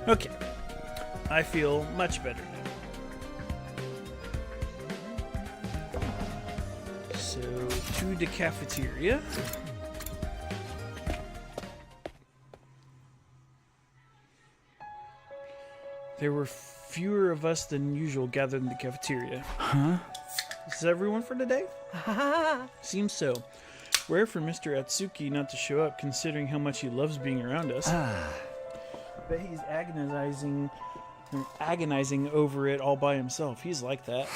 Okay, I feel much better now. So, to the cafeteria. There were fewer of us than usual gathered in the cafeteria. Huh? Is that everyone for today? Seems so. Rare for Mr. Atsuki not to show up, considering how much he loves being around us. But he's agonizing over it all by himself. He's like that.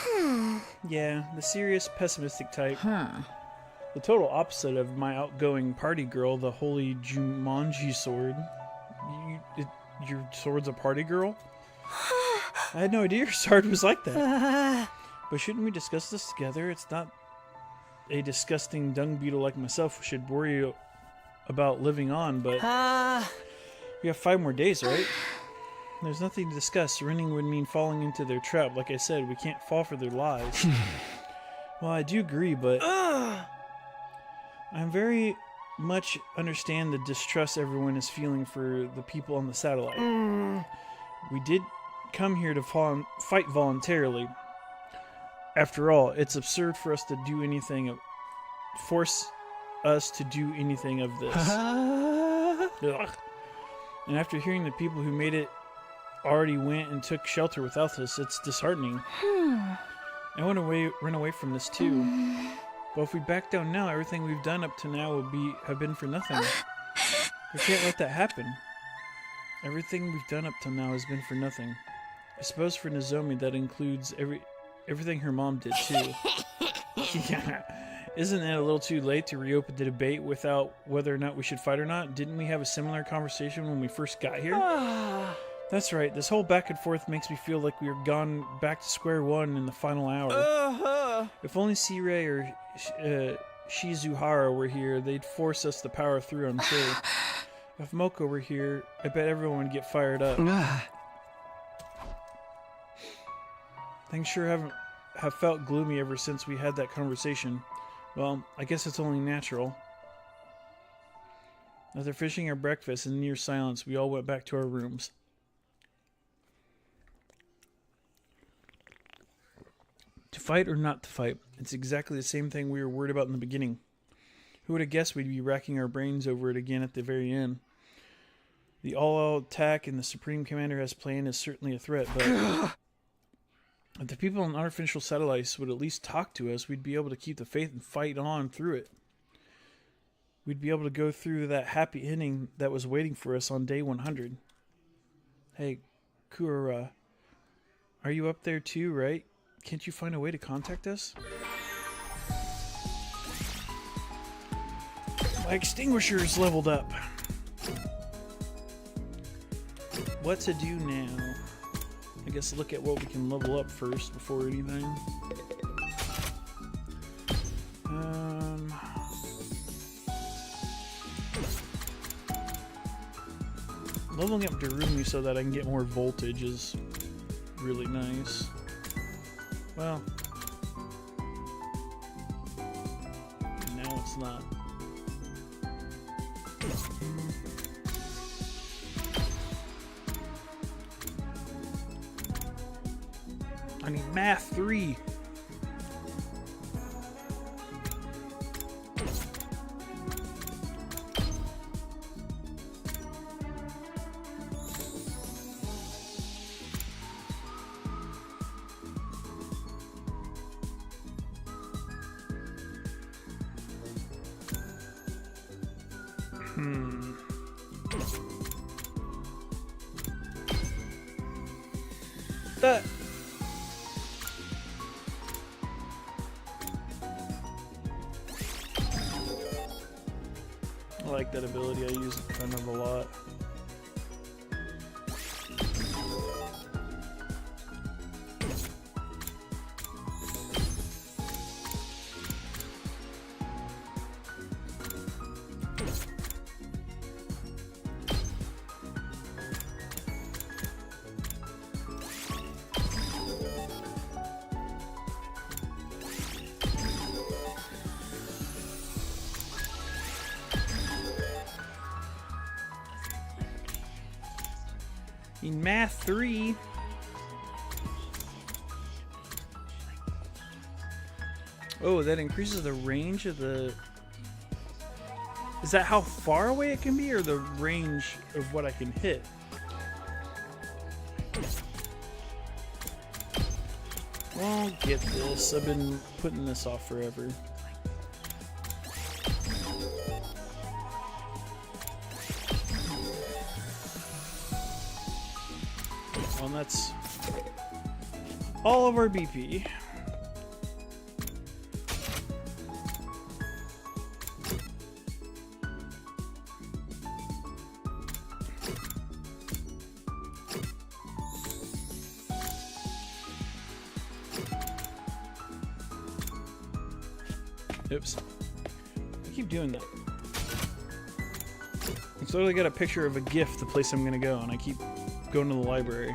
Yeah, the serious, pessimistic type. The total opposite of my outgoing party girl, the holy Jumanji sword. Your sword's a party girl? I had no idea your sword was like that. But shouldn't we discuss this together? It's not a disgusting dung beetle like myself should worry about living on, but we have 5 more days, right? There's nothing to discuss. Surrendering would mean falling into their trap. Like I said, we can't fall for their lies. Well, I do agree, but I very much understand the distrust everyone is feeling for the people on the satellite. We did come here to fight voluntarily. After all, it's absurd for us to do anything, force us to do anything of this. Ugh. And after hearing the people who made it already went and took shelter without us, it's disheartening. I want to run away from this too. But if we back down now, everything we've done up to now will have been for nothing. We can't let that happen. Everything we've done up to now has been for nothing. I suppose for Nozomi that includes everything her mom did too. Yeah. Isn't it a little too late to reopen the debate without whether or not we should fight or not? Didn't we have a similar conversation when we first got here? That's right. This whole back and forth makes me feel like we're gone back to square one in the final hour. If only C-Ray or Shizuhara were here, they'd force us to power through, I'm sure. If Moko were here, I bet everyone would get fired up. Things sure have felt gloomy ever since we had that conversation. Well, I guess it's only natural. After finishing our breakfast in near silence, we all went back to our rooms. To fight or not to fight, it's exactly the same thing we were worried about in the beginning. Who would have guessed we'd be racking our brains over it again at the very end? The all-out attack and the Supreme Commander has planned is certainly a threat, but if the people on artificial satellites would at least talk to us, we'd be able to keep the faith and fight on through it. We'd be able to go through that happy ending that was waiting for us on day 100. Hey, Kurara, are you up there too, right? Can't you find a way to contact us? My extinguisher's leveled up. What to do now? I guess look at what we can level up first before anything. Leveling up Darumi so that I can get more voltage is really nice. Well, now it's not. I need Math 3. That. I like that ability. I use it kind of a lot. In Math 3. Oh, that increases the range of the... Is that how far away it can be, or the range of what I can hit? Well, get this. I've been putting this off forever. Well, and that's all of our BP. Oops. I keep doing that. I literally got a picture of a GIF, the place I'm gonna go, and I keep going to the library.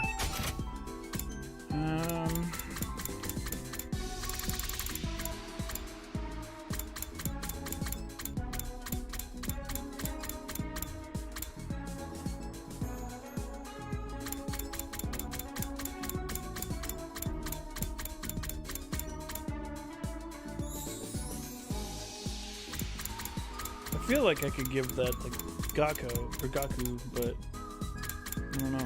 I feel like I could give that to Gaku, but I don't know.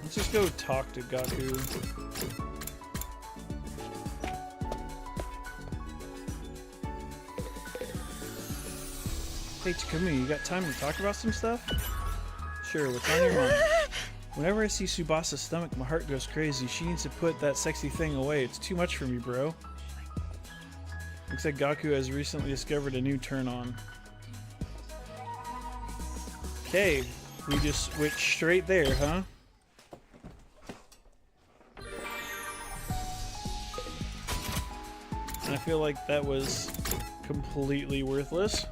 Let's just go talk to Gaku. Hey Takumi, you got time to talk about some stuff? Sure, what's on your mind? Whenever I see Tsubasa's stomach, my heart goes crazy. She needs to put that sexy thing away. It's too much for me, bro. Looks like Gaku has recently discovered a new turn-on. Okay, we just switched straight there, huh? And I feel like that was completely worthless.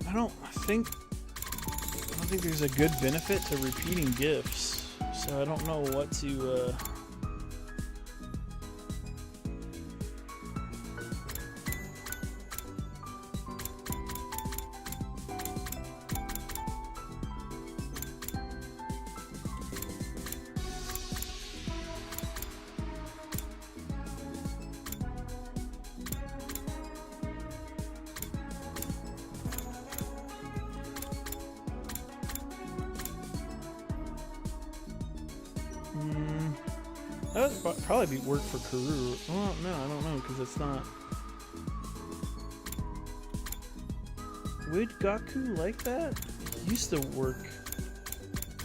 I don't think there's a good benefit to repeating gifts, so I don't know what to that would probably be work for Karuru. Well, no, I don't know, because it's not. Would Gaku like that? He used to work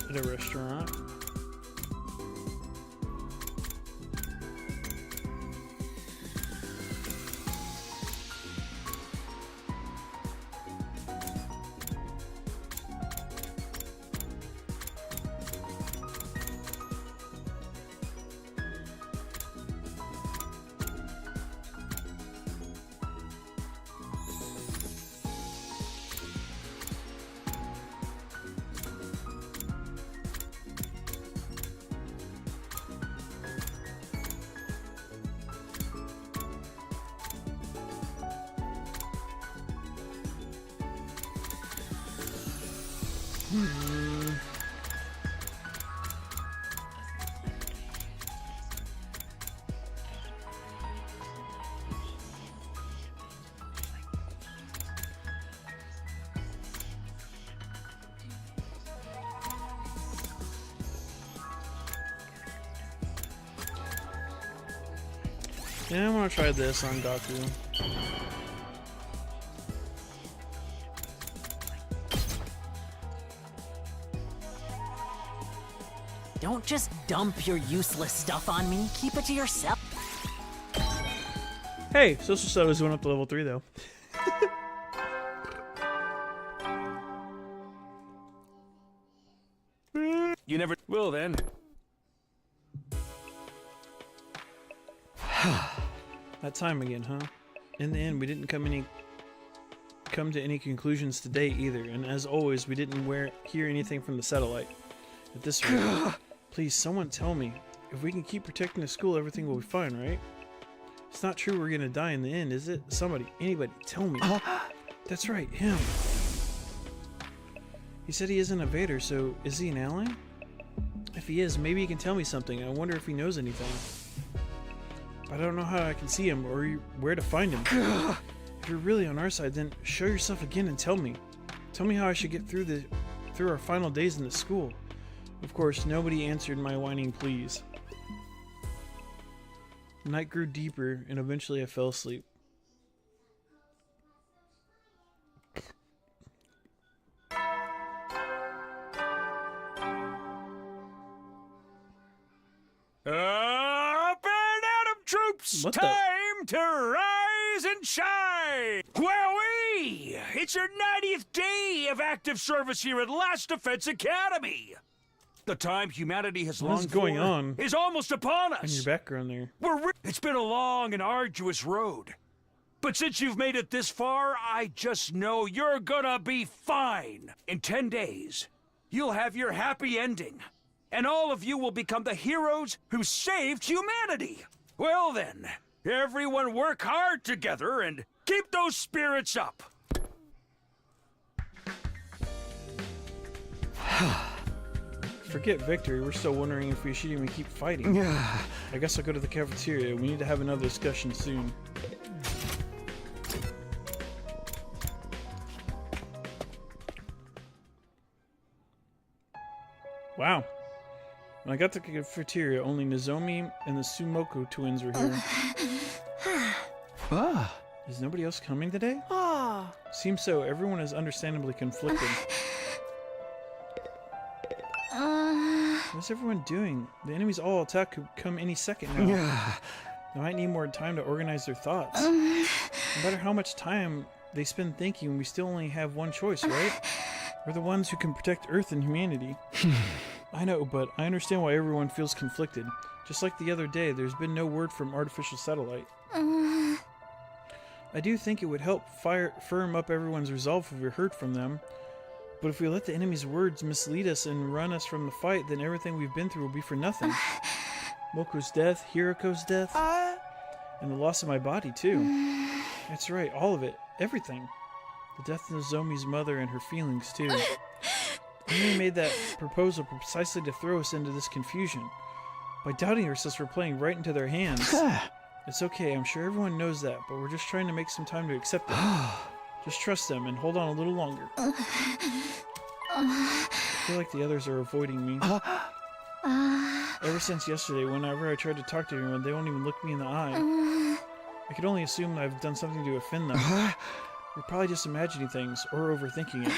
at a restaurant. Yeah, I want to try this on Gaku. don't just dump your useless stuff on me. Keep it to yourself. Hey, Social Studies went up to level 3 though. You never will then. That time again, huh? In the end, we didn't come to any conclusions today either, and as always, we didn't hear anything from the satellite. At this rate, please, someone tell me. If we can keep protecting the school, everything will be fine, right? It's not true we're gonna die in the end, is it? Somebody, anybody, tell me. That's right, him. He said he isn't a Vader, so is he an ally? If he is, maybe he can tell me something. I wonder if he knows anything. But I don't know how I can see him or where to find him. If you're really on our side, then show yourself again and tell me. Tell me how I should get through our final days in the school. Of course, nobody answered my whining pleas. The night grew deeper, and eventually I fell asleep. Up and Atom troops! What the- Time to rise and shine! Wowee! It's your 90th day of active service here at Last Defense Academy! The time humanity has What's longed going for on? is almost upon In us! your background there. It's been a long and arduous road. But since you've made it this far, I just know you're gonna be fine. In 10 days, you'll have your happy ending. And all of you will become the heroes who saved humanity. Well then, everyone work hard together and keep those spirits up. Forget victory, we're still wondering if we should even keep fighting. I guess I'll go to the cafeteria. We need to have another discussion soon. Wow. When I got to the cafeteria, only Nozomi and the Sumoko twins were here. Is nobody else coming today? Seems so. Everyone is understandably conflicted. What's everyone doing? The enemy's all attack could come any second now. They might need more time to organize their thoughts. No matter how much time they spend thinking, we still only have one choice, right? We're the ones who can protect Earth and humanity. I know, but I understand why everyone feels conflicted. Just like the other day, there's been no word from Artificial Satellite. I do think it would help firm up everyone's resolve if we heard from them. But if we let the enemy's words mislead us and run us from the fight, then everything we've been through will be for nothing. Moko's death, Hiriko's death, and the loss of my body, too. That's right, all of it. Everything. The death of Nozomi's mother and her feelings, too. The enemy made that proposal precisely to throw us into this confusion. By doubting ourselves, we're playing right into their hands. It's okay, I'm sure everyone knows that, but we're just trying to make some time to accept it. Just trust them and hold on a little longer. I feel like the others are avoiding me. Ever since yesterday, whenever I tried to talk to anyone, they won't even look me in the eye. I could only assume I've done something to offend them. You're probably just imagining things, or overthinking it.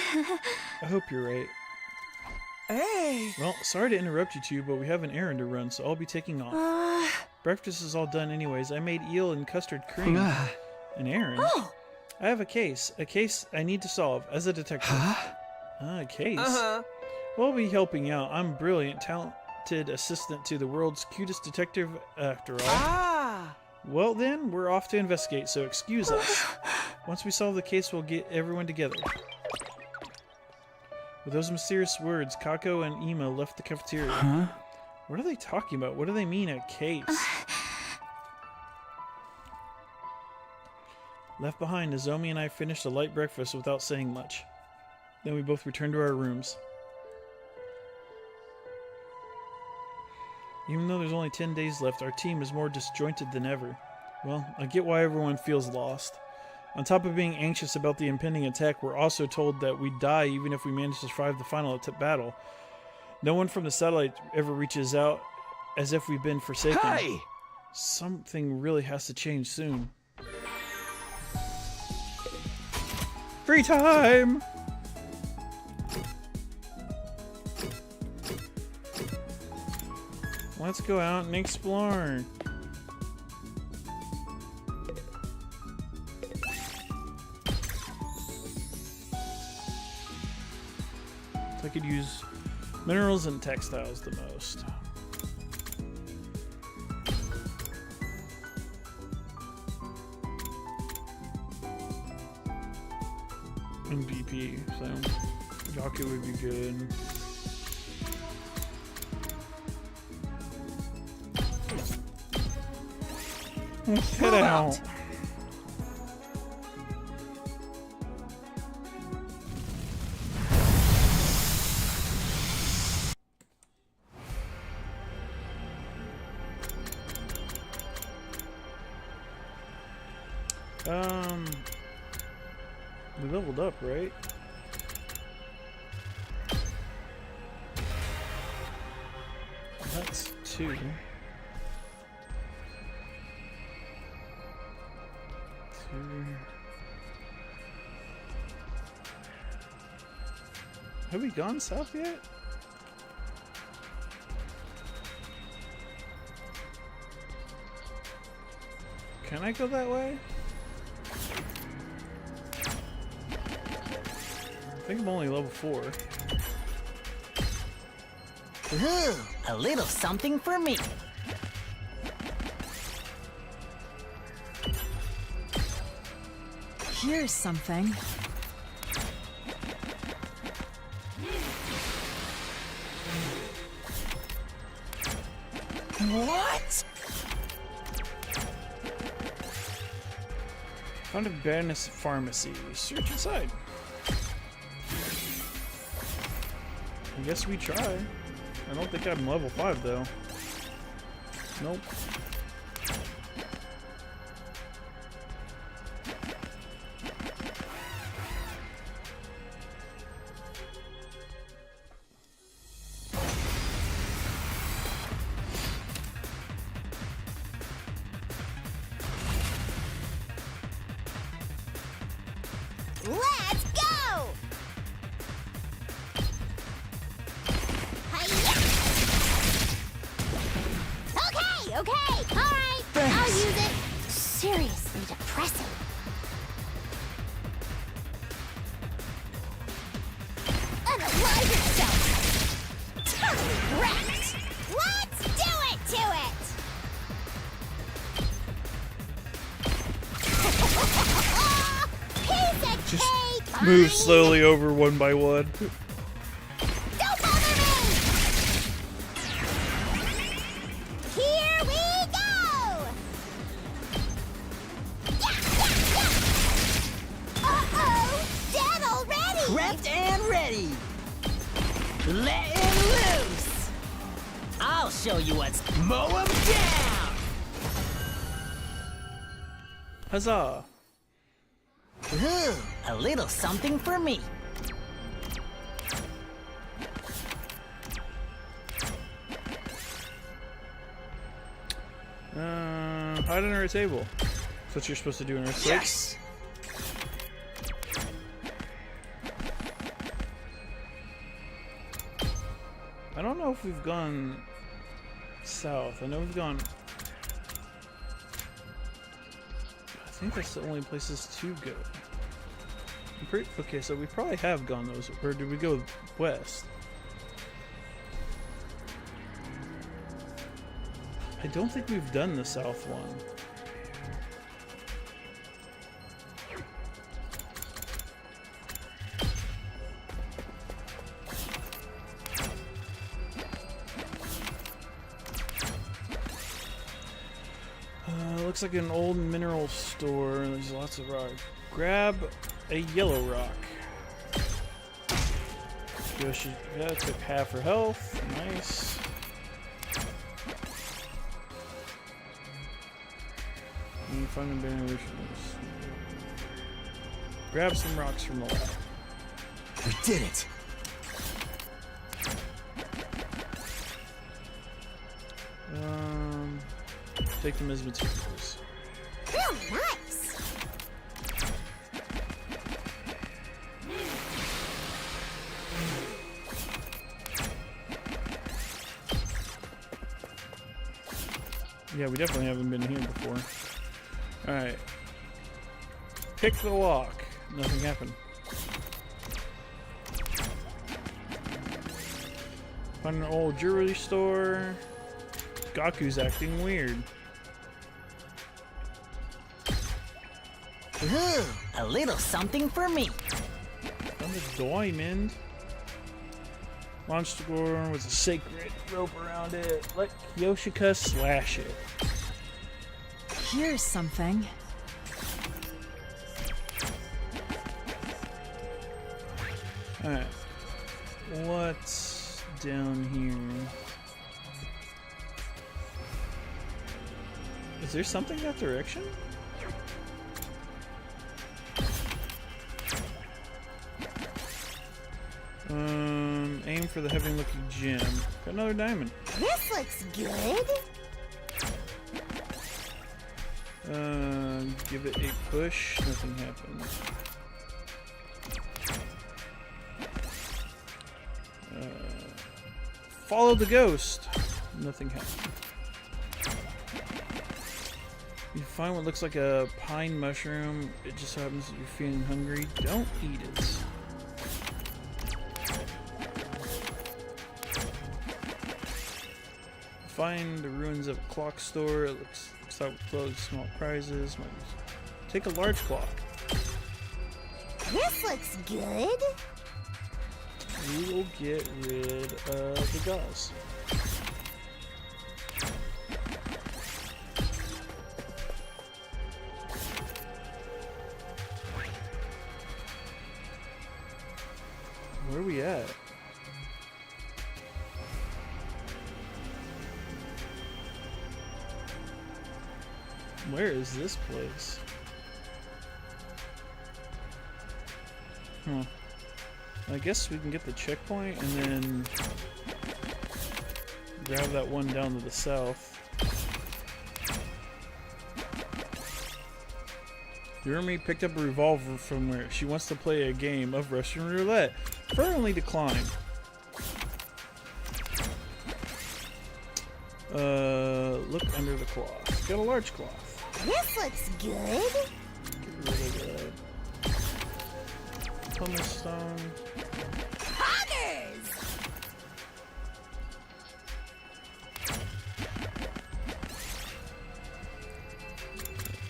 I hope you're right. Hey! Well, sorry to interrupt you two, but we have an errand to run, so I'll be taking off. Breakfast is all done anyways. I made eel and custard cream. An errand? Oh! I have a case I need to solve as a detective. A case? We'll be helping out. I'm a brilliant, talented assistant to the world's cutest detective after all. Well then, we're off to investigate, so excuse us. Once we solve the case, we'll get everyone together. With those mysterious words, Kako and Ima left the cafeteria. What are they talking about? What do they mean, a case? Left behind, Nozomi and I finished a light breakfast without saying much. Then we both returned to our rooms. Even though there's only 10 days left, our team is more disjointed than ever. Well, I get why everyone feels lost. On top of being anxious about the impending attack, we're also told that we'd die even if we manage to survive the final battle. No one from the satellite ever reaches out as if we've been forsaken. Hey! Something really has to change soon. Free time! Let's go out and explore. I could use minerals and textiles the most. And BP, so Yaku would be good. Get out. We leveled up, right? That's 2. 2. Have we gone south yet? Can I go that way? I think I'm only level 4. Ooh, a little something for me. Here's something. What? Found a abandoned pharmacy. Search inside. I guess we try. I don't think I'm level 5 though. Nope. Let's go! Hi-ya! Okay, alright, I'll use it. Seriously depressing. Unalive yourself! Totally wrecked! Let's do it to it! Piece of Just cake! move slowly over one by one. Don't bother me! Here we go! Uh-oh! Dead already! Prepped and ready. Letting loose. I'll show you what's mow 'em down. Huzzah! Ooh, a little something for me. Hide under a table. That's what you're supposed to do in Earthquake. Yes. I don't know if we've gone south. I know we've gone. I think that's the only places to go. Okay, so we probably have gone those. Or did we go west? I don't think we've done the south one. Looks like an old mineral store, and there's lots of rock. Grab a yellow rock. Yeah, took half her health. Nice. And you find abandoned illusions. Grab some rocks from the lab. We did it. Take them as materials. Oh, nice! Yeah, we definitely haven't been here before. Alright. Pick the lock. Nothing happened. Find an old jewelry store. Gaku's acting weird. Ooh, a little something for me. Found a diamond. Launch the door with a sacred rope around it. Let Yoshika slash it. Here's something. Alright. What's down here? Is there something that direction? Aim for the heavy looking gem. Got another diamond. This looks good. Give it a push. Nothing happened. Follow the ghost. Nothing happened. You find what looks like a pine mushroom. It just happens that you're feeling hungry. Don't eat it. Find the ruins of a clock store. It looks like it closed small prizes. Take a large clock. This looks good. We will get rid of the gauze. Where are we at? Where is this place? Huh. I guess we can get the checkpoint and then grab that one down to the south. Yurumi picked up a revolver from where she wants to play a game of Russian roulette. Fervently decline. Look under the cloth. Got a large cloth. This looks good. Get rid of that. Pumice stone. Poggers!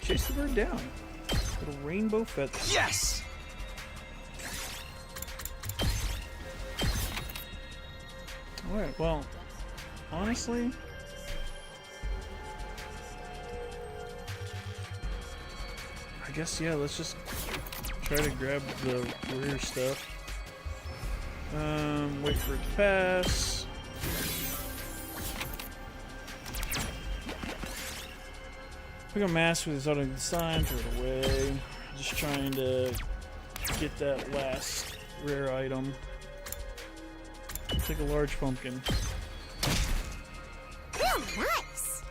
Chase the bird down. Little rainbow feather. Yes! Alright, well, honestly, I guess, yeah, let's just try to grab the rear stuff. Wait for it to pass. Pick a mask with his auto design, throw it away. Just trying to get that last rare item. Take a large pumpkin. Oh, nice.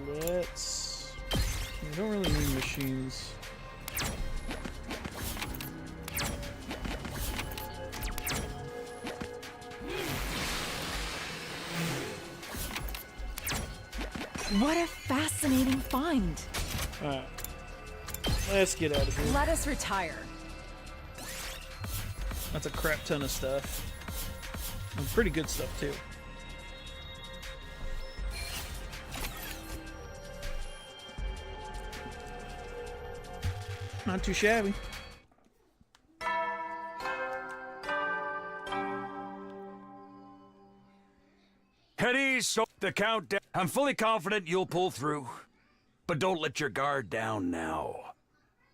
Let's... We don't really need machines. What a fascinating find. Alright. Let's get out of here. Let us retire. That's a crap ton of stuff. And pretty good stuff, too. Not too shabby. Heady, so the countdown. I'm fully confident you'll pull through. But don't let your guard down now.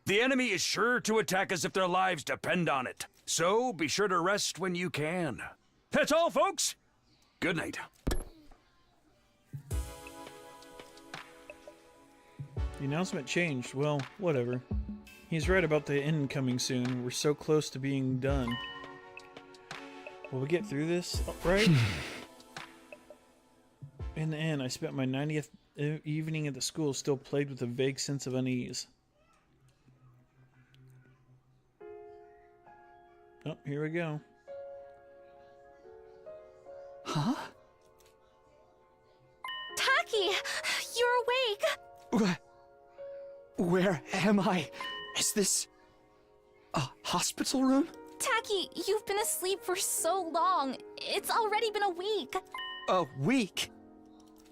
The enemy is sure to attack us if their lives depend on it. So be sure to rest when you can. That's all, folks. Good night. The announcement changed. Well, whatever. He's right about the end coming soon. We're so close to being done. Will we get through this, right? In the end, I spent my 90th evening at the school still plagued with a vague sense of unease. Oh, here we go. Huh? Taki, you're awake. Where am I? Is this a hospital room? Taki, you've been asleep for so long. It's already been a week. A week?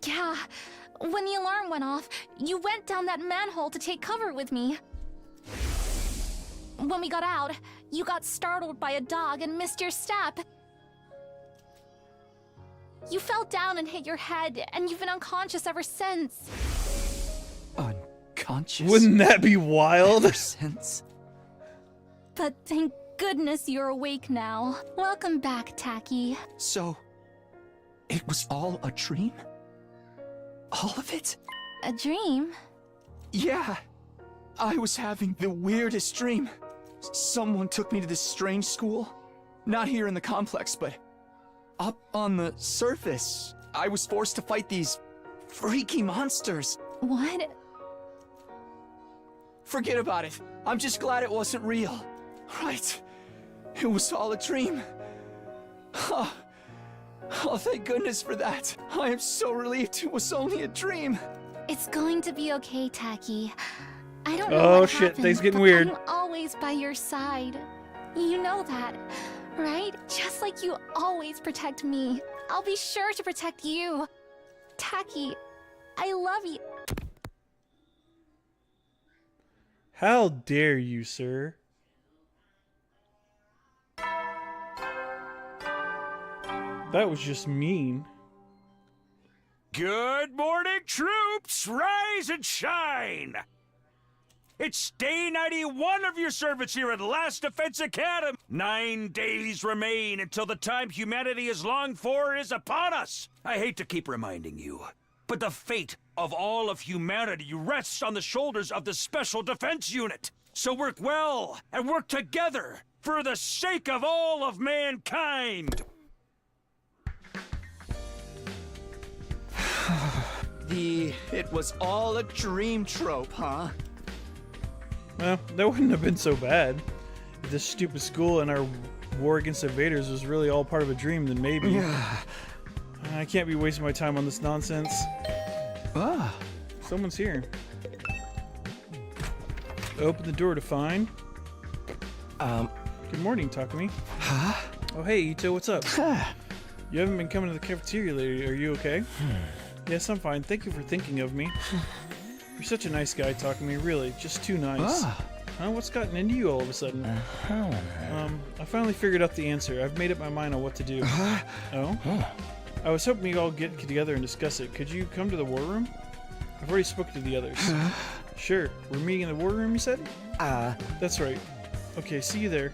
Yeah. When the alarm went off, you went down that manhole to take cover with me. When we got out, you got startled by a dog and missed your step. You fell down and hit your head, and you've been unconscious ever since. Unconscious? Wouldn't that be wild? Ever since? But thank goodness you're awake now. Welcome back, Taki. So, it was all a dream? All of it? A dream? Yeah. I was having the weirdest dream. Someone took me to this strange school. Not here in the complex, but up on the surface. I was forced to fight these freaky monsters. What? Forget about it. I'm just glad it wasn't real. Right. It was all a dream. Oh, thank goodness for that. I am so relieved it was only a dream. It's going to be okay, Taki. I don't know Oh, what shit, happened, things getting but weird. I'm always by your side. You know that, right? Just like you always protect me. I'll be sure to protect you. Taki, I love you. How dare you, sir? That was just mean. Good morning, troops! Rise and shine! It's day 91 of your service here at Last Defense Academy. 9 days remain until the time humanity has longed for is upon us. I hate to keep reminding you, but the fate of all of humanity rests on the shoulders of the Special Defense Unit. So work well and work together for the sake of all of mankind. It was all a dream trope, huh? Well, that wouldn't have been so bad. If this stupid school and our war against invaders was really all part of a dream, then maybe. I can't be wasting my time on this nonsense. Someone's here. Open the door to find. Good morning, Takumi. Huh? Oh, hey, Ito, what's up? You haven't been coming to the cafeteria lately. Are you okay? Yes, I'm fine. Thank you for thinking of me. You're such a nice guy, Takumi. Really, just too nice. Huh? What's gotten into you all of a sudden? I finally figured out the answer. I've made up my mind on what to do. Oh? I was hoping you all get together and discuss it. Could you come to the war room? I've already spoken to the others. Sure. We're meeting in the war room, you said? That's right. Okay, see you there.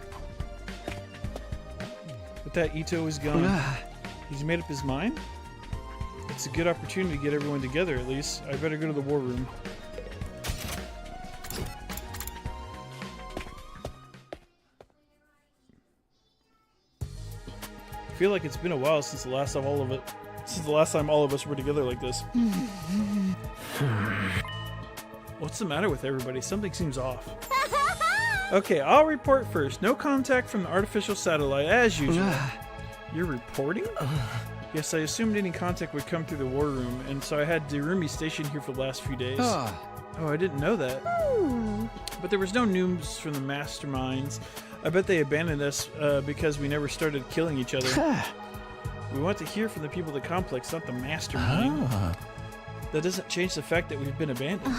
But that Ito is gone. He's made up his mind? It's a good opportunity to get everyone together, at least. I better go to the war room. I feel like it's been a while since the last time all of us were together like this. What's the matter with everybody? Something seems off. Okay, I'll report first. No contact from the artificial satellite, as usual. You're reporting? Yes, I assumed any contact would come through the war room, and so I had Darumi stationed here for the last few days. Oh, I didn't know that. But there was no news from the masterminds. I bet they abandoned us because we never started killing each other. We want to hear from the people of the complex, not the mastermind. That doesn't change the fact that we've been abandoned.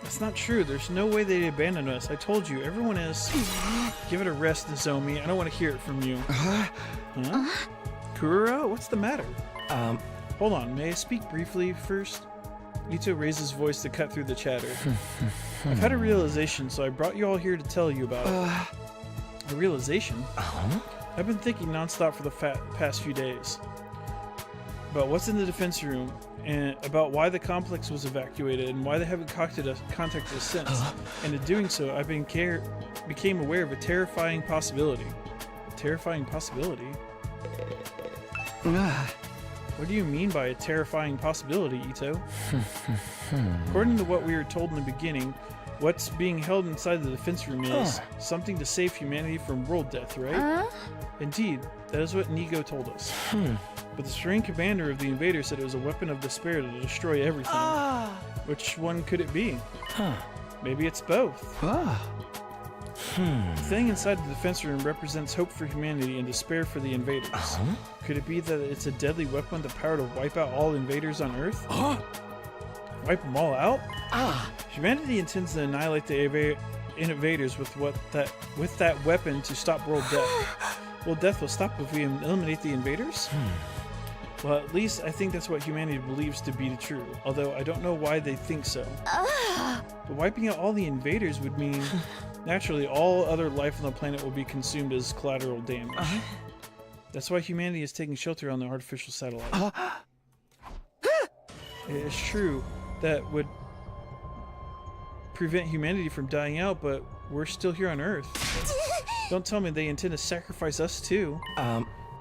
That's not true. There's no way they'd abandon us. I told you, everyone is. Give it a rest, Nozomi. I don't want to hear it from you. Huh? Kurura, what's the matter? Hold on. May I speak briefly first? Ito raised his voice to cut through the chatter. I've had a realization, so I brought you all here to tell you about it. A realization? I've been thinking nonstop for the past few days about what's in the defense room and about why the complex was evacuated and why they haven't contacted us since. And in doing so, I became aware of a terrifying possibility. A terrifying possibility? What do you mean by a terrifying possibility, Ito? According to what we were told in the beginning, What's being held inside the defense room is something to save humanity from world death, right? Indeed, that is what Nigo told us. But the Supreme Commander of the invaders said it was a weapon of despair to destroy everything. Which one could it be? Maybe it's both. The thing inside the defense room represents hope for humanity and despair for the invaders. Could it be that it's a deadly weapon with the power to wipe out all invaders on Earth? Wipe them all out? Humanity intends to annihilate the invaders with that weapon to stop world death. World death will stop if we eliminate the invaders? Well, at least I think that's what humanity believes to be the true, although I don't know why they think so. But wiping out all the invaders would mean, naturally, all other life on the planet will be consumed as collateral damage. That's why humanity is taking shelter on the artificial satellite. It is true that would prevent humanity from dying out, but we're still here on Earth. Don't tell me they intend to sacrifice us too.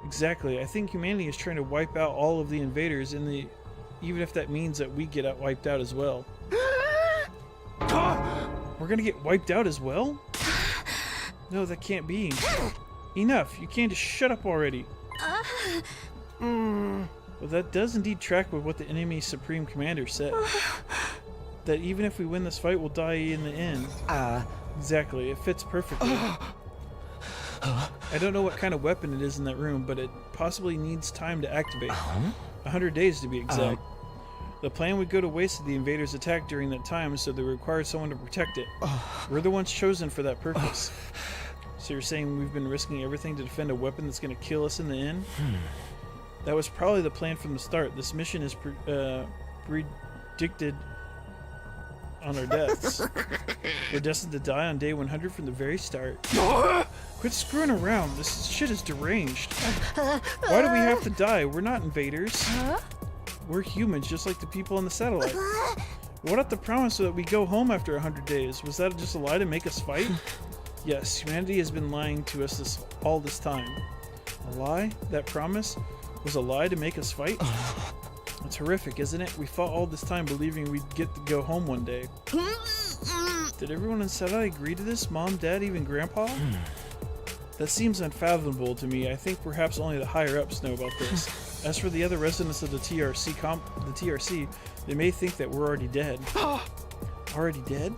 Exactly. I think humanity is trying to wipe out all of the invaders even if that means that we get wiped out as well. We're gonna get wiped out as well? No, that can't be. Enough. You can't just shut up already. Well, that does indeed track with what the enemy Supreme Commander said. That even if we win this fight, we'll die in the end. Exactly. It fits perfectly. I don't know what kind of weapon it is in that room, but it possibly needs time to activate. 100 days to be exact. The plan would go to waste if the invaders attack during that time, so they require someone to protect it. We're the ones chosen for that purpose. So you're saying we've been risking everything to defend a weapon that's going to kill us in the end? That was probably the plan from the start. This mission is predicted on our deaths. We're destined to die on day 100 from the very start. Quit screwing around. This shit is deranged. Why do we have to die? We're not invaders. We're humans, just like the people on the satellite. What about the promise that we go home after 100 days? Was that just a lie to make us fight? Yes, humanity has been lying to us all this time. A lie? That promise was a lie to make us fight? It's horrific, isn't it? We fought all this time believing we'd get to go home one day. Did everyone in Satellite agree to this? Mom, Dad, even Grandpa? That seems unfathomable to me. I think perhaps only the higher-ups know about this. As for the other residents of the TRC, they may think that we're already dead. Already dead?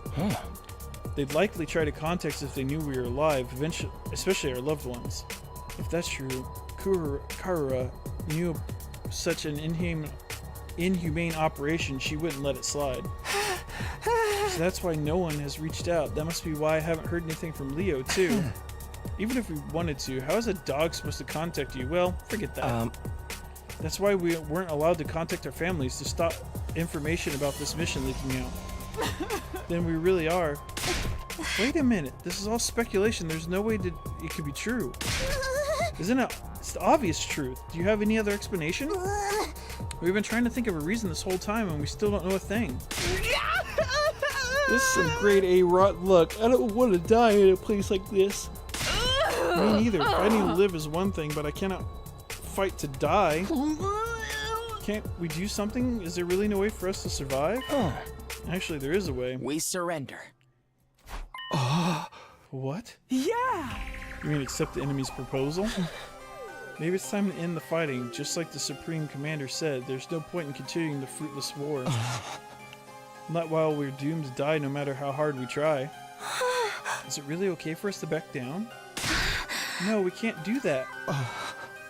They'd likely try to contact us if they knew we were alive, eventually, especially our loved ones. If that's true, Karura knew such an inhumane operation, she wouldn't let it slide. So that's why no one has reached out. That must be why I haven't heard anything from Leo, too. Even if we wanted to, how is a dog supposed to contact you? Well, forget that. That's why we weren't allowed to contact our families to stop information about this mission leaking out. Then we really are. Wait a minute, this is all speculation. There's no way it could be true. Isn't it? It's the obvious truth. Do you have any other explanation? We've been trying to think of a reason this whole time and we still don't know a thing. This is some grade A rotten luck. I don't want to die in a place like this. Me neither. Fighting to live is one thing, but I cannot fight to die. Can't we do something? Is there really no way for us to survive? Actually, there is a way. We surrender. What? Yeah! You mean accept the enemy's proposal? Maybe it's time to end the fighting. Just like the Supreme Commander said, there's no point in continuing the fruitless war. Not while we're doomed to die no matter how hard we try. Is it really okay for us to back down? No, we can't do that.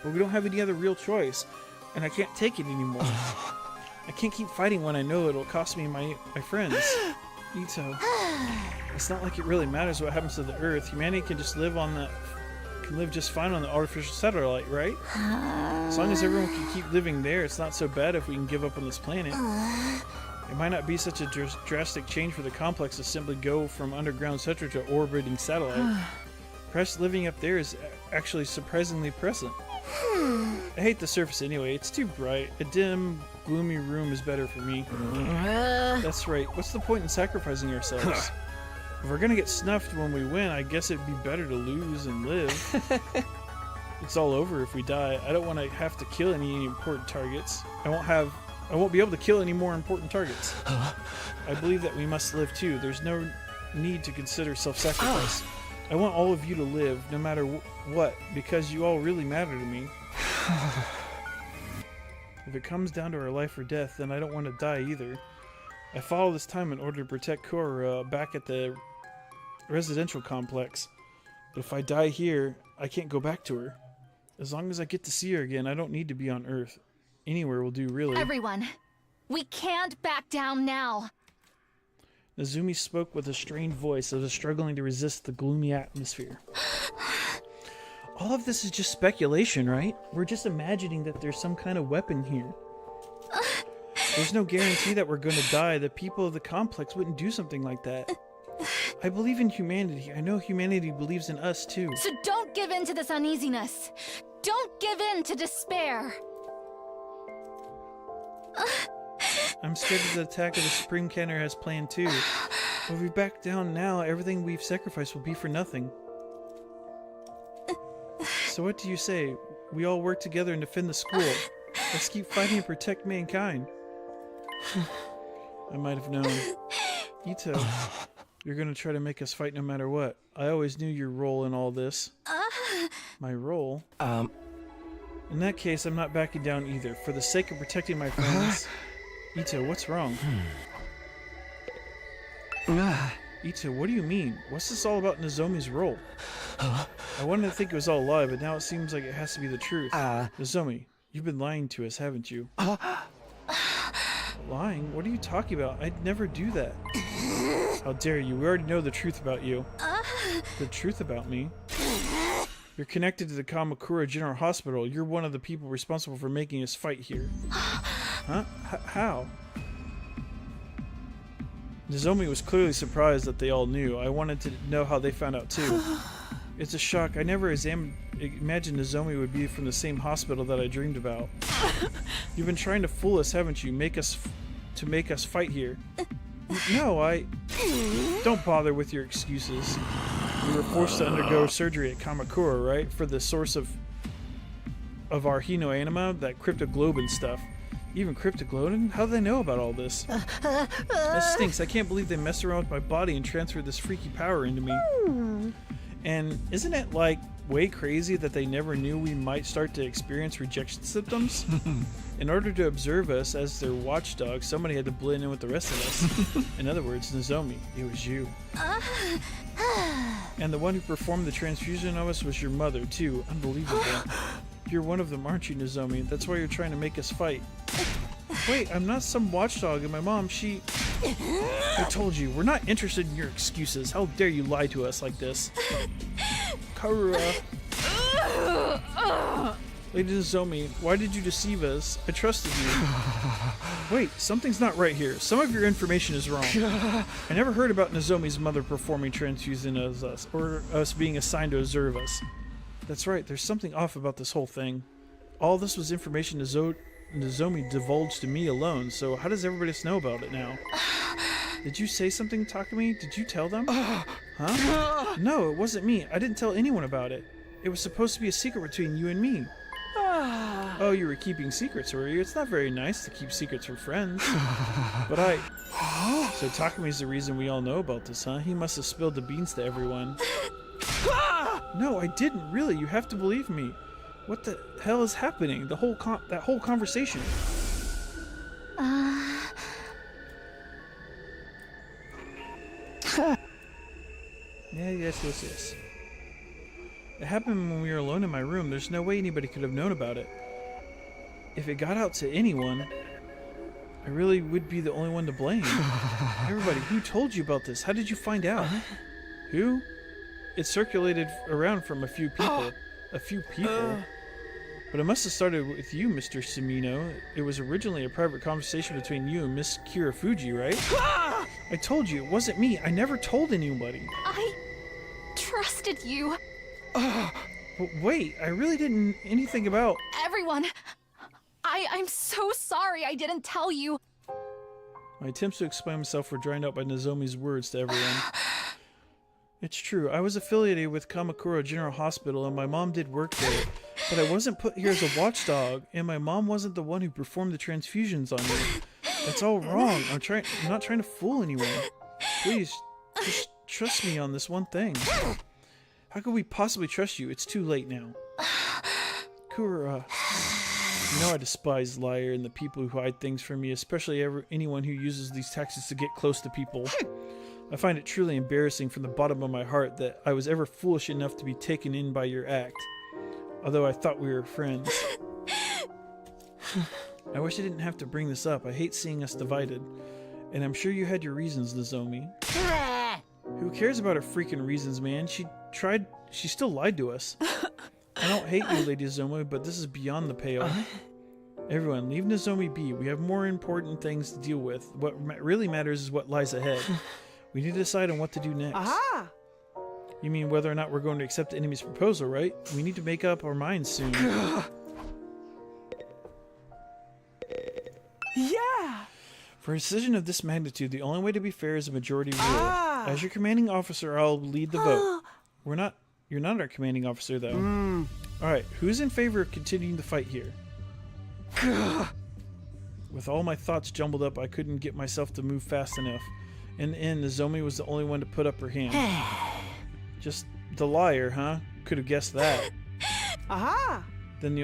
But we don't have any other real choice. And I can't take it anymore. I can't keep fighting when I know it'll cost me my friends. Ito. It's not like it really matters what happens to the Earth. Humanity can live just fine on the artificial satellite, right? As long as everyone can keep living there, it's not so bad if we can give up on this planet. It might not be such a drastic change for the complex to simply go from underground center to orbiting satellite. Perhaps living up there is actually surprisingly pleasant. I hate the surface anyway. It's too bright. A dim, gloomy room is better for me. That's right. What's the point in sacrificing ourselves? If we're gonna get snuffed when we win, I guess it'd be better to lose and live. It's all over if we die. I don't want to have to kill any important targets. I won't be able to kill any more important targets. I believe that we must live too. There's no need to consider self-sacrifice. I want all of you to live, no matter what, because you all really matter to me. If it comes down to our life or death, then I don't want to die either. I fought all this time in order to protect Korra back at the residential complex. But if I die here, I can't go back to her. As long as I get to see her again, I don't need to be on Earth. Anywhere will do, really. Everyone, we can't back down now. Nezumi spoke with a strained voice as if struggling to resist the gloomy atmosphere. All of this is just speculation, right? We're just imagining that there's some kind of weapon here. There's no guarantee that we're going to die. The people of the complex wouldn't do something like that. I believe in humanity. I know humanity believes in us, too. So don't give in to this uneasiness. Don't give in to despair. I'm scared of the attack of the Supreme Canner has planned, too. If we back down now, everything we've sacrificed will be for nothing. So what do you say? We all work together and defend the school. Let's keep fighting and protect mankind. I might have known. Ito, you're gonna try to make us fight no matter what. I always knew your role in all this. My role? In that case, I'm not backing down either. For the sake of protecting my friends. Ito, what's wrong? Ito, what do you mean? What's this all about Nozomi's role? I wanted to think it was all a lie, but now it seems like it has to be the truth. Nozomi, you've been lying to us, haven't you? Lying? What are you talking about? I'd never do that. How dare you? We already know the truth about you. The truth about me? You're connected to the Kamakura General Hospital. You're one of the people responsible for making us fight here. Huh? How? Nozomi was clearly surprised that they all knew. I wanted to know how they found out too. It's a shock. I never imagined Nozomi would be from the same hospital that I dreamed about. You've been trying to fool us, haven't you? Make us fight here. No, Don't bother with your excuses. We were forced to undergo surgery at Kamakura, right? For the source of our Hino anima, that cryptoglobin stuff. Even cryptoglobin? How do they know about all this? That stinks. I can't believe they messed around with my body and transferred this freaky power into me. And isn't it, like, way crazy that they never knew we might start to experience rejection symptoms? In order to observe us as their watchdog, somebody had to blend in with the rest of us. In other words, Nozomi, it was you. And the one who performed the transfusion of us was your mother, too. Unbelievable. You're one of them, aren't you, Nozomi? That's why you're trying to make us fight. Wait, I'm not some watchdog, and my mom, she... I told you, we're not interested in your excuses. How dare you lie to us like this? Karura. Lady Nozomi, why did you deceive us? I trusted you. Wait, something's not right here. Some of your information is wrong. I never heard about Nozomi's mother performing transfusion as us, or us being assigned to observe us. That's right, there's something off about this whole thing. All this was information Nozomi divulged to me alone, so how does everybody else know about it now? Did you say something, Takumi? Did you tell them? Huh? No, it wasn't me. I didn't tell anyone about it. It was supposed to be a secret between you and me. Oh, you were keeping secrets, were you? It's not very nice to keep secrets from friends. But So Takumi's the reason we all know about this, huh? He must have spilled the beans to everyone. No, I didn't, really. You have to believe me. What the hell is happening? That whole conversation. Yes. It happened when we were alone in my room. There's no way anybody could have known about it. If it got out to anyone, I really would be the only one to blame. Everybody, who told you about this? How did you find out? Who? It circulated around from a few people. But it must have started with you, Mr. Sumino. It was originally a private conversation between you and Miss Kirafuji, right? I told you, it wasn't me. I never told anybody. I trusted you. But wait, I really didn't anything about... Everyone, I'm so sorry I didn't tell you. My attempts to explain myself were drowned out by Nozomi's words to everyone. It's true, I was affiliated with Kamakura General Hospital and my mom did work there, but I wasn't put here as a watchdog, and my mom wasn't the one who performed the transfusions on me. That's all wrong. I'm not trying to fool anyone. Please, just trust me on this one thing. How could we possibly trust you? It's too late now. Kurara. You know I despise liar and the people who hide things from me, especially anyone who uses these tactics to get close to people. I find it truly embarrassing from the bottom of my heart that I was ever foolish enough to be taken in by your act. Although I thought we were friends. I wish I didn't have to bring this up. I hate seeing us divided. And I'm sure you had your reasons, Nozomi. Who cares about her freaking reasons, man? She still lied to us. I don't hate you, Lady Nozomi, but this is beyond the pale. Everyone, leave Nozomi be. We have more important things to deal with. What really matters is what lies ahead. We need to decide on what to do next. Aha! You mean whether or not we're going to accept the enemy's proposal, right? We need to make up our minds soon. Yeah! For a decision of this magnitude, the only way to be fair is a majority rule. As your commanding officer, I'll lead the vote. You're not our commanding officer, though. Alright, who's in favor of continuing the fight here? With all my thoughts jumbled up, I couldn't get myself to move fast enough. In the end, Nozomi was the only one to put up her hand. Just the liar, huh? Could have guessed that. Aha! Then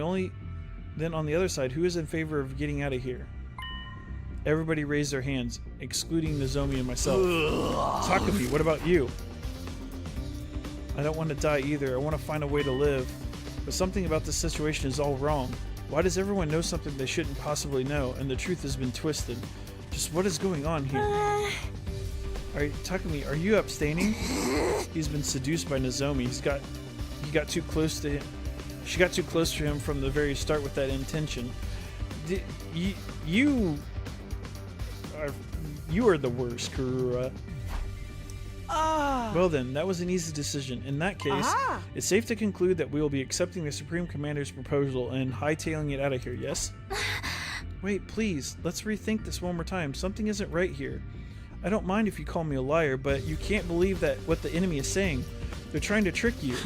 on the other side, who is in favor of getting out of here? Everybody raised their hands, excluding Nozomi and myself. Takafi, what about you? I don't want to die either. I want to find a way to live. But something about this situation is all wrong. Why does everyone know something they shouldn't possibly know, and the truth has been twisted? Just what is going on here? Alright, Takumi, are you abstaining? He's been seduced by Nozomi. He got too close to him. She got too close to him from the very start with that intention. You are the worst, Kurara. Well then, that was an easy decision. In that case, it's safe to conclude that we will be accepting the Supreme Commander's proposal and hightailing it out of here, yes? Wait, please, let's rethink this one more time. Something isn't right here. I don't mind if you call me a liar, but you can't believe that what the enemy is saying. They're trying to trick you.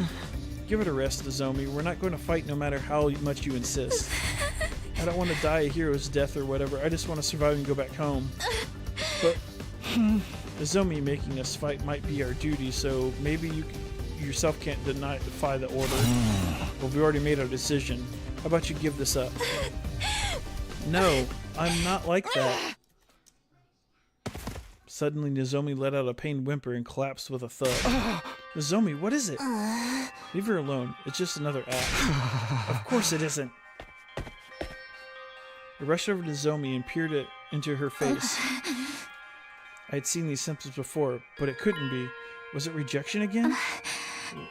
Give it a rest, Nozomi. We're not going to fight no matter how much you insist. I don't want to die a hero's death or whatever. I just want to survive and go back home. But Nozomi making us fight might be our duty, so maybe you yourself can't defy the order. Well, we already made our decision. How about you give this up? No, I'm not like that. Suddenly, Nozomi let out a pained whimper and collapsed with a thud. Nozomi, what is it? Leave her alone. It's just another act. Of course it isn't. I rushed over to Nozomi and peered into her face. I had seen these symptoms before, but it couldn't be. Was it rejection again?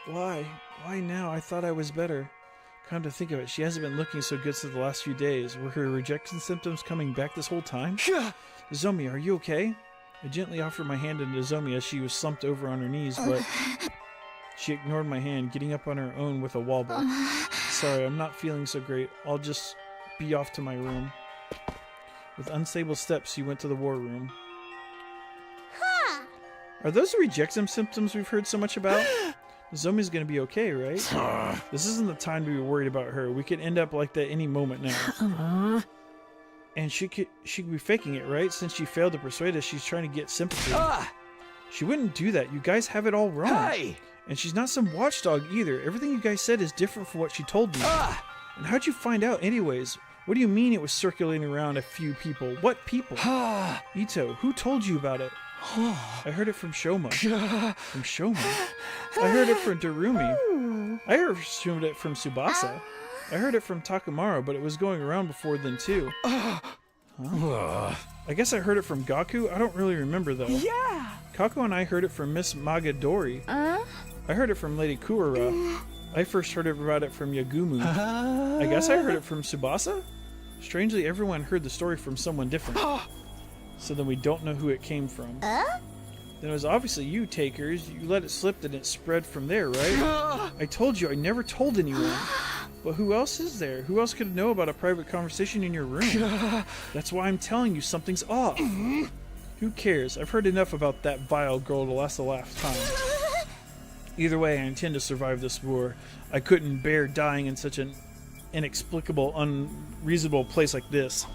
Why? Why now? I thought I was better. Come to think of it, she hasn't been looking so good since the last few days. Were her rejection symptoms coming back this whole time? Nozomi, are you okay? I gently offered my hand to Nozomi as she was slumped over on her knees, but she ignored my hand, getting up on her own with a wobble. Sorry, I'm not feeling so great. I'll just be off to my room. With unstable steps, she went to the war room. Are those the rejection symptoms we've heard so much about? Nozomi's gonna be okay, right? This isn't the time to be worried about her. We could end up like that any moment now. And she could be faking it, right? Since she failed to persuade us, she's trying to get sympathy. She wouldn't do that. You guys have it all wrong. Hey! And she's not some watchdog either. Everything you guys said is different from what she told me. And how'd you find out anyways? What do you mean it was circulating around a few people? What people? Ito, who told you about it? I heard it from Shoma. From Shoma? I heard it from Darumi. I heard it from Tsubasa. I heard it from Takamaru, but it was going around before then too. Huh? I guess I heard it from Gaku? I don't really remember though. Yeah! Kako and I heard it from Miss Magadori. I heard it from Lady Kurara. I first heard about it from Yagumu. I guess I heard it from Tsubasa? Strangely, everyone heard the story from someone different. So then we don't know who it came from. Then it was obviously you, Takers. You let it slip and it spread from there, right? I told you I never told anyone. But who else is there? Who else could know about a private conversation in your room? That's why I'm telling you something's off. Who cares? I've heard enough about that vile girl to last the last time. Either way, I intend to survive this war. I couldn't bear dying in such an inexplicable, unreasonable place like this.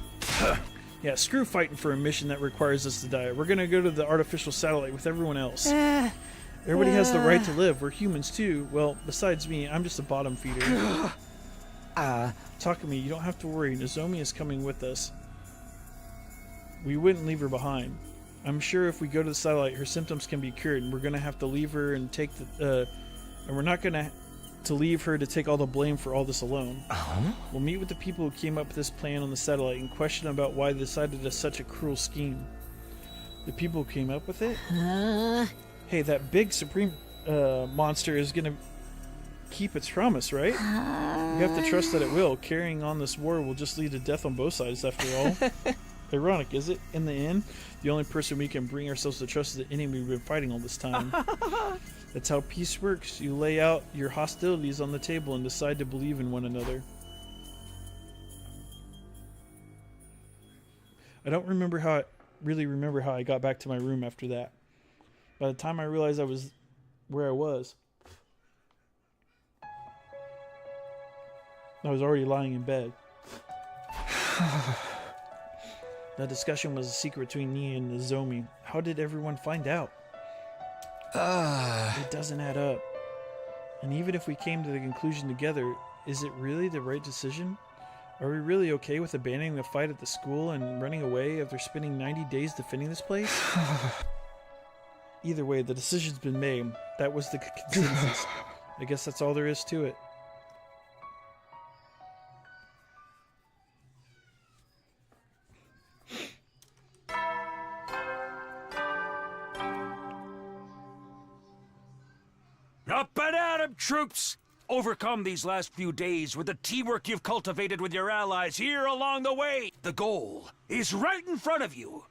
Yeah, screw fighting for a mission that requires us to die. We're gonna go to the artificial satellite with everyone else. Everybody has the right to live. We're humans too. Well, besides me, I'm just a bottom feeder. Takumi, you don't have to worry. Nozomi is coming with us. We wouldn't leave her behind. I'm sure if we go to the satellite, her symptoms can be cured, and we're gonna have to leave her and take the. And we're not gonna to leave her to take all the blame for all this alone. We'll meet with the people who came up with this plan on the satellite and question them about why they decided to such a cruel scheme. The people who came up with it? Hey, that big Supreme monster is gonna keep its promise, right? We have to trust that it will. Carrying on this war will just lead to death on both sides, after all. Ironic, is it? In the end, the only person we can bring ourselves to trust is the enemy we've been fighting all this time. That's how peace works. You lay out your hostilities on the table and decide to believe in one another. I don't really remember how I got back to my room after that. By the time I realized I was where I was already lying in bed. That discussion was a secret between me and Nozomi. How did everyone find out? It doesn't add up. And even if we came to the conclusion together, is it really the right decision? Are we really okay with abandoning the fight at the school and running away after spending 90 days defending this place? Either way, the decision's been made. That was the consensus. I guess that's all there is to it. Up and at 'em, troops! Overcome these last few days with the teamwork you've cultivated with your allies here along the way. The goal is right in front of you.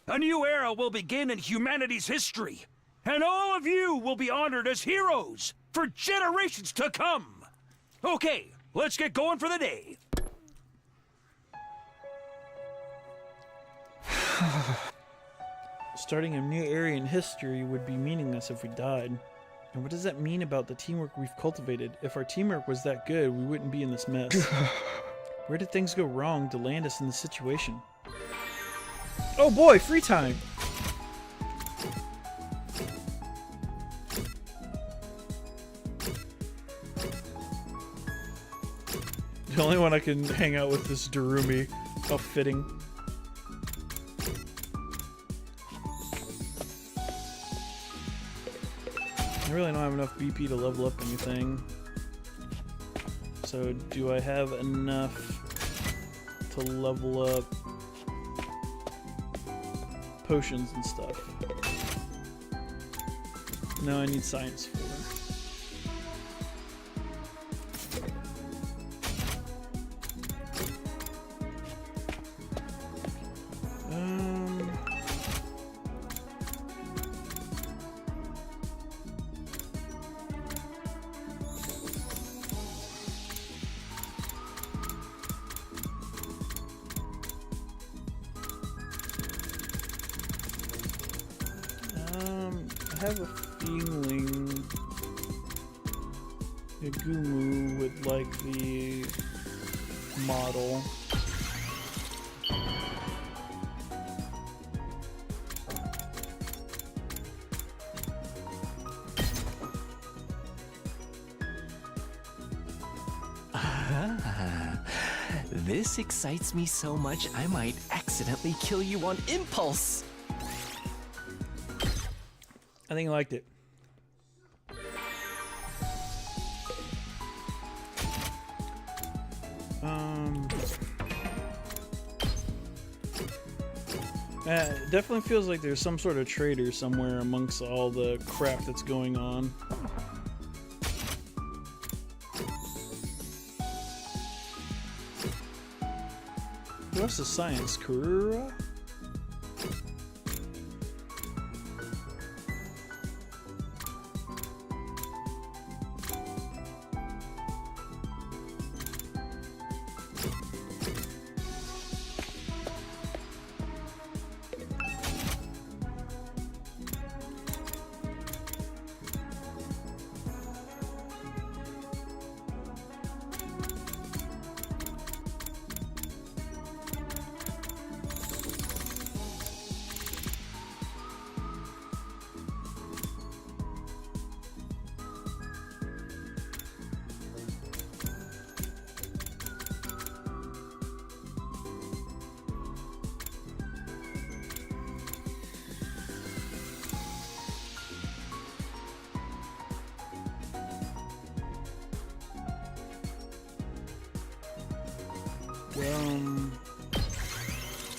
A new era will begin in humanity's history, and all of you will be honored as heroes for generations to come. Okay, let's get going for the day. Starting a new area in history would be meaningless if we died. And what does that mean about the teamwork we've cultivated? If our teamwork was that good, we wouldn't be in this mess. Where did things go wrong to land us in this situation? Oh boy, free time! The only one I can hang out with is Darumi. How fitting. I really don't have enough BP to level up anything. So do I have enough to level up potions and stuff? No, I need science for it. I have a feeling Yagumu would like the model. This excites me so much I might accidentally kill you on impulse. I think I liked it. It definitely feels like there's some sort of traitor somewhere amongst all the crap that's going on. What's the science? Kurura?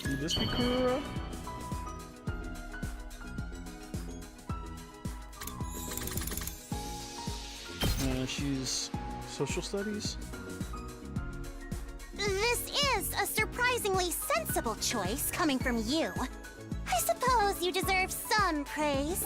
Would this be Kurura? She's social studies. This is a surprisingly sensible choice coming from you. I suppose you deserve some praise.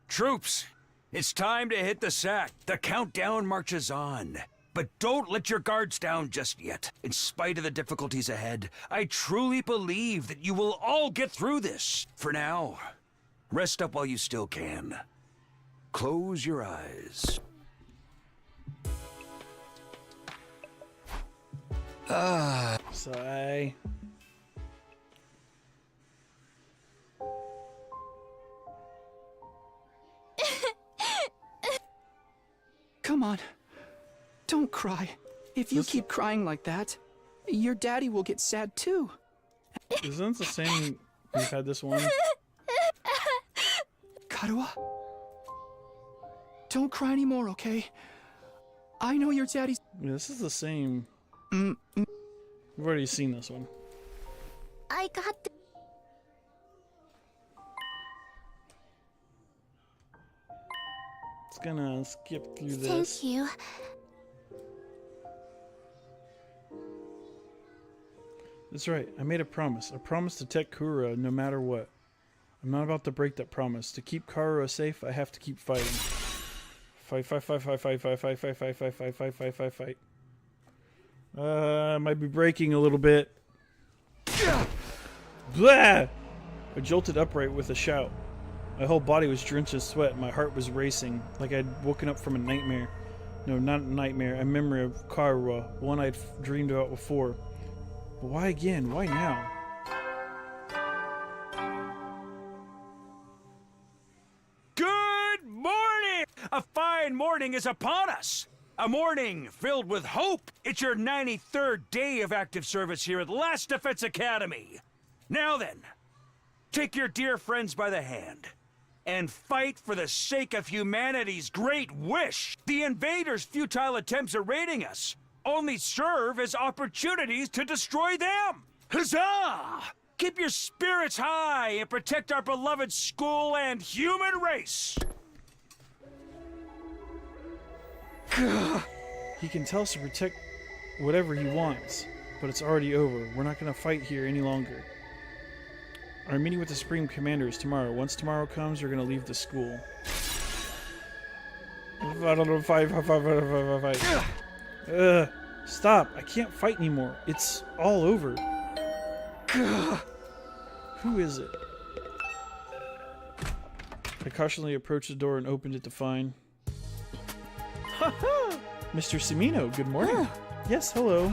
Troops, it's time to hit the sack. The countdown marches on. But don't let your guards down just yet. In spite of the difficulties ahead, I truly believe that you will all get through this. For now, rest up while you still can. Close your eyes. Sigh. Come on. Don't cry. If you keep crying like that, your daddy will get sad too. Isn't it the same? We've had this one. Karuha? Don't cry anymore, okay? I know your daddy's... Yeah, this is the same. We've already seen this one. I got the... It's gonna skip through this. Thank you. That's right. I made a promise. A promise to protect Kurura no matter what. I'm not about to break that promise. To keep Karura safe, I have to keep fighting. Fight, fight, fight, fight, fight, fight, fight, fight, fight, fight, fight, fight, fight, fight, fight. Might be breaking a little bit. Blah! I jolted upright with a shout. My whole body was drenched in sweat and my heart was racing, like I'd woken up from a nightmare. No, not a nightmare, a memory of Karura, one I'd dreamed about before. But why again? Why now? Good morning! A fine morning is upon us. A morning filled with hope. It's your 93rd day of active service here at Last Defense Academy. Now then, take your dear friends by the hand and fight for the sake of humanity's great wish. The invaders' futile attempts at raiding us only serve as opportunities to destroy them. Huzzah! Keep your spirits high and protect our beloved school and human race. He can tell us to protect whatever he wants, but it's already over. We're not going to fight here any longer. Our meeting with the Supreme Commander is tomorrow. Once tomorrow comes, we're going to leave the school. Fight. Stop. I can't fight anymore. It's all over. Who is it? I cautiously approached the door and opened it to find... Mr. Semino, good morning. Yes, hello.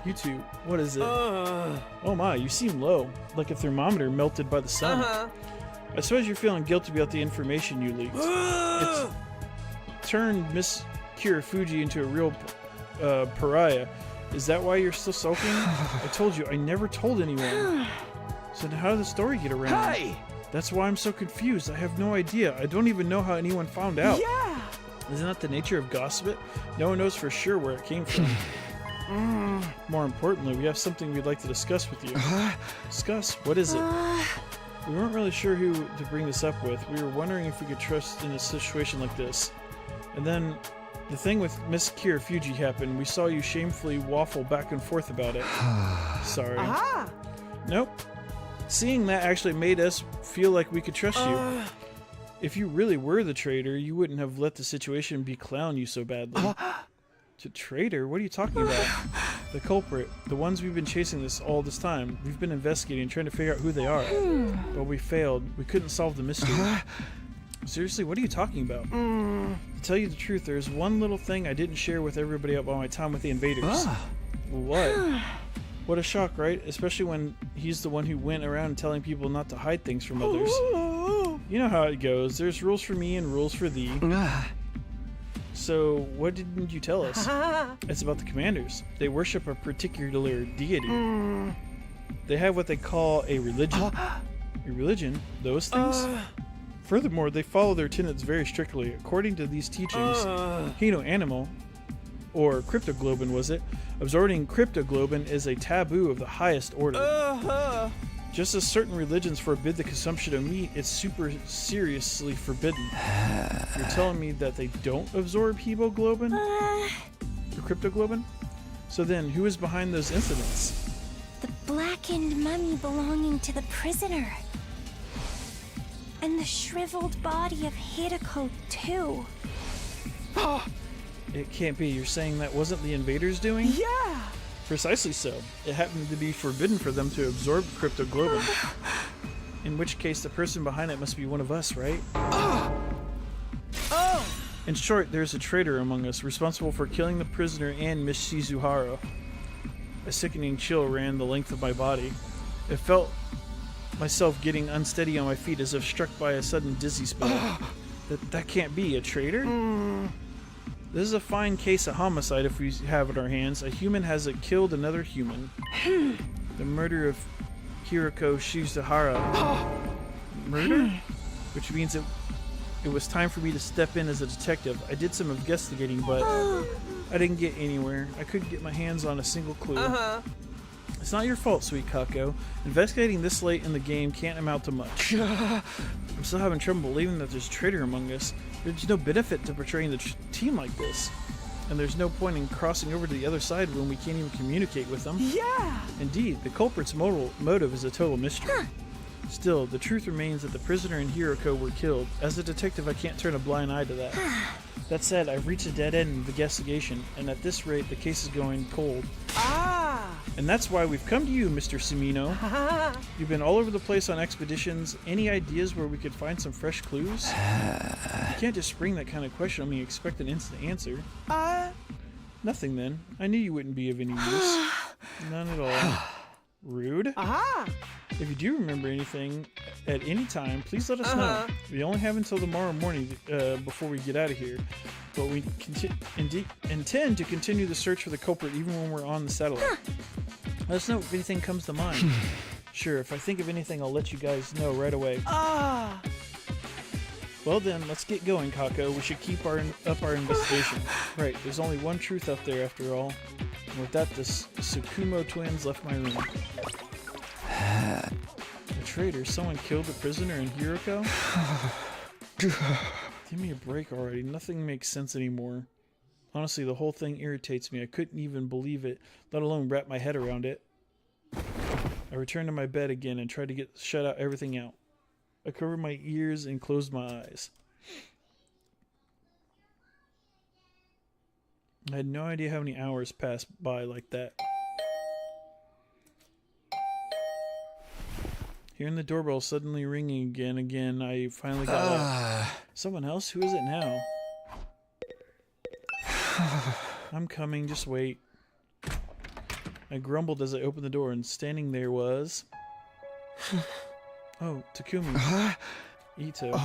You two, what is it? Oh my, you seem low, like a thermometer melted by the sun. I suppose you're feeling guilty about the information you leaked. It's turned Miss Kirafuji into a real pariah. Is that why you're still sulking? I told you, I never told anyone. So how did the story get around? Hey! That's why I'm so confused. I have no idea. I don't even know how anyone found out. Yeah! Isn't that the nature of gossip? No one knows for sure where it came from. More importantly, we have something we'd like to discuss with you. Discuss? What is it? We weren't really sure who to bring this up with. We were wondering if we could trust in a situation like this. And then the thing with Miss Kirafuji happened. We saw you shamefully waffle back and forth about it. Sorry. Aha! Nope. Seeing that actually made us feel like we could trust you. If you really were the traitor, you wouldn't have let the situation beclown you so badly. To traitor? What are you talking about? The culprit. The ones we've been chasing all this time. We've been investigating, trying to figure out who they are. But we failed. We couldn't solve the mystery. Seriously, what are you talking about? To tell you the truth, there's one little thing I didn't share with everybody about my time with the invaders. What? What a shock, right? Especially when he's the one who went around telling people not to hide things from others. You know how it goes. There's rules for me and rules for thee. So, what didn't you tell us? It's about the commanders. They worship a particular deity. They have what they call a religion. A religion? Those things? Furthermore, they follow their tenets very strictly. According to these teachings, Hino Animal, or cryptoglobin was it, absorbing cryptoglobin is a taboo of the highest order. Just as certain religions forbid the consumption of meat, it's super seriously forbidden. You're telling me that they don't absorb hemoglobin? Or cryptoglobin? So then, who is behind those incidents? The blackened mummy belonging to the prisoner. And the shriveled body of Hideko, too. It can't be. You're saying that wasn't the invaders doing? Yeah. Precisely so. It happened to be forbidden for them to absorb cryptoglobin. In which case, the person behind it must be one of us, right? In short, there's a traitor among us, responsible for killing the prisoner and Miss Shizuhara. A sickening chill ran the length of my body. It felt myself getting unsteady on my feet as if struck by a sudden dizzy spell. That can't be. A traitor? This is a fine case of homicide if we have it in our hands. A human has killed another human. The murder of Hiroko Shizuhara. Murder? Which means it was time for me to step in as a detective. I did some investigating, but I didn't get anywhere. I couldn't get my hands on a single clue. It's not your fault, sweet Kako. Investigating this late in the game can't amount to much. I'm still having trouble believing that there's a traitor among us. There's no benefit to portraying the team like this. And there's no point in crossing over to the other side when we can't even communicate with them. Yeah. Indeed, the culprit's motive is a total mystery. Still, the truth remains that the prisoner and Hiroko were killed. As a detective, I can't turn a blind eye to that. That said, I've reached a dead end in the investigation, and at this rate, the case is going cold. And that's why we've come to you, Mr. Sumino. You've been all over the place on expeditions. Any ideas where we could find some fresh clues? You can't just spring that kind of question on me and expect an instant answer. Nothing then. I knew you wouldn't be of any use. None at all. Rude. If you do remember anything at any time, please let us know. We only have until tomorrow morning before we get out of here. But we intend to continue the search for the culprit even when we're on the satellite. Let us know if anything comes to mind. Sure, if I think of anything, I'll let you guys know right away. Well then, let's get going, Kako. We should keep up our investigation. Right, there's only one truth up there after all. And with that, the Tsukumo twins left my room. A traitor? Someone killed the prisoner in Hiroko? Give me a break already. Nothing makes sense anymore. Honestly, the whole thing irritates me. I couldn't even believe it, let alone wrap my head around it. I returned to my bed again and tried to shut out everything out. I covered my ears and closed my eyes. I had no idea how many hours passed by like that. Hearing the doorbell suddenly ringing again, I finally got up. Someone else? Who is it now? I'm coming, just wait. I grumbled as I opened the door, and standing there was... Oh, Takumi. Ito.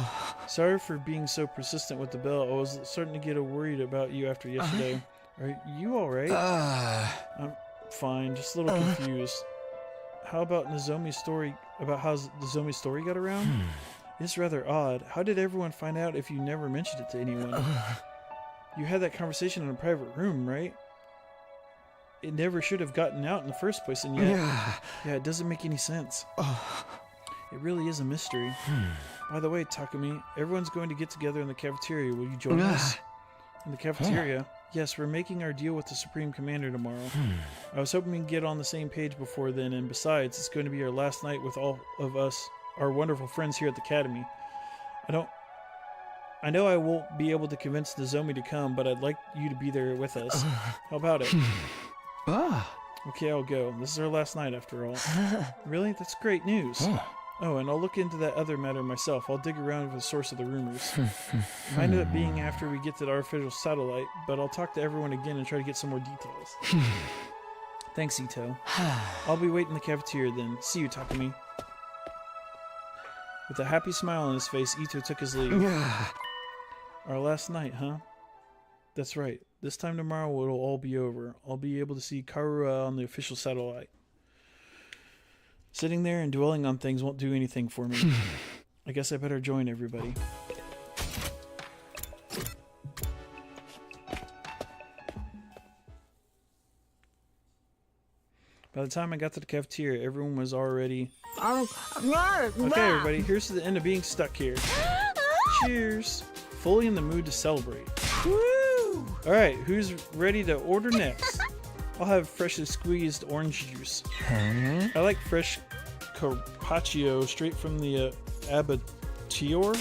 Sorry for being so persistent with the bell. I was starting to get worried about you after yesterday. Are you alright? I'm fine, just a little confused. How about Nozomi's story? About how Nozomi's story got around? It's rather odd. How did everyone find out if you never mentioned it to anyone? You had that conversation in a private room, right? It never should have gotten out in the first place, and yet... Yeah, it doesn't make any sense. It really is a mystery. By the way, Takumi, everyone's going to get together in the cafeteria. Will you join us? In the cafeteria? Yes, we're making our deal with the Supreme Commander tomorrow. I was hoping we could get on the same page before then, and besides, it's going to be our last night with all of us, our wonderful friends here at the Academy. I know I won't be able to convince Nozomi to come, but I'd like you to be there with us. How about it? Okay, I'll go. This is our last night after all. Really? That's great news. Oh, and I'll look into that other matter myself. I'll dig around for the source of the rumors. It might end up being after we get to the artificial satellite, but I'll talk to everyone again and try to get some more details. Thanks, Ito. I'll be waiting in the cafeteria then. See you, Takumi. With a happy smile on his face, Ito took his leave. Our last night, huh? That's right. This time tomorrow it'll all be over. I'll be able to see Karua on the official satellite. Sitting there and dwelling on things won't do anything for me. I guess I better join everybody. By the time I got to the cafeteria, everyone was already... Okay, everybody, here's to the end of being stuck here. Cheers! Fully in the mood to celebrate. Alright, who's ready to order next? I'll have freshly squeezed orange juice. I like fresh carpaccio straight from the abattoir.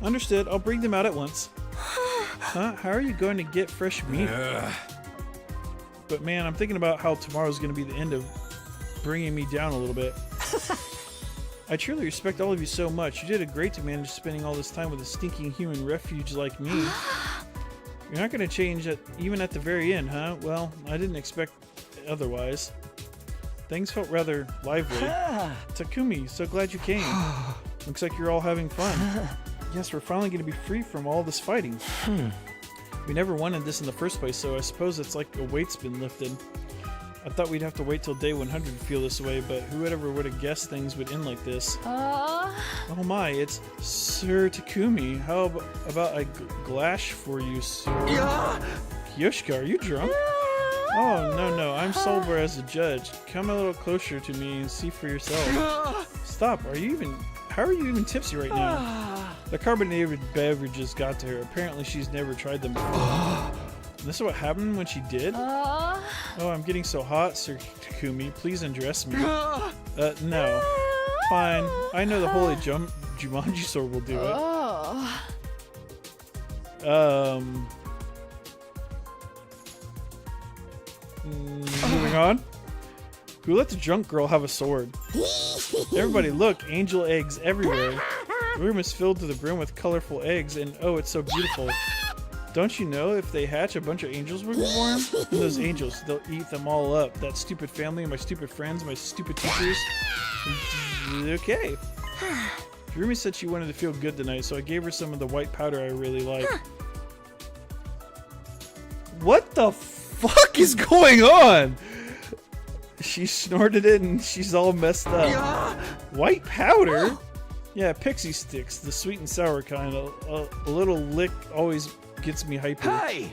Understood, I'll bring them out at once. Huh? How are you going to get fresh meat? But man, I'm thinking about how tomorrow's going to be the end of bringing me down a little bit. I truly respect all of you so much. You did a great to manage spending all this time with a stinking human refuge like me. You're not going to change it even at the very end, huh? Well, I didn't expect otherwise. Things felt rather lively. Takumi, so glad you came. Looks like you're all having fun. Yes, we're finally going to be free from all this fighting. We never wanted this in the first place, so I suppose it's like a weight's been lifted. I thought we'd have to wait till day 100 to feel this way, but whoever would have guessed things would end like this? Oh my, it's Sir Takumi. How about a glash for you, sir? Yoshika, are you drunk? Oh, no, I'm sober as a judge. Come a little closer to me and see for yourself. Stop, how are you even tipsy right now? The carbonated beverages got to her. Apparently she's never tried them before. This is what happened when she did? Oh, I'm getting so hot, Sir Takumi. Please undress me. No. Fine. I know the holy Jumanji sword will do it. Moving on. Who let the drunk girl have a sword? Everybody look, angel eggs everywhere. The room is filled to the brim with colorful eggs, and oh, it's so beautiful. Don't you know if they hatch, a bunch of angels will be born? And those angels, they'll eat them all up. That stupid family, my stupid friends, my stupid teachers. Okay. Rumi said she wanted to feel good tonight, so I gave her some of the white powder I really like. What the fuck is going on? She snorted it and she's all messed up. White powder? Yeah, pixie sticks, the sweet and sour kind. A little lick always gets me hyper. Hey!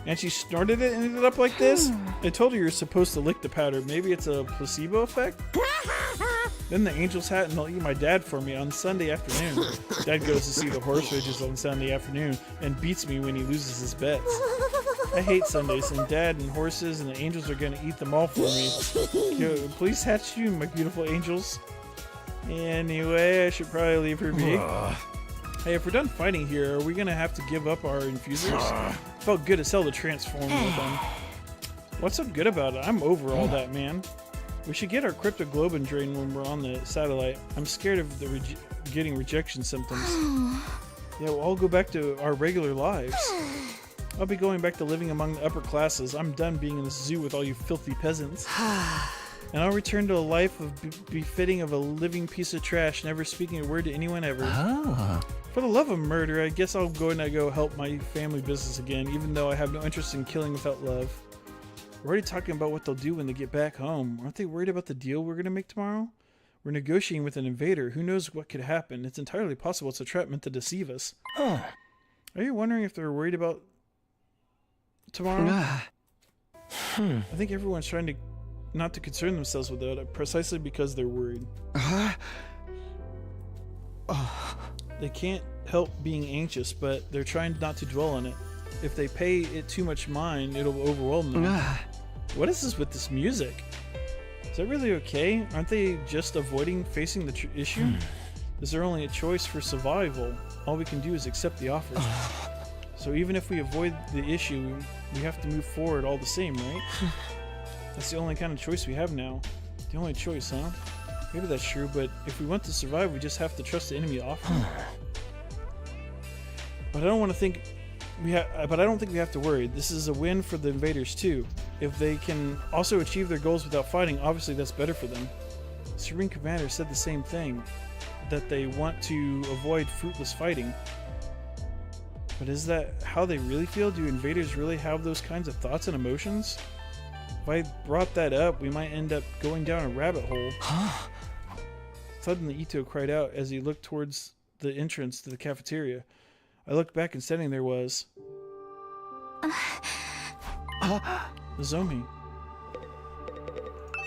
And she snorted it and ended up like this? I told her you're supposed to lick the powder. Maybe it's a placebo effect? Then the angels hat and they'll eat my dad for me on Sunday afternoon. Dad goes to see the horse races on Sunday afternoon and beats me when he loses his bets. I hate Sundays, and Dad and horses and the angels are gonna eat them all for me. Yo, please hatch you, my beautiful angels. Anyway, I should probably leave her be. Hey, if we're done fighting here, are we gonna have to give up our infusers? Felt good as hell to transform with them. What's so good about it? I'm over all that, man. We should get our cryptoglobin drain when we're on the satellite. I'm scared of the getting rejection symptoms. Yeah, we'll all go back to our regular lives. I'll be going back to living among the upper classes. I'm done being in this zoo with all you filthy peasants. And I'll return to a life of befitting of a living piece of trash, never speaking a word to anyone ever. For the love of murder, I guess I'll go help my family business again, even though I have no interest in killing without love. We're already talking about what they'll do when they get back home. Aren't they worried about the deal we're going to make tomorrow? We're negotiating with an invader. Who knows what could happen? It's entirely possible it's a trap meant to deceive us. Are you wondering if they're worried about tomorrow? I think everyone's trying to not to concern themselves with it precisely because they're worried. They can't help being anxious, but they're trying not to dwell on it. If they pay it too much mind, it'll overwhelm them. What is this with this music? Is that really okay? Aren't they just avoiding facing the issue? Is there only a choice for survival? All we can do is accept the offer. So even if we avoid the issue, we have to move forward all the same, right? That's the only kind of choice we have now. The only choice, huh? Maybe that's true, but if we want to survive, we just have to trust the enemy offer. But I don't think we have to worry. This is a win for the invaders too. If they can also achieve their goals without fighting, obviously that's better for them. Serene Commander said the same thing, that they want to avoid fruitless fighting. But is that how they really feel? Do invaders really have those kinds of thoughts and emotions? If I brought that up, we might end up going down a rabbit hole. Suddenly, Ito cried out as he looked towards the entrance to the cafeteria. I looked back and standing there was... Nozomi.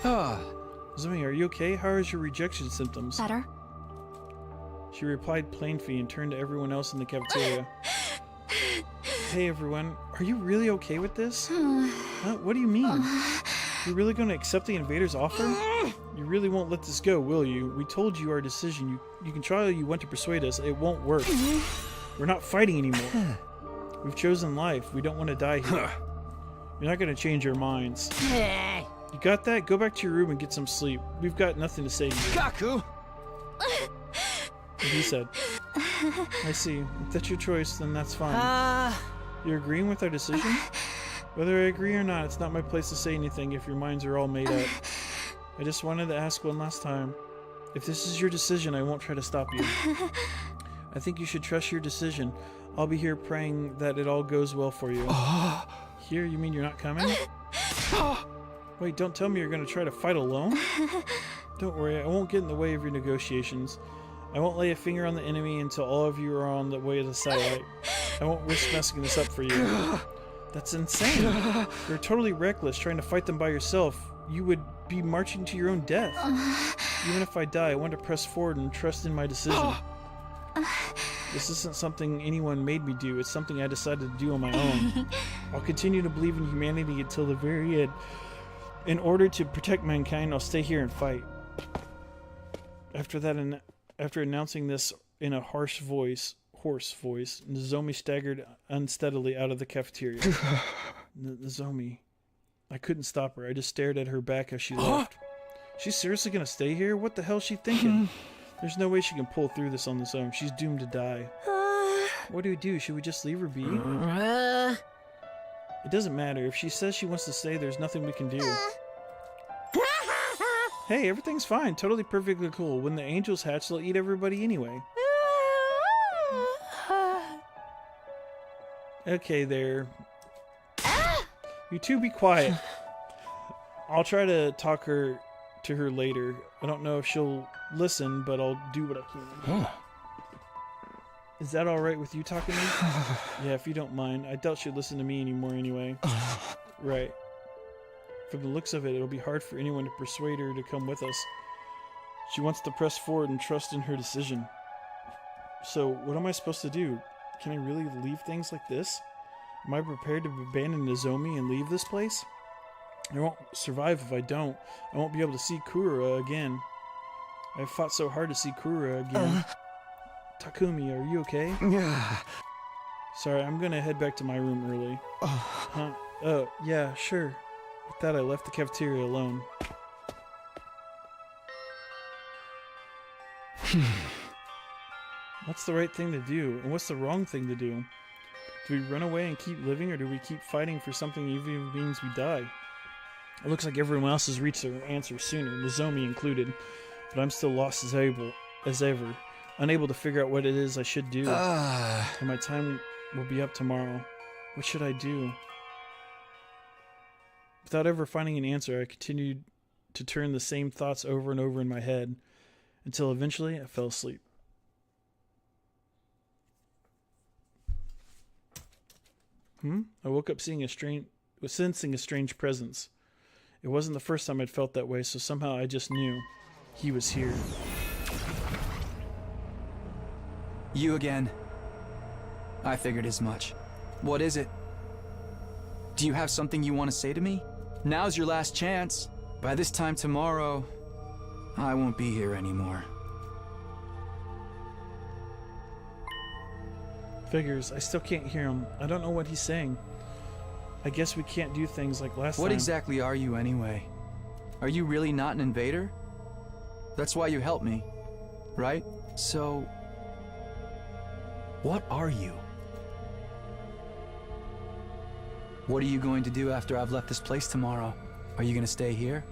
Nozomi, are you okay? How is your rejection symptoms? Better. She replied plainly and turned to everyone else in the cafeteria. Hey everyone, are you really okay with this? Huh? What do you mean? You're really going to accept the invader's offer? You really won't let this go, will you? We told you our decision. You can try all you want to persuade us. It won't work. We're not fighting anymore. We've chosen life. We don't want to die here. You're not going to change our minds. You got that? Go back to your room and get some sleep. We've got nothing to say to you. Kaku! And he said, I see. If that's your choice, then that's fine. You're agreeing with our decision? Whether I agree or not, it's not my place to say anything if your minds are all made up. I just wanted to ask one last time. If this is your decision, I won't try to stop you. I think you should trust your decision. I'll be here praying that it all goes well for you. Here? You mean you're not coming? Wait, don't tell me you're going to try to fight alone? Don't worry, I won't get in the way of your negotiations. I won't lay a finger on the enemy until all of you are on the way of the satellite. I won't risk messing this up for you. That's insane. You're totally reckless trying to fight them by yourself. You would be marching to your own death. Even if I die, I want to press forward and trust in my decision. This isn't something anyone made me do. It's something I decided to do on my own. I'll continue to believe in humanity until the very end. In order to protect mankind, I'll stay here and fight. After announcing this in a hoarse voice, Nozomi staggered unsteadily out of the cafeteria. Nozomi. I couldn't stop her. I just stared at her back as she left. She's seriously gonna stay here? What the hell is she thinking? There's no way she can pull through this on this own. She's doomed to die. What do we do? Should we just leave her be? It doesn't matter. If she says she wants to stay, there's nothing we can do. Hey, everything's fine. Totally perfectly cool. When the angels hatch, they'll eat everybody anyway. Okay, there. You two be quiet. I'll try to talk to her later. I don't know if she'll listen, but I'll do what I can. Is that alright with you talking to me? Yeah, if you don't mind. I doubt she'd listen to me anymore anyway. Right. From the looks of it, it'll be hard for anyone to persuade her to come with us. She wants to press forward and trust in her decision. So, what am I supposed to do? Can I really leave things like this? Am I prepared to abandon Nozomi and leave this place? I won't survive if I don't. I won't be able to see Kurura again. I fought so hard to see Kurura again. Takumi, are you okay? Sorry, I'm gonna head back to my room early. Huh? Oh, yeah, sure. With that, I left the cafeteria alone. What's the right thing to do, and what's the wrong thing to do? Do we run away and keep living, or do we keep fighting for something even if it means we die? It looks like everyone else has reached their answer sooner, Nozomi included, but I'm still lost as ever, unable to figure out what it is I should do. And my time will be up tomorrow. What should I do? Without ever finding an answer, I continued to turn the same thoughts over and over in my head, until eventually I fell asleep. I woke up sensing a strange presence. It wasn't the first time I'd felt that way, so somehow I just knew he was here. You again. I figured as much. What is it? Do you have something you want to say to me? Now's your last chance. By this time tomorrow, I won't be here anymore. Figures. I still can't hear him. I don't know what he's saying. I guess we can't do things like last time. What exactly are you anyway? Are you really not an invader? That's why you helped me, right? So, what are you? What are you going to do after I've left this place tomorrow? Are you going to stay here?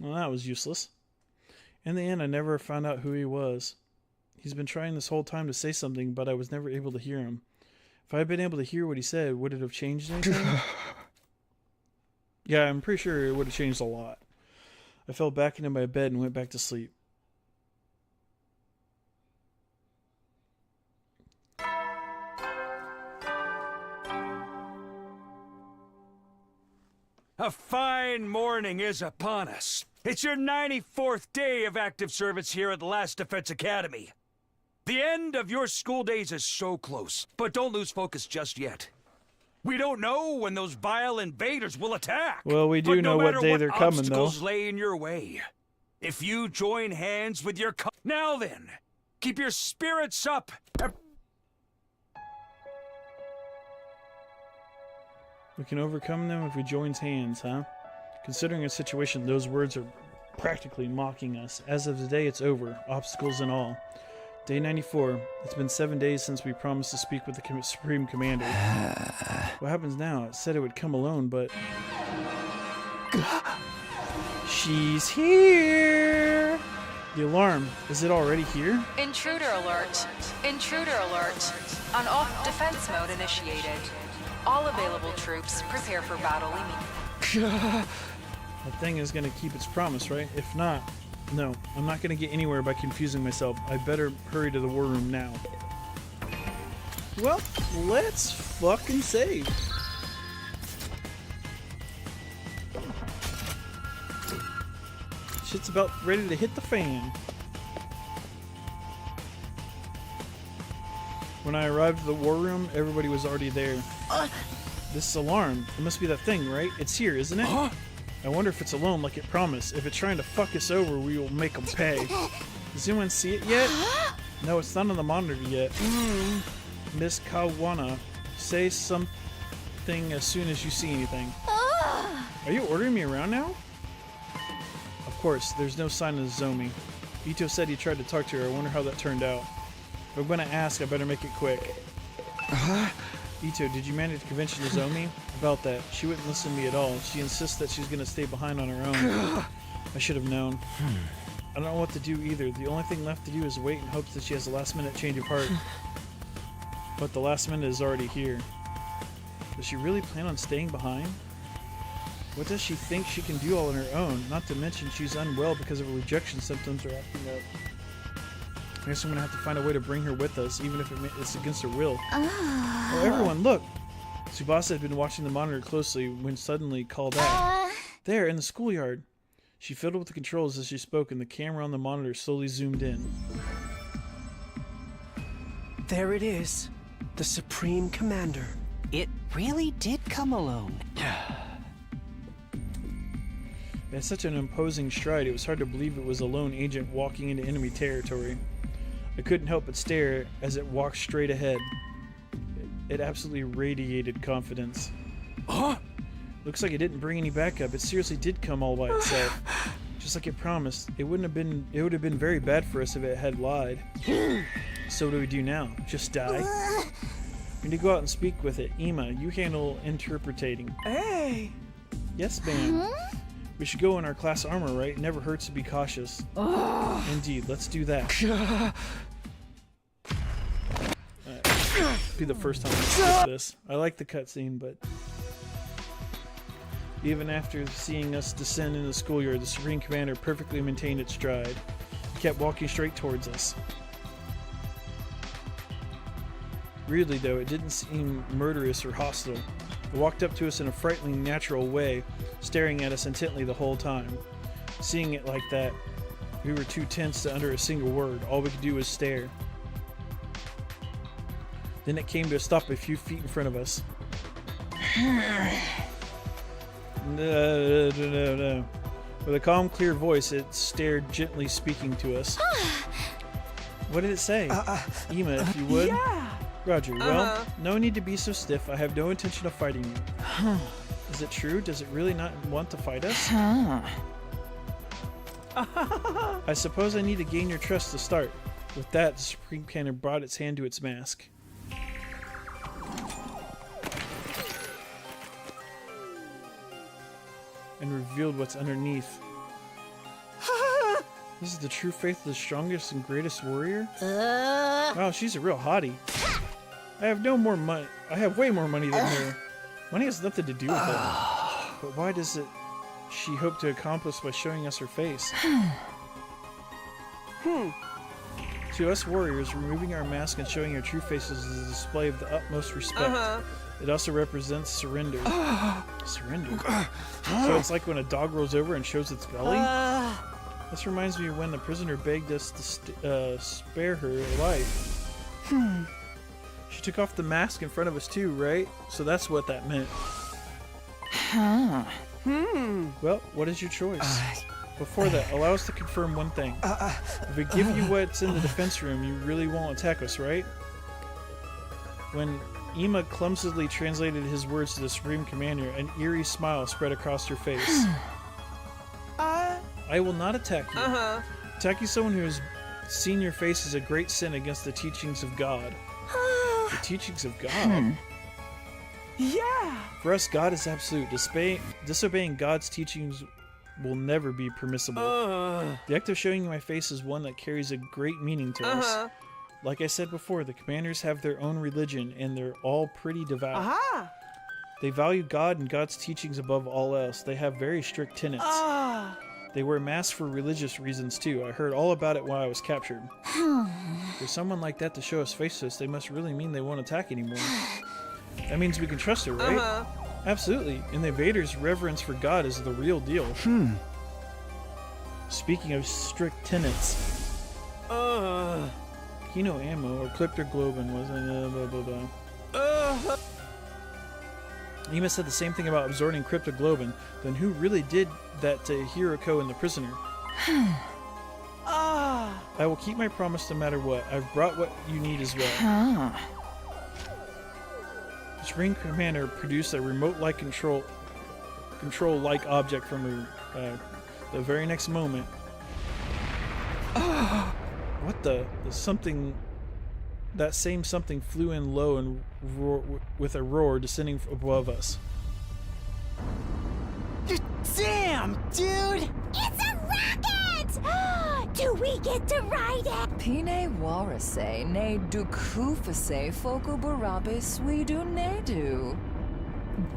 Well, that was useless. In the end, I never found out who he was. He's been trying this whole time to say something, but I was never able to hear him. If I had been able to hear what he said, would it have changed anything? Yeah, I'm pretty sure it would have changed a lot. I fell back into my bed and went back to sleep. A fine morning is upon us. It's your 94th day of active service here at the Last Defense Academy. The end of your school days is so close, but don't lose focus just yet. We don't know when those vile invaders will attack. Well, we do but know no what matter day they're coming, though. Obstacles lay in your way. If you join hands with your now then, keep your spirits up. We can overcome them if we join hands, huh? Considering our situation, those words are practically mocking us. As of today, it's over, obstacles and all. Day 94. It's been 7 days since we promised to speak with the Supreme Commander. What happens now? It said it would come alone, but... She's here! The alarm. Is it already here? Intruder alert. Intruder alert. On off defense mode initiated. All available troops prepare for battle immediately. That thing is going to keep its promise, right? If not, no. I'm not going to get anywhere by confusing myself. I better hurry to the war room now. Well, let's fucking save. Shit's about ready to hit the fan. When I arrived at the war room, everybody was already there. This alarm, it must be that thing, right? It's here, isn't it? I wonder if it's alone like it promised. If it's trying to fuck us over, we will make them pay. Does anyone see it yet? No, it's not on the monitor yet. Miss Kawana, say something as soon as you see anything. Are you ordering me around now? Of course, there's no sign of Zomi. Ito said he tried to talk to her. I wonder how that turned out. If I'm gonna ask, I better make it quick. Ito, did you manage to convince Nozomi about that? She wouldn't listen to me at all. She insists that she's gonna stay behind on her own. I should have known. I don't know what to do either. The only thing left to do is wait in hopes that she has a last-minute change of heart. But the last minute is already here. Does she really plan on staying behind? What does she think she can do all on her own? Not to mention she's unwell because of her rejection symptoms are acting up. I guess I'm gonna have to find a way to bring her with us, even if it's against her will. Oh, everyone, look! Tsubasa had been watching the monitor closely when suddenly called out. There, in the schoolyard! She fiddled with the controls as she spoke, and the camera on the monitor slowly zoomed in. There it is. The Supreme Commander. It really did come alone. It had such an imposing stride, it was hard to believe it was a lone agent walking into enemy territory. I couldn't help but stare as it walked straight ahead. It absolutely radiated confidence. Looks like it didn't bring any backup. It seriously did come all by itself. Just like it promised. It would have been very bad for us if it had lied. So what do we do now? Just die? We need to go out and speak with it. Ima, you handle interpreting. Hey! Yes, ma'am. We should go in our class armor, right? It never hurts to be cautious. Indeed, let's do that. Be the first time I skip this. I like the cutscene, but even after seeing us descend into the schoolyard, the Supreme Commander perfectly maintained its stride. He kept walking straight towards us. Weirdly, though, it didn't seem murderous or hostile. It walked up to us in a frighteningly natural way, staring at us intently the whole time. Seeing it like that, we were too tense to utter a single word. All we could do was stare. Then it came to a stop a few feet in front of us. No. With a calm, clear voice, it stared, gently speaking to us. What did it say? Ima, if you would. Yeah! Roger, well, no need to be so stiff. I have no intention of fighting you. Is it true? Does it really not want to fight us? I suppose I need to gain your trust to start. With that, the Supreme Commander brought its hand to its mask. And revealed what's underneath. This is the true faith of the strongest and greatest warrior? Wow, she's a real hottie. I have no more money. I have way more money than her. Money has nothing to do with it. But why does it she hope to accomplish by showing us her face? To us warriors, removing our mask and showing our true faces is a display of the utmost respect. It also represents surrender. Surrender? So it's like when a dog rolls over and shows its belly? This reminds me of when the prisoner begged us to spare her life. She took off the mask in front of us too, right? So that's what that meant. Well, what is your choice? Before that, allow us to confirm one thing. If we give you what's in the defense room, you really won't attack us, right? When Ima clumsily translated his words to the Supreme Commander, an eerie smile spread across her face. I will not attack you. Attacking someone who has seen your face is a great sin against the teachings of God. The teachings of God? Yeah. For us, God is absolute. Disobeying God's teachings will never be permissible. The act of showing you my face is one that carries a great meaning to us. Like I said before, the commanders have their own religion, and they're all pretty devout. They value God and God's teachings above all else. They have very strict tenets. They wear masks for religious reasons too. I heard all about it while I was captured. For someone like that to show us faces, they must really mean they won't attack anymore. That means we can trust her, right? Absolutely. And the invaders' reverence for God is the real deal. Speaking of strict tenets, Kino Ammo or Cryptoglobin wasn't blah blah blah. Ima said the same thing about absorbing Cryptoglobin. Then who really did that to Hiroko and the prisoner? I will keep my promise no matter what. I've brought what you need as well. The Supreme Commander produced a remote-like control-like object from her the very next moment. What the? Something. That same something flew in low and with a roar descending above us. Damn, dude! It's a rocket! Do we get to ride it? Pine warase ne dukufase foku barabe swidu nedu.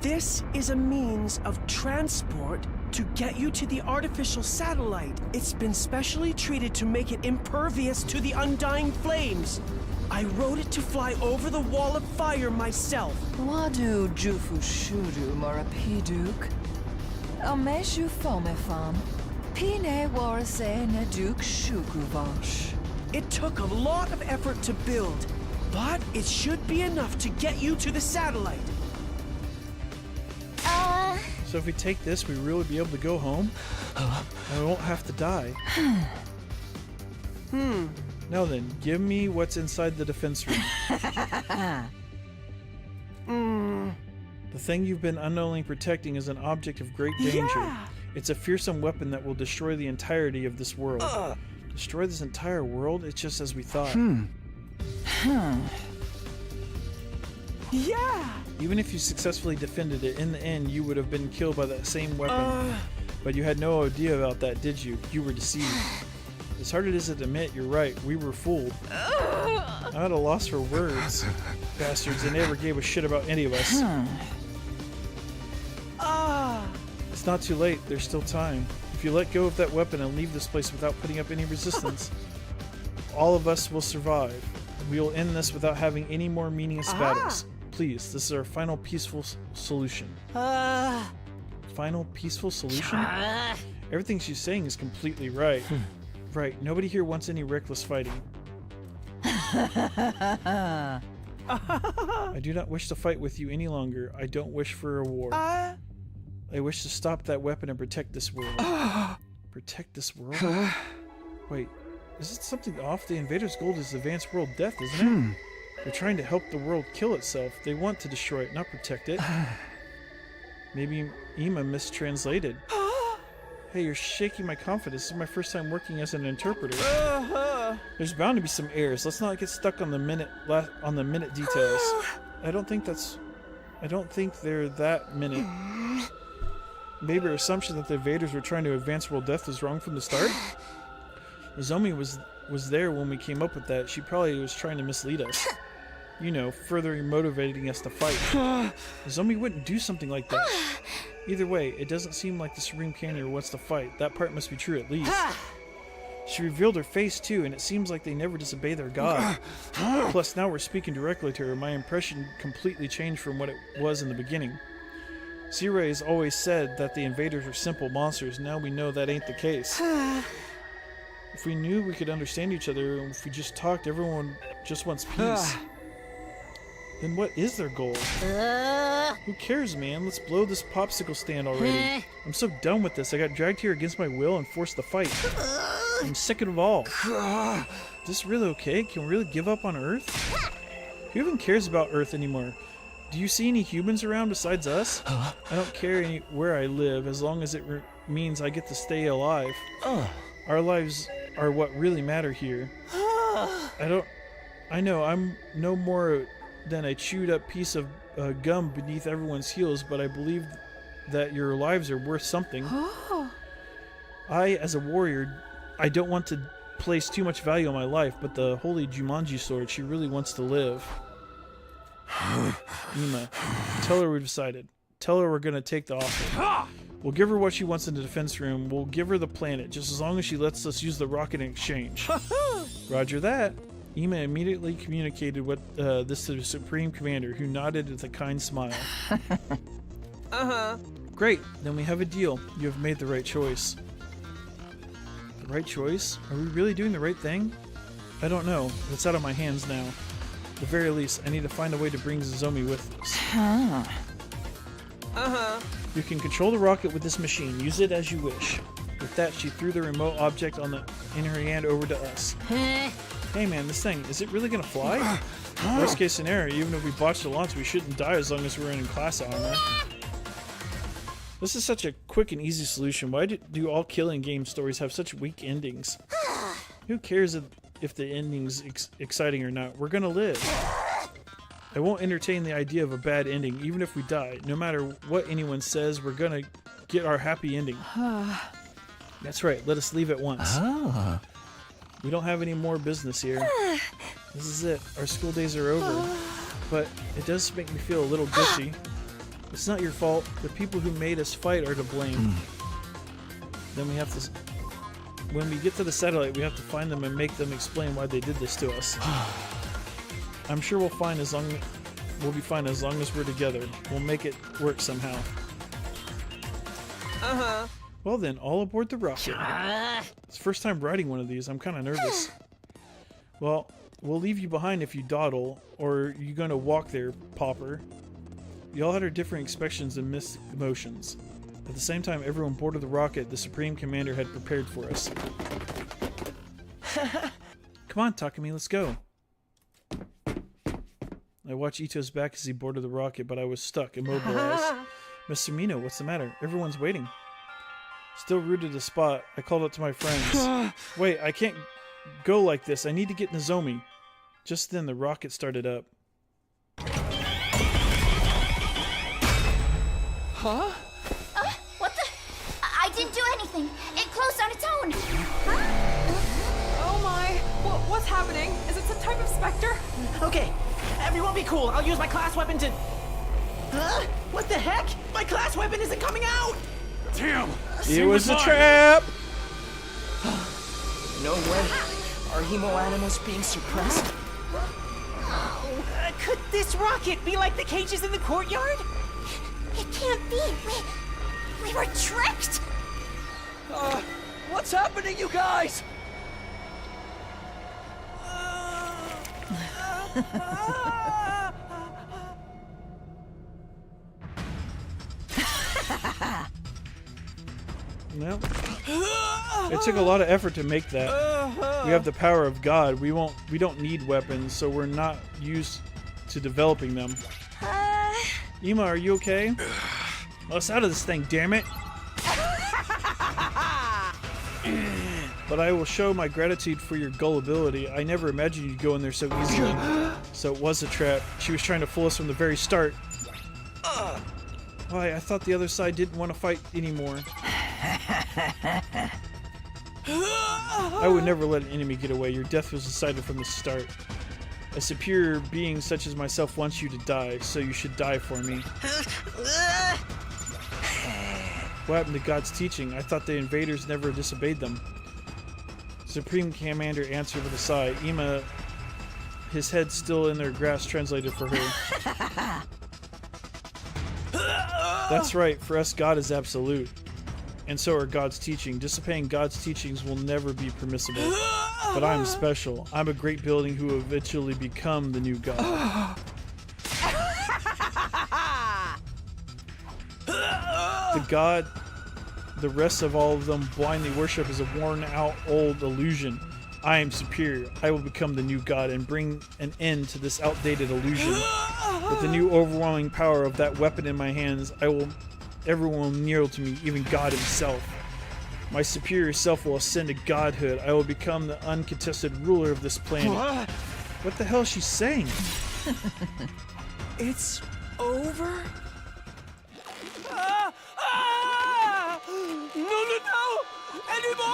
This is a means of transport to get you to the artificial satellite. It's been specially treated to make it impervious to the undying flames. I rode it to fly over the wall of fire myself. Wadu jufu shudu marapiduk. Ameshu fomefam. Pine warase ne duk shukuvash. It took a lot of effort to build, but it should be enough to get you to the satellite. So if we take this, we really be able to go home? And we won't have to die. Now then, give me what's inside the defense room. The thing you've been unknowingly protecting is an object of great danger. Yeah. It's a fearsome weapon that will destroy the entirety of this world. Destroy this entire world? It's just as we thought. Yeah. Even if you successfully defended it, in the end you would have been killed by that same weapon. But you had no idea about that, did you? You were deceived. As hard it is to admit, you're right. We were fooled. I'm at a loss for words. Bastards, they never gave a shit about any of us. It's not too late. There's still time. If you let go of that weapon and leave this place without putting up any resistance, all of us will survive. We will end this without having any more meaningless battles. Please, this is our final peaceful solution. Final peaceful solution? Everything she's saying is completely right. Right, nobody here wants any reckless fighting. I do not wish to fight with you any longer. I don't wish for a war. I wish to stop that weapon and protect this world. Protect this world? Wait, is it something off? The invaders' goal is advanced world death, isn't it? They're trying to help the world kill itself. They want to destroy it, not protect it. Maybe Ima mistranslated. Hey, you're shaking my confidence. This is my first time working as an interpreter. There's bound to be some errors. Let's not get stuck on the minute details. I don't think they're that minute. Maybe our assumption that the invaders were trying to advance world death was wrong from the start. Nozomi was there when we came up with that. She probably was trying to mislead us. You know, further motivating us to fight. Nozomi wouldn't do something like that. Either way, it doesn't seem like the Supreme Commander wants to fight. That part must be true at least. She revealed her face too, and it seems like they never disobey their god. Plus, now we're speaking directly to her. My impression completely changed from what it was in the beginning. Sea-Ray has always said that the invaders are simple monsters. Now we know that ain't the case. If we knew we could understand each other, and if we just talked, everyone just wants peace. Then what is their goal? Who cares, man? Let's blow this popsicle stand already. I'm so done with this. I got dragged here against my will and forced to fight. I'm sick of it all. Is this really okay? Can we really give up on Earth? Who even cares about Earth anymore? Do you see any humans around besides us? I don't care where I live as long as it means I get to stay alive. Our lives are what really matter here. I know I'm no more than a chewed up piece of gum beneath everyone's heels, but I believe that your lives are worth something. I, as a warrior, I don't want to place too much value on my life, but the holy Jumanji sword, she really wants to live. Ima, tell her we've decided. Tell her we're gonna take the offer. We'll give her what she wants in the defense room. We'll give her the planet, just as long as she lets us use the rocket in exchange. Roger that. Ima immediately communicated what this to the Supreme Commander, who nodded with a kind smile. Great, then we have a deal. You have made the right choice. The right choice? Are we really doing the right thing? I don't know. It's out of my hands now. At the very least, I need to find a way to bring Zomi with us. You can control the rocket with this machine. Use it as you wish. With that, she threw the remote object in her hand over to us. Hey man, this thing, is it really gonna fly? Worst case scenario, even if we botch the launch, we shouldn't die as long as we're in class armor. This is such a quick and easy solution. Why do all killing game stories have such weak endings? Who cares if the ending's exciting or not? We're gonna live. I won't entertain the idea of a bad ending, even if we die. No matter what anyone says, we're gonna get our happy ending. That's right, let us leave at once. We don't have any more business here. This is it. Our school days are over. But it does make me feel a little guilty. It's not your fault. The people who made us fight are to blame. Then we have to... When we get to the satellite, we have to find them and make them explain why they did this to us. I'm sure we'll be fine as long as we're together. We'll make it work somehow. Well then, all aboard the rocket. It's the first time riding one of these. I'm kind of nervous. Well, we'll leave you behind if you dawdle, or are you gonna walk there, Popper? You all had our different expectations and mixed emotions. At the same time, everyone boarded the rocket the Supreme Commander had prepared for us. Come on, Takumi, let's go. I watched Ito's back as he boarded the rocket, but I was stuck, immobilized. Mr. Mino, what's the matter? Everyone's waiting. Still rooted to spot, I called out to my friends. Wait, I can't go like this. I need to get Nozomi. Just then, the rocket started up. What the? I didn't do anything. It closed on its own. Oh my! What's happening? Is it some type of specter? Okay, everyone be cool. I'll use my class weapon to... What the heck? My class weapon isn't coming out! Damn! It was a trap! No way. Are hemo animals being suppressed? Could this rocket be like the cages in the courtyard? It can't be. We were tricked. What's happening, you guys? Well, it took a lot of effort to make that. We have the power of God. We don't need weapons, so we're not used to developing them. Ima, are you okay? Let's out of this thing, damn it! But I will show my gratitude for your gullibility. I never imagined you'd go in there so easily. So it was a trap. She was trying to fool us from the very start. Why, I thought the other side didn't want to fight anymore. I would never let an enemy get away. Your death was decided from the start. A superior being such as myself wants you to die, so you should die for me. What happened to God's teaching? I thought the invaders never disobeyed them. Supreme Commander answered with a sigh. Ima, his head still in their grasp, translated for her. That's right, for us God is absolute. And so are God's teaching. Disobeying God's teachings will never be permissible. But I'm special. I'm a great building who will eventually become the new God. The God the rest of all of them blindly worship is a worn-out old illusion. I am superior. I will become the new God and bring an end to this outdated illusion. With the new overwhelming power of that weapon in my hands, everyone will kneel to me, even God himself. My superior self will ascend to godhood. I will become the uncontested ruler of this planet. What the hell is she saying? It's over? No! Anymore!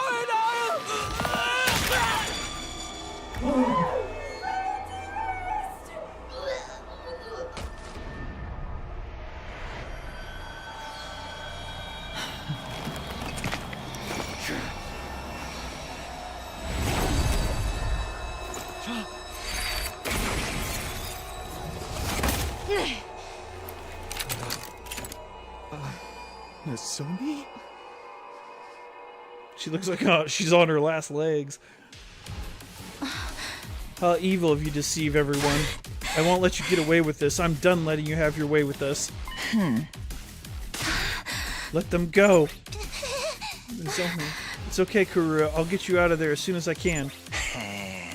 Nozomi? She looks like she's on her last legs. How evil of you to deceive everyone. I won't let you get away with this. I'm done letting you have your way with us. Let them go. It's okay, Kurura. I'll get you out of there as soon as I can.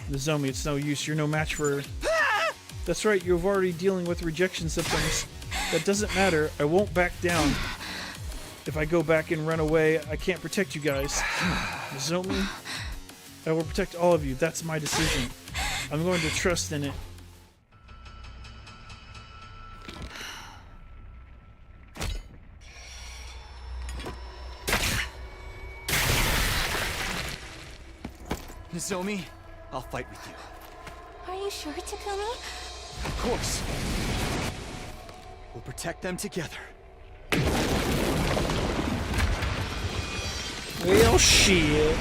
Nozomi, it's no use. You're no match for her. That's right. You're already dealing with rejection symptoms. That doesn't matter. I won't back down. If I go back and run away, I can't protect you guys. Nozomi, I will protect all of you. That's my decision. I'm going to trust in it. Nozomi, I'll fight with you. Are you sure, Takumi? Of course. We'll protect them together. Well, shit.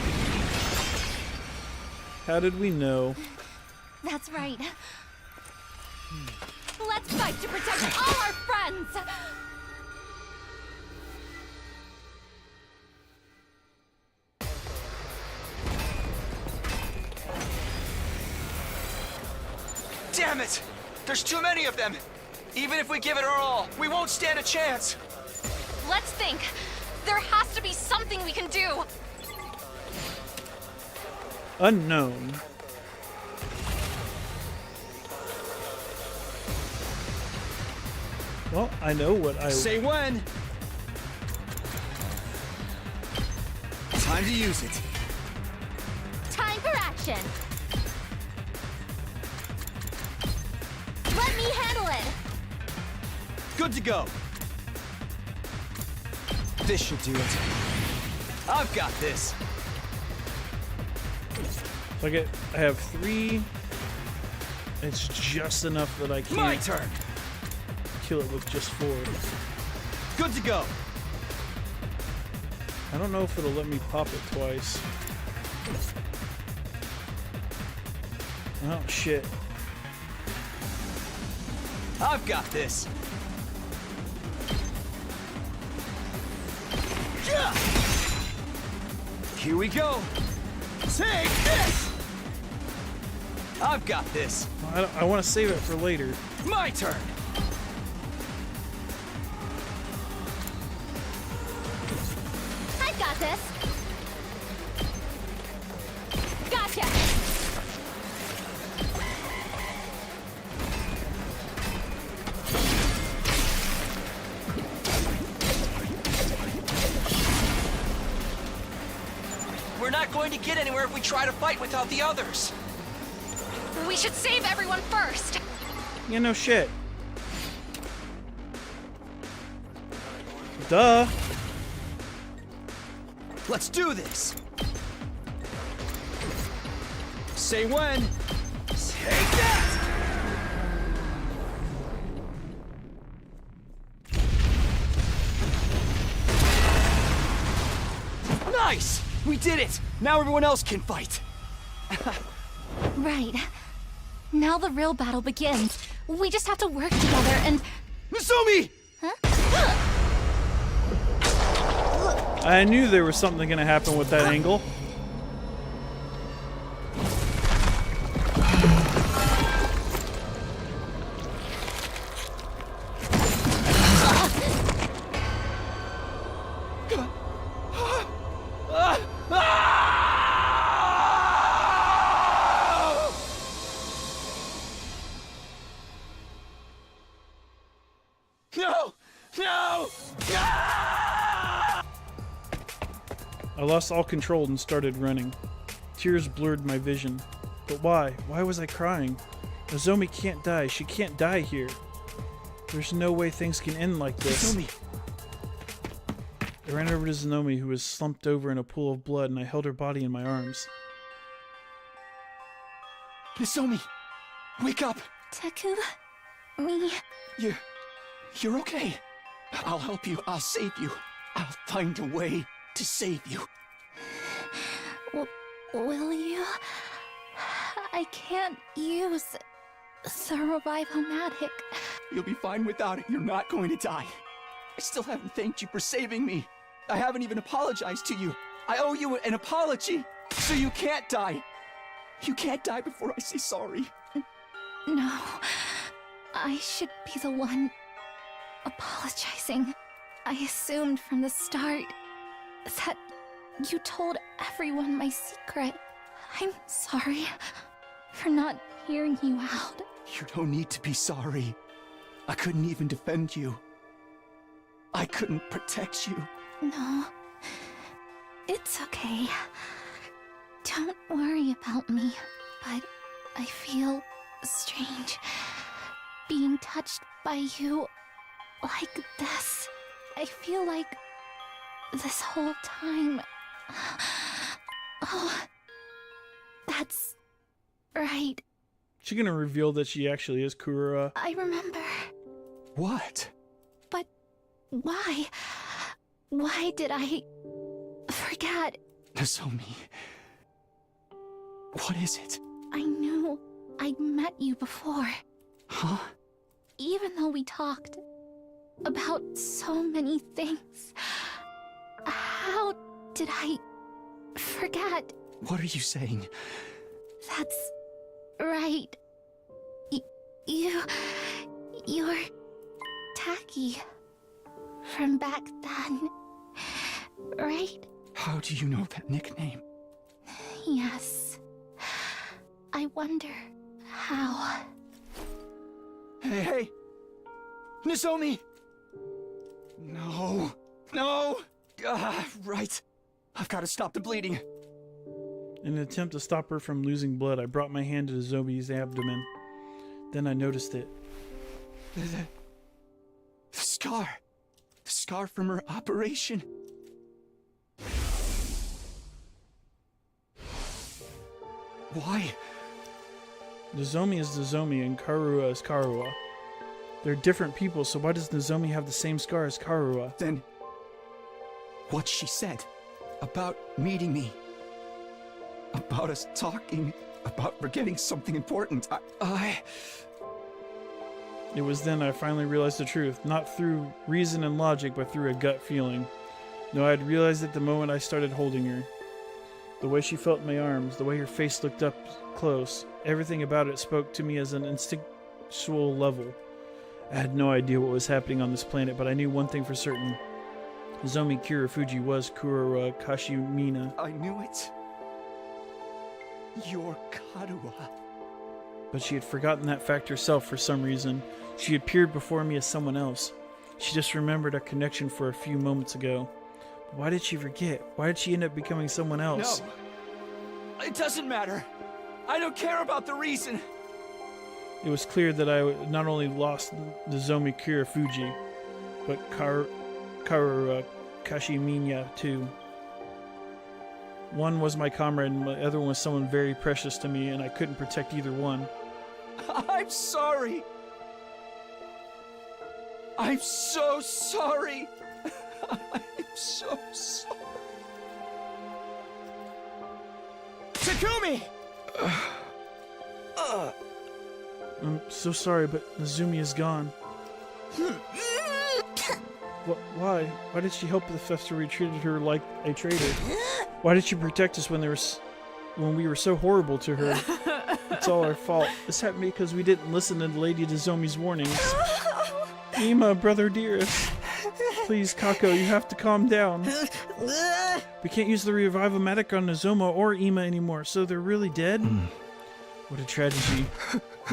How did we know? That's right. Let's fight to protect all our friends! Damn it! There's too many of them! Even if we give it our all, we won't stand a chance! Let's think! There has to be something we can do! Unknown. Well, I know what I... Say when! Time to use it. Time for action! Let me handle it! Good to go. This should do it. I've got this. I have 3. It's just enough that I can't... My turn! Kill it with just 4. Good to go. I don't know if it'll let me pop it twice. Oh, shit. I've got this. Here we go. Take this! I've got this. I want to save it for later. My turn. I've got this! Gotcha! We're not going to get anywhere if we try to fight without the others. We should save everyone first! Yeah, no shit. Duh. Let's do this. Say when. Take that! Nice! We did it! Now everyone else can fight! Right. Now the real battle begins. We just have to work together and... Nozomi! I knew there was something gonna happen with that angle. No! No! I lost all control and started running. Tears blurred my vision. But why? Why was I crying? Nozomi can't die. She can't die here. There's no way things can end like this. Nozomi! I ran over to Nozomi, who was slumped over in a pool of blood, and I held her body in my arms. Nozomi! Wake up! Taku? Me? You're okay. I'll help you. I'll save you. I'll find a way to save you. Will you? I can't use the Revive-O-Matic. You'll be fine without it. You're not going to die. I still haven't thanked you for saving me. I haven't even apologized to you. I owe you an apology. So you can't die. You can't die before I say sorry. No. I should be the one apologizing. I assumed from the start that you told everyone my secret. I'm sorry for not hearing you out. You don't need to be sorry. I couldn't even defend you. I couldn't protect you. No. It's okay. Don't worry about me, but I feel strange being touched by you like this. I feel like this whole time... Oh, that's right. She gonna reveal that she actually is Kurura? I remember. What? But why? Why did I forget? Nozomi. What is it? I knew I'd met you before. Huh? Even though we talked about so many things, how did I forget? What are you saying? That's right. You're Taki from back then, right? How do you know that nickname? Yes. I wonder how. Hey! Nozomi! No! No! Right. I've got to stop the bleeding. In an attempt to stop her from losing blood, I brought my hand to Nozomi's abdomen. Then I noticed it. The scar. The scar from her operation. Why? Nozomi is Nozomi and Karua is Karua. They're different people, so why does Nozomi have the same scar as Karua? Then, what she said about meeting me, about us talking, about forgetting something important, It was then I finally realized the truth, not through reason and logic, but through a gut feeling. No, I had realized it the moment I started holding her. The way she felt in my arms, the way her face looked up close, everything about it spoke to me as an instinctual level. I had no idea what was happening on this planet, but I knew one thing for certain. Nozomi Kirifuji was Kurura Kashimina. I knew it. You're Karua. But she had forgotten that fact herself for some reason. She appeared before me as someone else. She just remembered our connection for a few moments ago. But why did she forget? Why did she end up becoming someone else? No. It doesn't matter. I don't care about the reason. It was clear that I not only lost Nozomi Kirifuji, but Karura Kashimiya too. One was my comrade and the other one was someone very precious to me, and I couldn't protect either one. I'm sorry. I'm so sorry. I'm so sorry. Takumi! I'm so sorry, but Nazumi is gone. Why? Why did she help the Fester? We treated her like a traitor. Why did she protect us when we were so horrible to her? It's all our fault. This happened because we didn't listen to Lady Nozomi's warnings. Ima, brother dearest. Please, Kako, you have to calm down. We can't use the Revive-O-Matic on Nozoma or Ima anymore, so they're really dead? What a tragedy.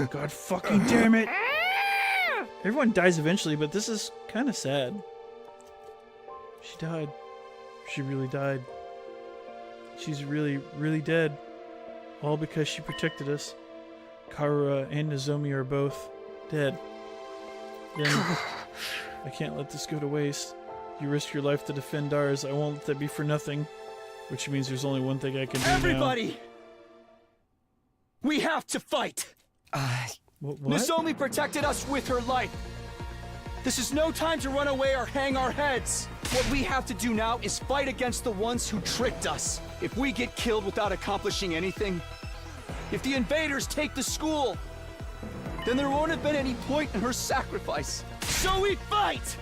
God fucking damn it! Everyone dies eventually, but this is kind of sad. She died. She really died. She's really, really dead. All because she protected us. Karura and Nozomi are both dead. Then I can't let this go to waste. You risk your life to defend ours. I won't let that be for nothing. Which means there's only one thing I can do now. Everybody! We have to fight! What? Nozomi protected us with her life. This is no time to run away or hang our heads. What we have to do now is fight against the ones who tricked us. If we get killed without accomplishing anything, if the invaders take the school, then there won't have been any point in her sacrifice. So we fight!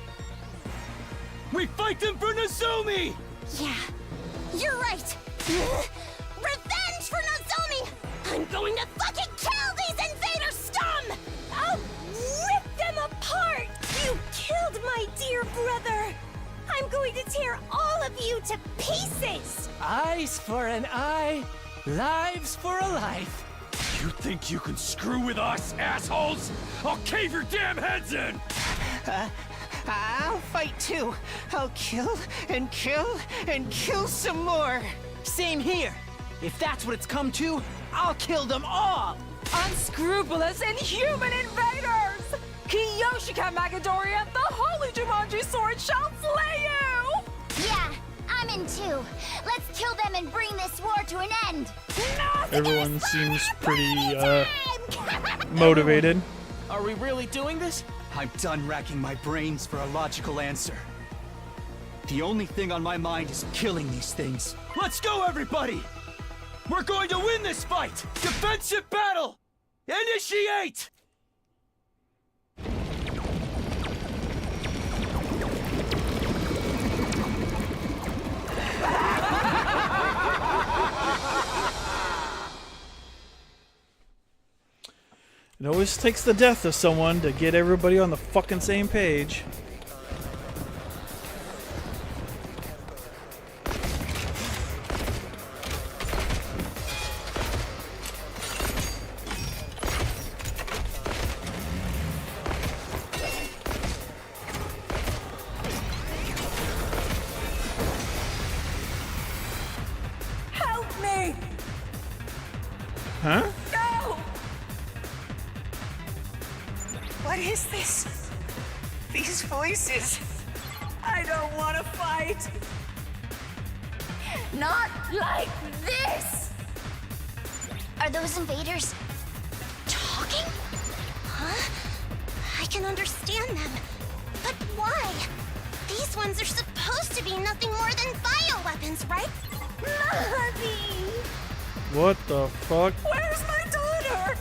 We fight them for Nozomi! Yeah, you're right. Revenge for Nozomi! I'm going to fucking kill these invader scum! I'll rip them apart! You killed my dear brother! I'm going to tear all of you to pieces! Eyes for an eye, lives for a life. You think you can screw with us, assholes? I'll cave your damn heads in! I'll fight too. I'll kill and kill and kill some more. Same here. If that's what it's come to, I'll kill them all. Unscrupulous, inhuman invaders! Kiyoshika Magadorian, the Holy Jumanji Sword shall slay you! Yeah, I'm in too. Let's kill them and bring this war to an end. Everyone seems pretty, motivated. Are we really doing this? I'm done racking my brains for a logical answer. The only thing on my mind is killing these things. Let's go, everybody! We're going to win this fight! Defensive battle! Initiate! It always takes the death of someone to get everybody on the fucking same page. Help me! Huh? No! What is this? These voices. I don't want to fight! Not like this! Are those invaders talking? Huh? I can understand them. But why? These ones are supposed to be nothing more than bioweapons, right? Mommy! What the fuck? Where's my daughter?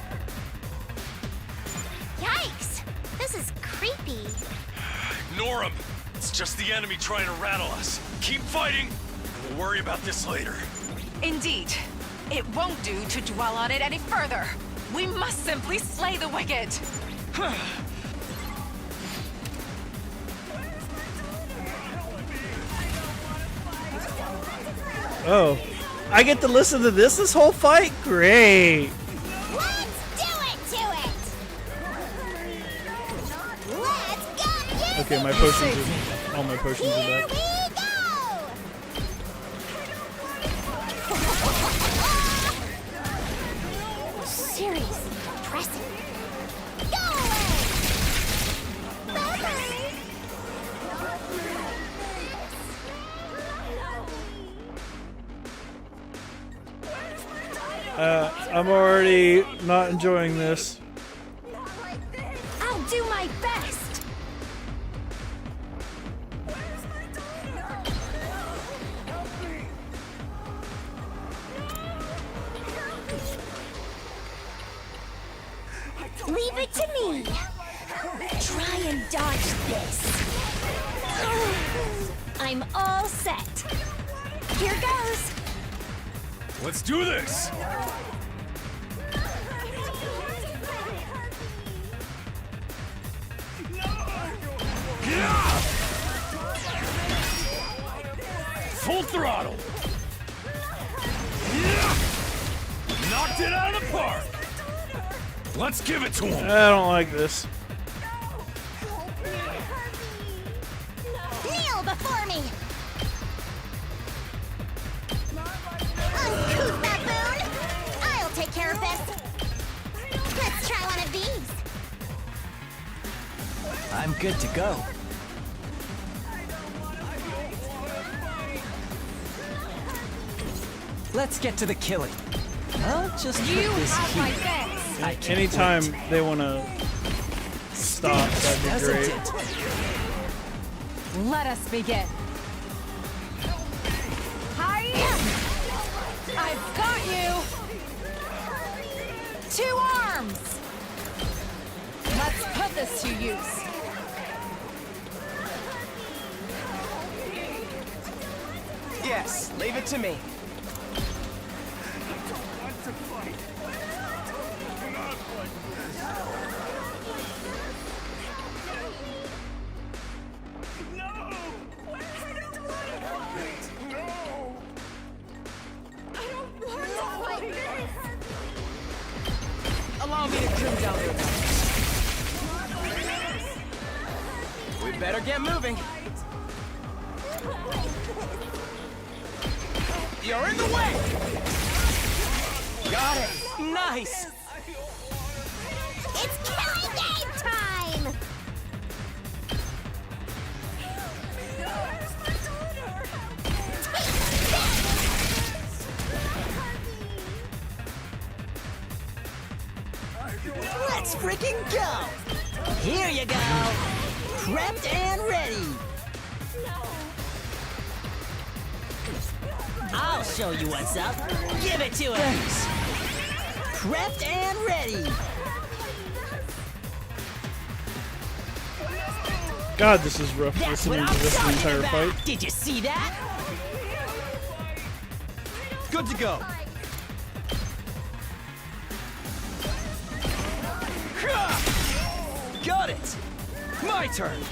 Yikes! This is creepy. Ignore him. It's just the enemy trying to rattle us. Keep fighting, and we'll worry about this later. Indeed. It won't do to dwell on it any further. We must simply slay the wicked. Oh. I get to listen to this whole fight? Great. Let's do it to it! Let's go! Okay, my potions are... All my potions are Here back. we go! Serious, pressing. Go away! Bye-bye! I'm already not enjoying this. I'll do my best! Leave it to me. Try and dodge this. I'm all set. Here goes. Let's do this! Full throttle! Knocked it out of the park! Let's give it to him! I don't like this. Kneel before me! Uncouth baboon! I'll take care of this! Let's try one of these! I'm good to go. Let's get to the killing. I'll just put this here. I can't Anytime wait. they want to stop, that'd be Doesn't great. it? Let us begin. Hiya! I've got you! 2 arms! Let's put this to use. Yes, leave it to me. Allow me to trim down your numbers. We better get moving. You're in the way! Got it! Nice! It's killing game time! Let's freaking go! Here you go! Prepped and ready! I'll show you what's up! Give it to us! Prepped and ready! God, this is rough That's what listening I'm to this the talking entire about! fight. Did you see that? Good to go! Got it! My turn!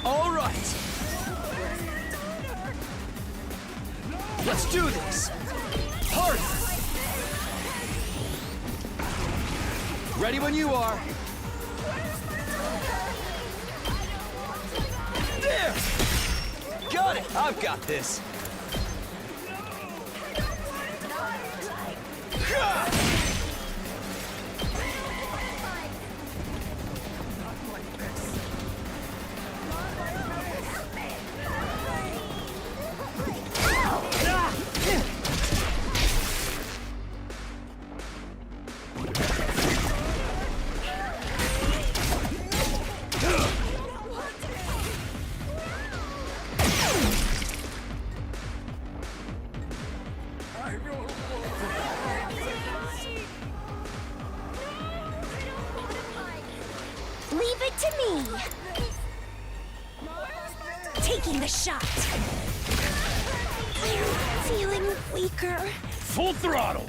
All right! Let's do this! Hurry! Ready when you are! There! Got it! I've got this! Leave it to me. Taking the shot. I'm feeling weaker. Full throttle!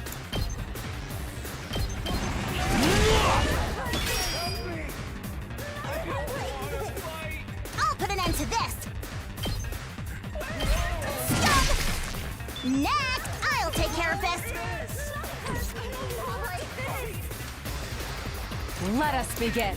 I'll put an end to this. Stop! Next, I'll take care of this. Let us begin.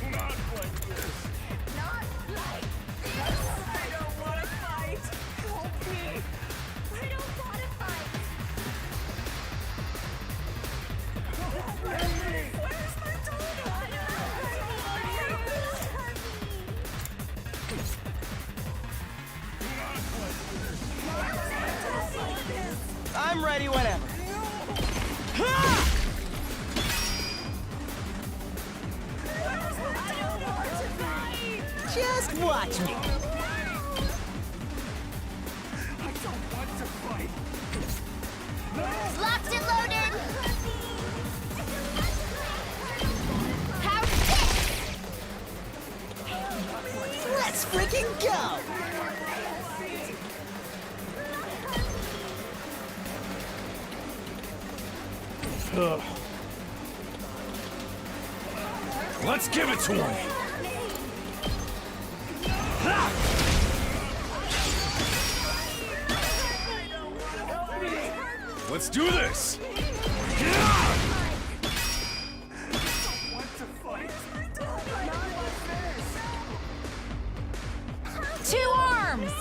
I'm ready whenever. Just watch me. Locked and loaded. fucking go! Ugh. Let's give it to him! Let's do this! 2 arms!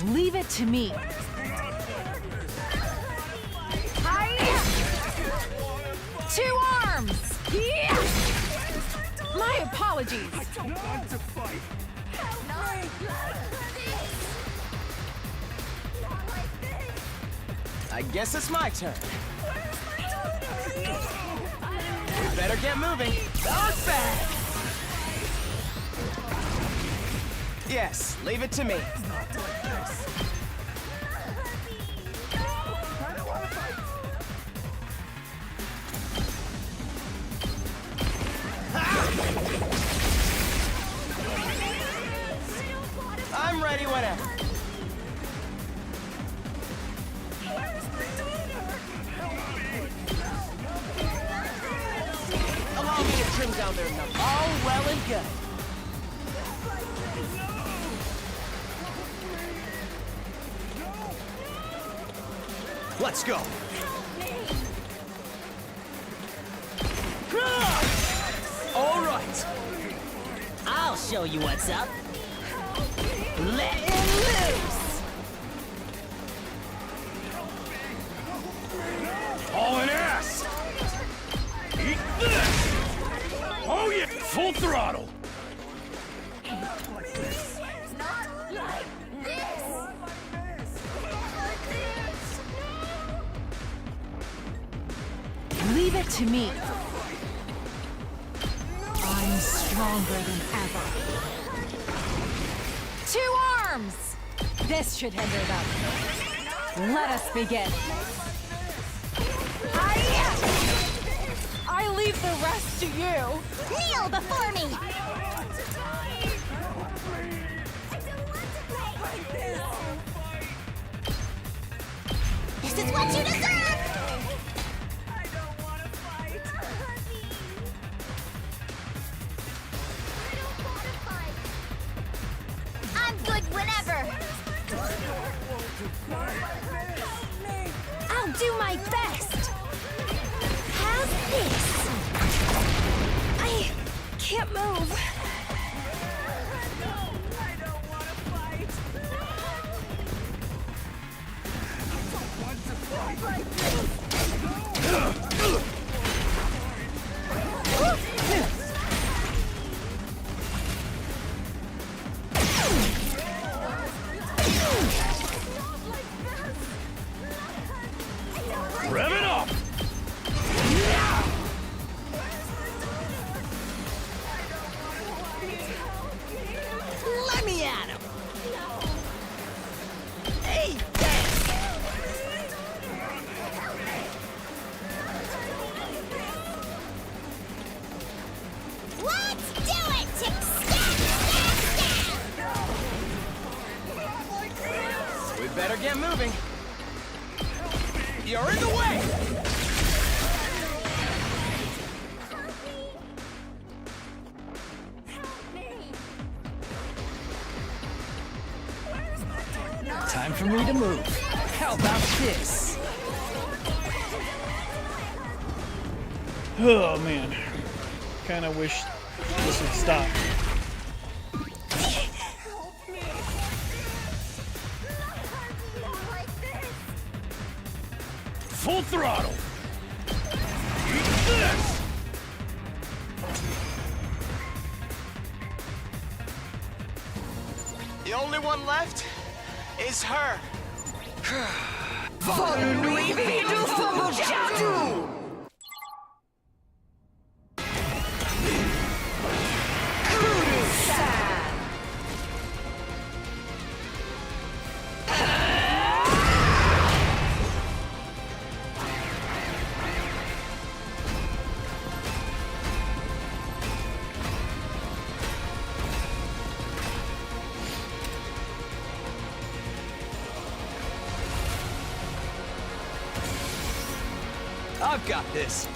Leave it to me. Hiya! 2 arms! My apologies. I guess it's my turn. We better get moving. Bounce back! Yes, leave it to me. I'm ready whenever. Allow me to trim down their numbers. All well and good. Let's go. All right. I'll show you what's up. Let it loose! All in ass! Eat this! Oh yeah! Full throttle! Leave it to me. I'm stronger than ever. 2 arms! This should hinder them. Let us begin. I leave the rest to you. Kneel before me! This is what you deserve! I'm good whenever! I'll do my best! How's this? I can't move. Rev it up! Let me at him! Hey! Let's do it! Tick, stab, stab, stab! We better get moving. You're in the way! Time for me to move. How about this? Oh man. Kinda wish this would stop. Full throttle! Eat this! The only one left is her. I've got this.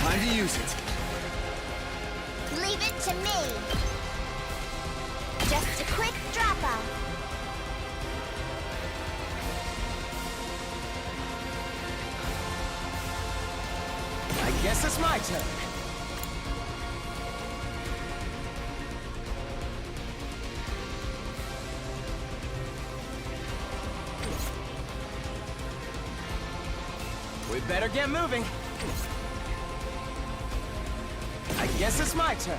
Time to use it. Leave it to me. Just a quick drop-off. I guess it's my turn. We better get moving. I guess it's my turn.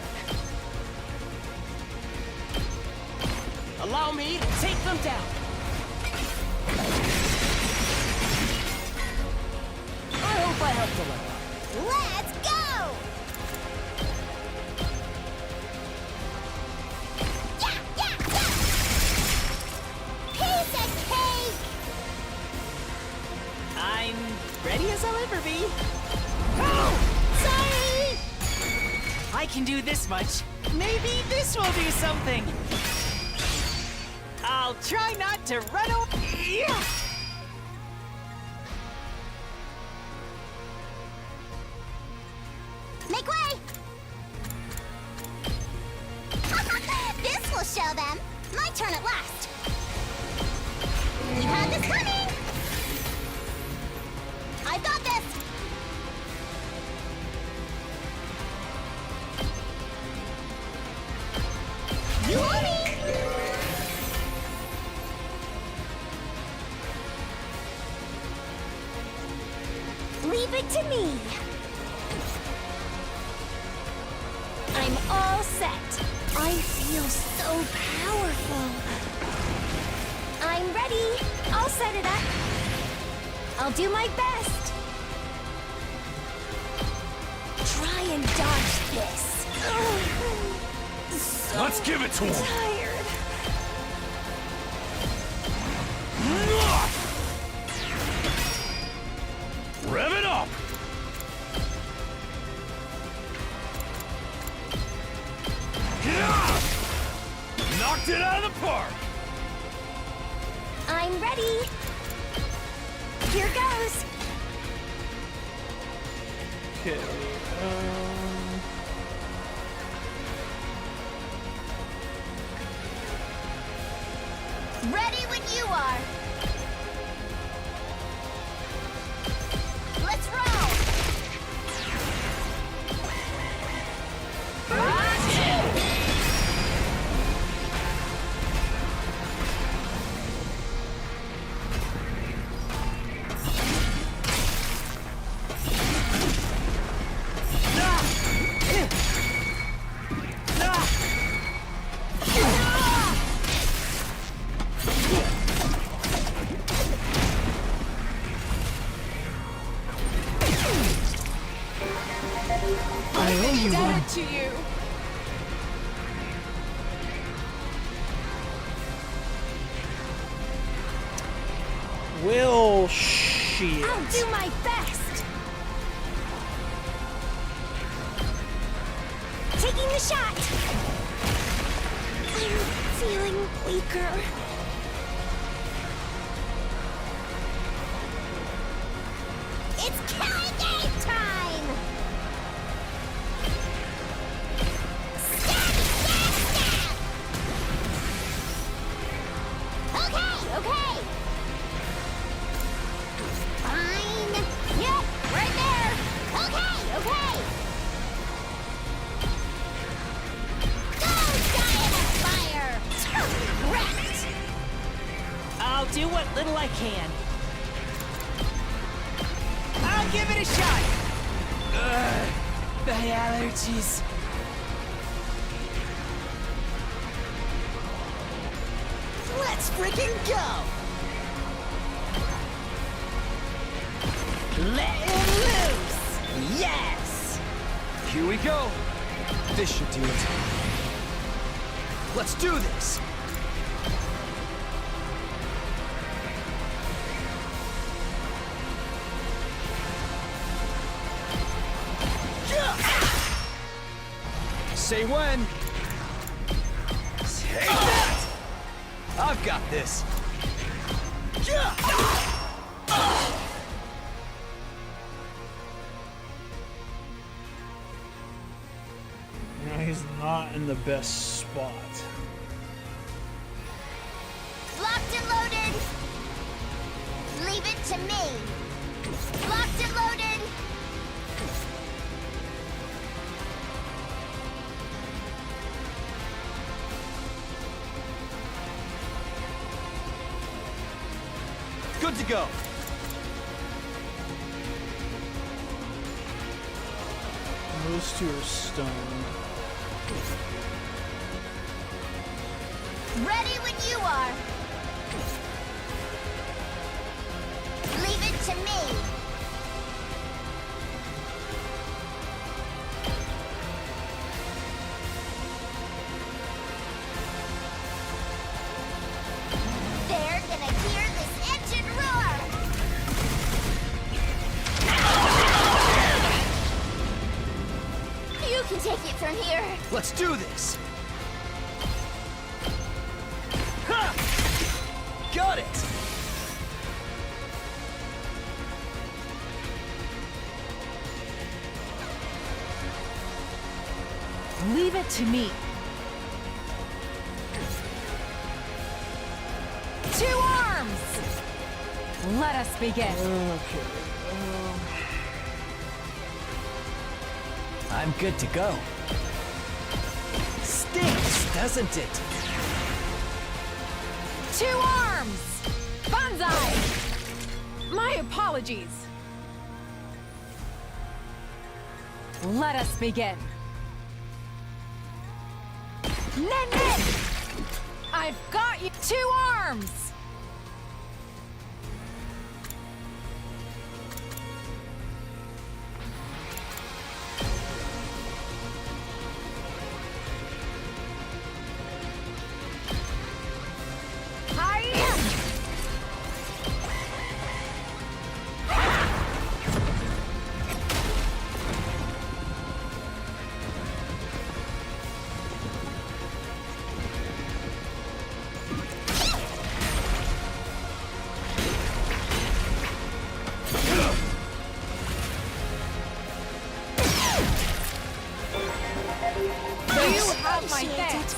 Allow me to take them down. I hope I helped a little. Let's go! Yeah, yeah, yeah! Piece of cake! I'm ready as I'll ever be. Oh! Sorry! I can do this much. Maybe this will do something. I'll try not to run away. Yeah. Make way! This will show them. My turn at last. You had this coming! I got this! You owe me! Leave it to me. I'm all set. I feel so powerful. I'm ready. I'll set it up. I'll do my best. Try and dodge this. So Let's give it to him. tired. Rev it up! Knocked it out of the park! I'm ready. Here goes. Okay. Ready when you are. Let's roll. I owe you one. Dead to you. Well, shit. I'll do my best. Taking the shot. I'm feeling weaker. It's killing game time! Stab, stab, stab! Okay, okay. Fine. Yep, right there. Okay, okay. Go, die in a fire! Wrecked! I'll do what little I can. I'll give it a shot. Ugh, the allergies. Let's freaking go! Let it loose! Yes! Here we go. This should do it. Let's do this. Say when. Take that! I've got this. He's not in the best spot. Locked and loaded. Leave it to me. Locked and loaded. Good to go. Those two are stunned. Ready when you are. Leave it to me. They're gonna hear this engine roar. You can take it from here. Let's do this. Ha! Got it. Leave it to me. Two arms! Let us begin. Okay. I'm good to go. Stinks, doesn't it? Two arms! Banzai! My apologies. Let us begin. Nen! I've got you! Two arms! You have my thanks.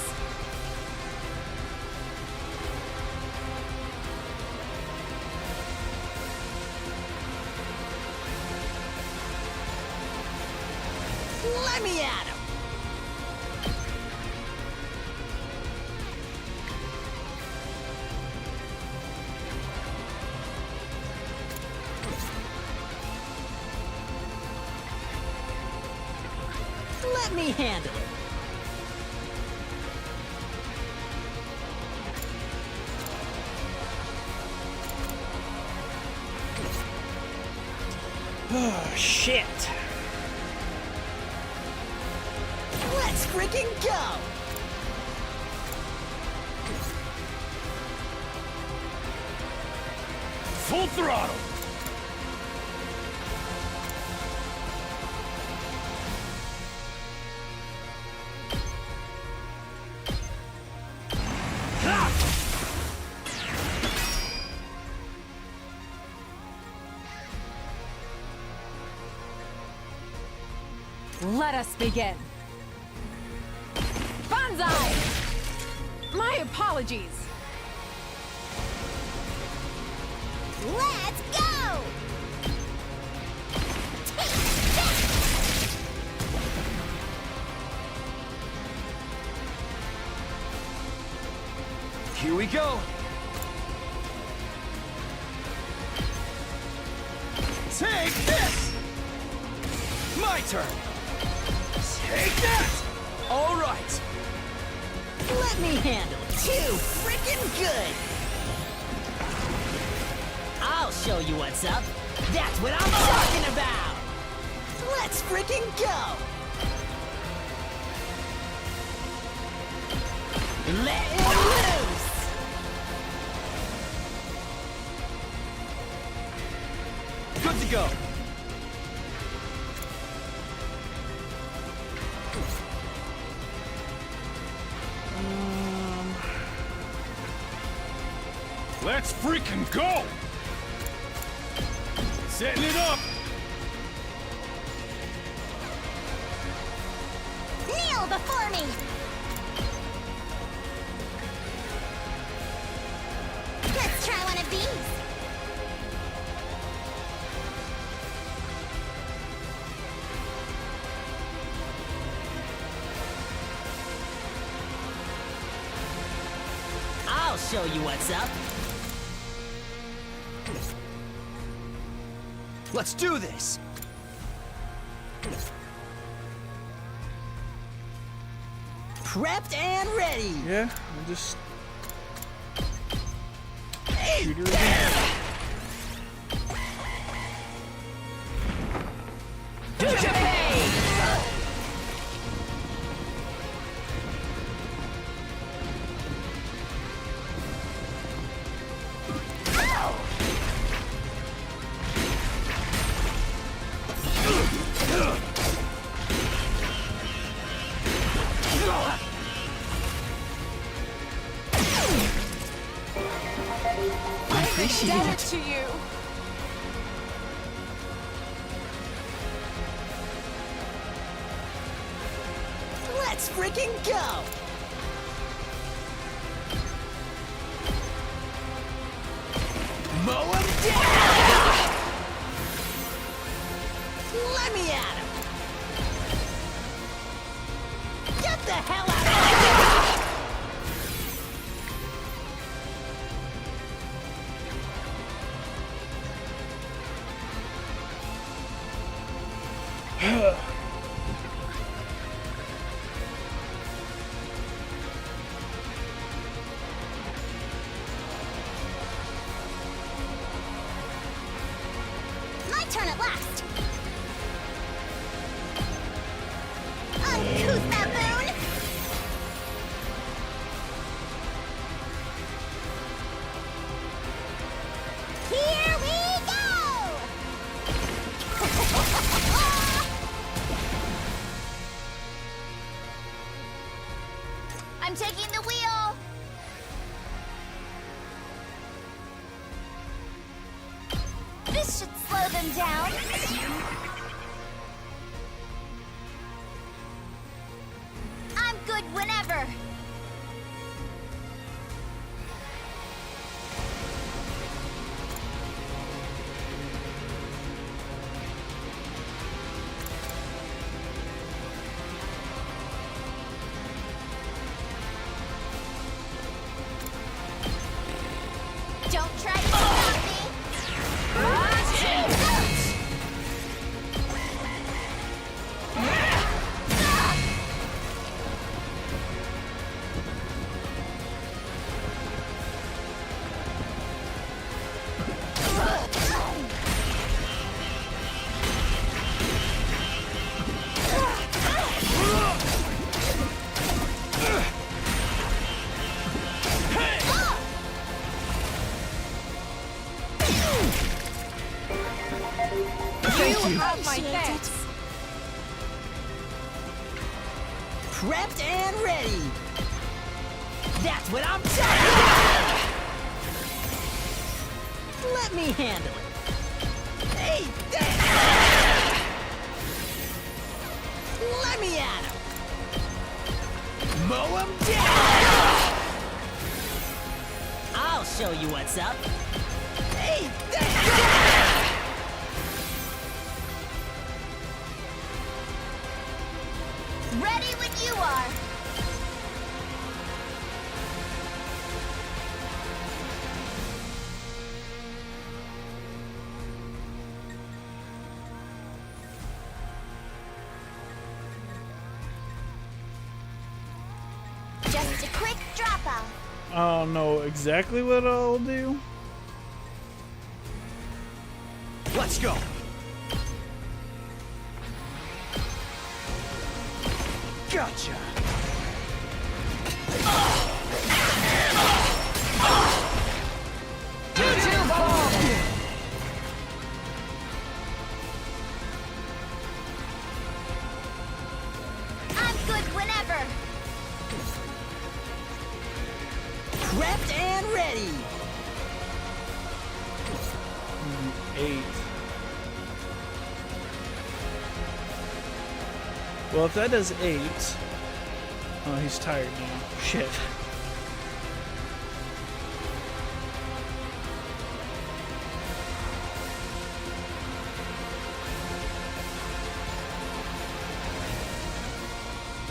Let me at him. Let me handle it. Oh, shit. Let's freaking go! Full throttle! Let us begin. Banzai! My apologies. Let's go! Here we go. Take this! My turn. Take that! All right. Let me handle it. Too freaking good. I'll show you what's up. That's what I'm talking about. Let's freaking go. Let it loose. Good to go. Let's freaking go! Setting it up! Kneel kill before me! Let's try one of these! I'll show you what's up. Let's do this! Prepped and ready! Yeah, I'll just shoot her again. Indebted to you. Let's freaking go! Mow him down! Let me at him! Get the hell out of here! My turn at last! Uncouth baboon! Here we go! I'm taking the wheel! This should slow them down. I'm good whenever. Don't try to stop me. You have my thanks. Prepped and ready! That's what I'm talking about! Let me handle it! Hey, there! Let me at him! Mow him down! I'll show you what's up! Hey, there! Ready when you are. Just a quick drop off. I don't know exactly what I'll do. Let's go! Gotcha! I'm good whenever. Prepped and ready! 8. Well, if that does 8, Oh, he's tired now. Shit.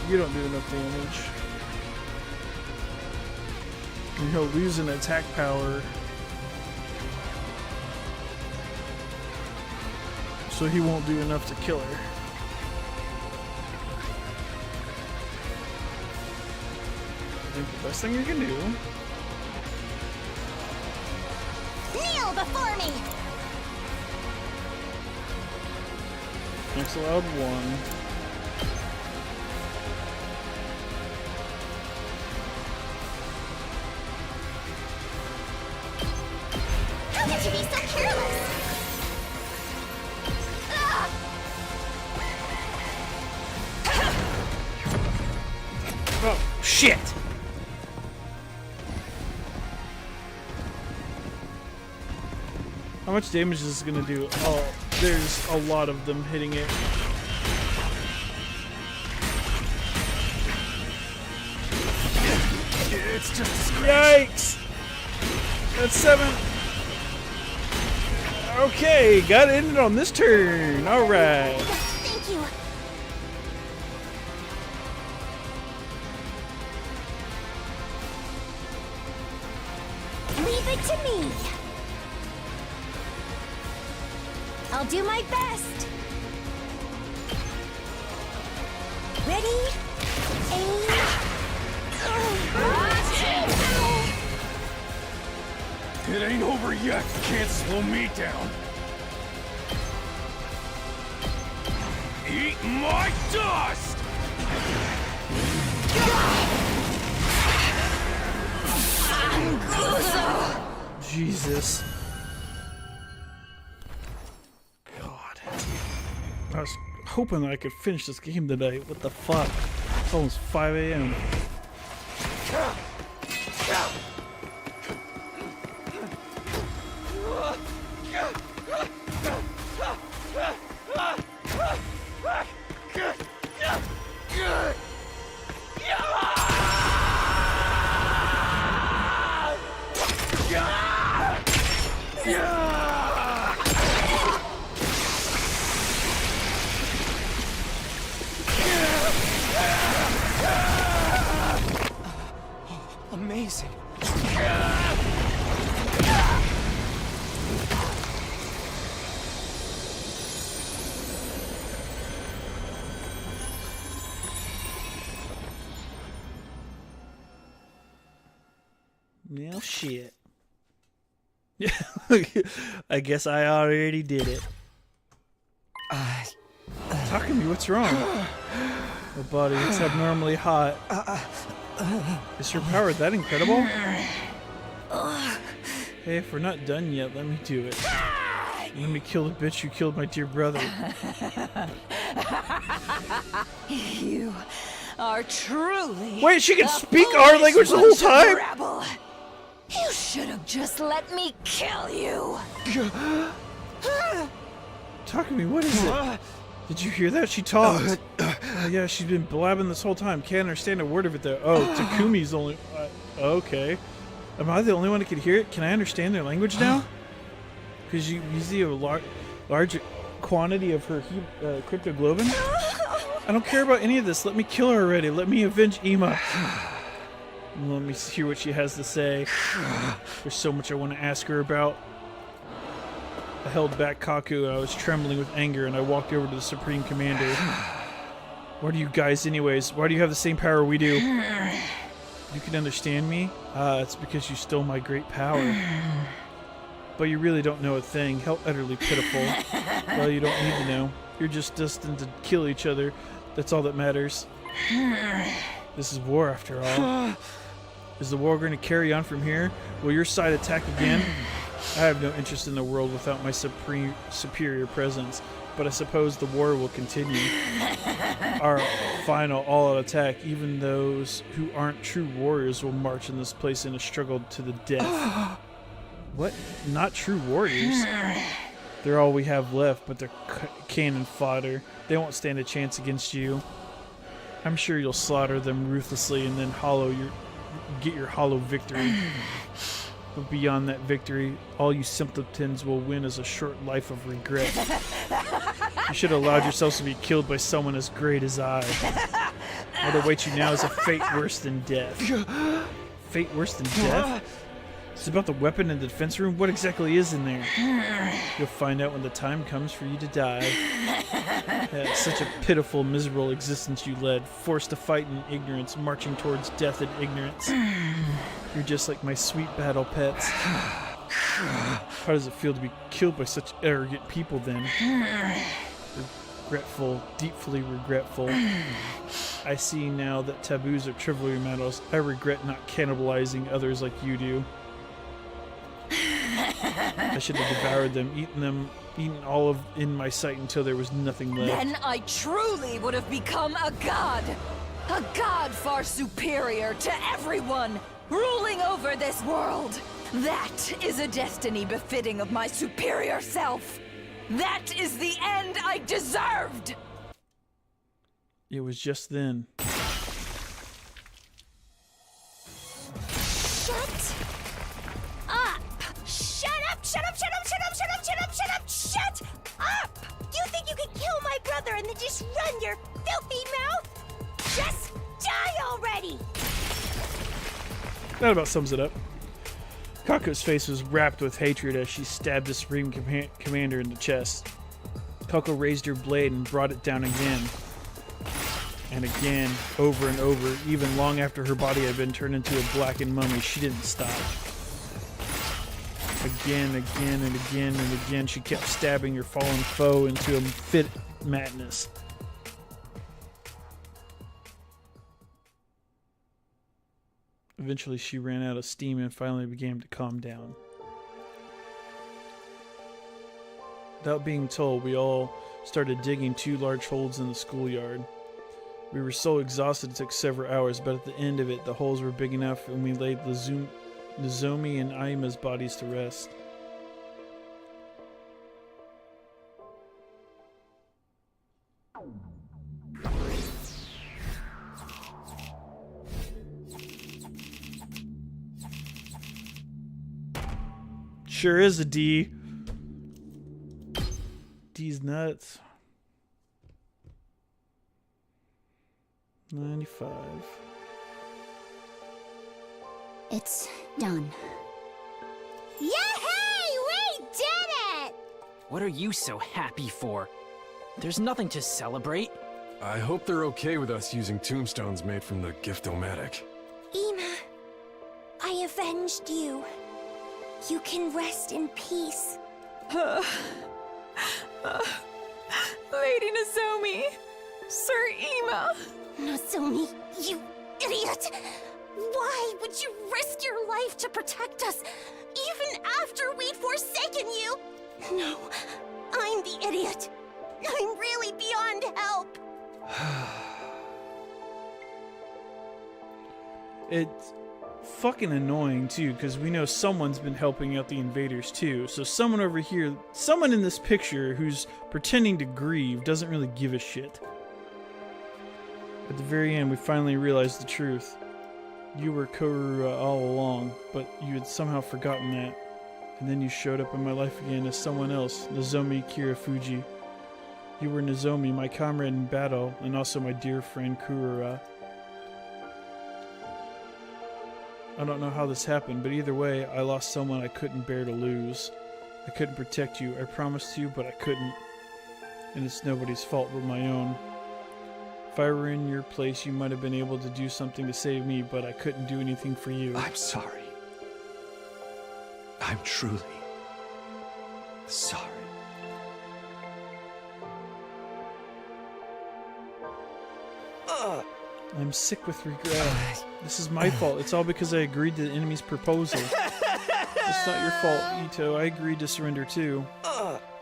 You don't do enough damage. And he'll lose an attack power. So he won't do enough to kill her. I think the best thing you can do... Kneel before me! Next allowed 1. How could you be so careless? Ah! Oh, shit! How much damage is this gonna do? Oh, there's a lot of them hitting it. It's just a Yikes! That's 7. Okay, got it ended on this turn. Alright. Thank you. Leave it to me. I'll do my best. Ready? Aim. It ain't over yet. Can't slow me down. Eat my dust! Jesus. God. I was hoping that I could finish this game tonight. What the fuck? It's almost 5 a.m. Amazing. Well, shit. I guess I already did it. Talk to me, what's wrong? Oh, buddy, it's abnormally hot. Is your power that incredible? Hey, if we're not done yet, let me do it. Let me kill the bitch who killed my dear brother. You are truly. Wait, she can speak our language the whole time? Rebel. You should have just let me kill you. Talk to me, what is it? Did you hear that? She talked. Yeah, she's been blabbing this whole time. Can't understand a word of it though. Oh, Takumi's only... okay. Am I the only one that can hear it? Can I understand their language now? Because you see a large quantity of her cryptoglobin? I don't care about any of this. Let me kill her already. Let me avenge Ima. Let me hear what she has to say. There's so much I want to ask her about. I held back Kaku. I was trembling with anger, and I walked over to the Supreme Commander. What are you guys anyways? Why do you have the same power we do? You can understand me? It's because you stole my great power. But you really don't know a thing. How utterly pitiful. Well, you don't need to know. You're just destined to kill each other. That's all that matters. This is war, after all. Is the war going to carry on from here? Will your side attack again? I have no interest in the world without my superior presence, but I suppose the war will continue. Our final all-out attack, even those who aren't true warriors will march in this place in a struggle to the death. What? Not true warriors? They're all we have left, but they're cannon fodder. They won't stand a chance against you. I'm sure you'll slaughter them ruthlessly and then get your hollow victory. But beyond that victory, all you simpletons will win is a short life of regret. You should have allowed yourselves to be killed by someone as great as I. What awaits you now is a fate worse than death. Fate worse than death? It's about the weapon in the defense room? What exactly is in there? You'll find out when the time comes for you to die. It's such a pitiful, miserable existence you led, forced to fight in ignorance, marching towards death in ignorance. You're just like my sweet battle pets. How does it feel to be killed by such arrogant people then? Regretful, deeply regretful. I see now that taboos are trivial matters. I regret not cannibalizing others like you do. I should have devoured them, eaten all of in my sight until there was nothing left. Then I truly would have become a god. A god far superior to everyone, ruling over this world. That is a destiny befitting of my superior self. That is the end I deserved! It was just then. Shut up! Shut up! Shut up! Shut up! Shut up! Shut up! Shut up! Shut up! Shut up! You think you can kill my brother and then just run your filthy mouth? Just die already! That about sums it up. Kako's face was wrapped with hatred as she stabbed the Supreme Commander in the chest. Kako raised her blade and brought it down again. And again, over and over, even long after her body had been turned into a blackened mummy, she didn't stop. Again, again, and again, and again, she kept stabbing her fallen foe into a fit madness. Eventually, she ran out of steam and finally began to calm down. Without being told, we all started digging 2 large holes in the schoolyard. We were so exhausted it took several hours, but at the end of it, the holes were big enough and we laid Nozomi and Aima's bodies to rest. Sure is a D. D's nuts. 95. It's done. Yay! We did it! What are you so happy for? There's nothing to celebrate. I hope they're okay with us using tombstones made from the Gift-O-Matic. Ima, I avenged you. You can rest in peace. Lady Nozomi! Sir Ima! Nozomi, you idiot! Why would you risk your life to protect us, even after we'd forsaken you? No, I'm the idiot. I'm really beyond help. It's fucking annoying too, because we know someone's been helping out the invaders too. So someone over here, someone in this picture who's pretending to grieve doesn't really give a shit. At the very end, we finally realized the truth. You were Kurura all along, but you had somehow forgotten that. And then you showed up in my life again as someone else, Nozomi Kirifuji. You were Nozomi, my comrade in battle, and also my dear friend Kurura. I don't know how this happened, but either way, I lost someone I couldn't bear to lose. I couldn't protect you. I promised you, but I couldn't. And it's nobody's fault but my own. If I were in your place, you might have been able to do something to save me, but I couldn't do anything for you. I'm sorry. I'm truly sorry. I'm sick with regret. This is my fault. It's all because I agreed to the enemy's proposal. It's not your fault, Ito. I agreed to surrender too.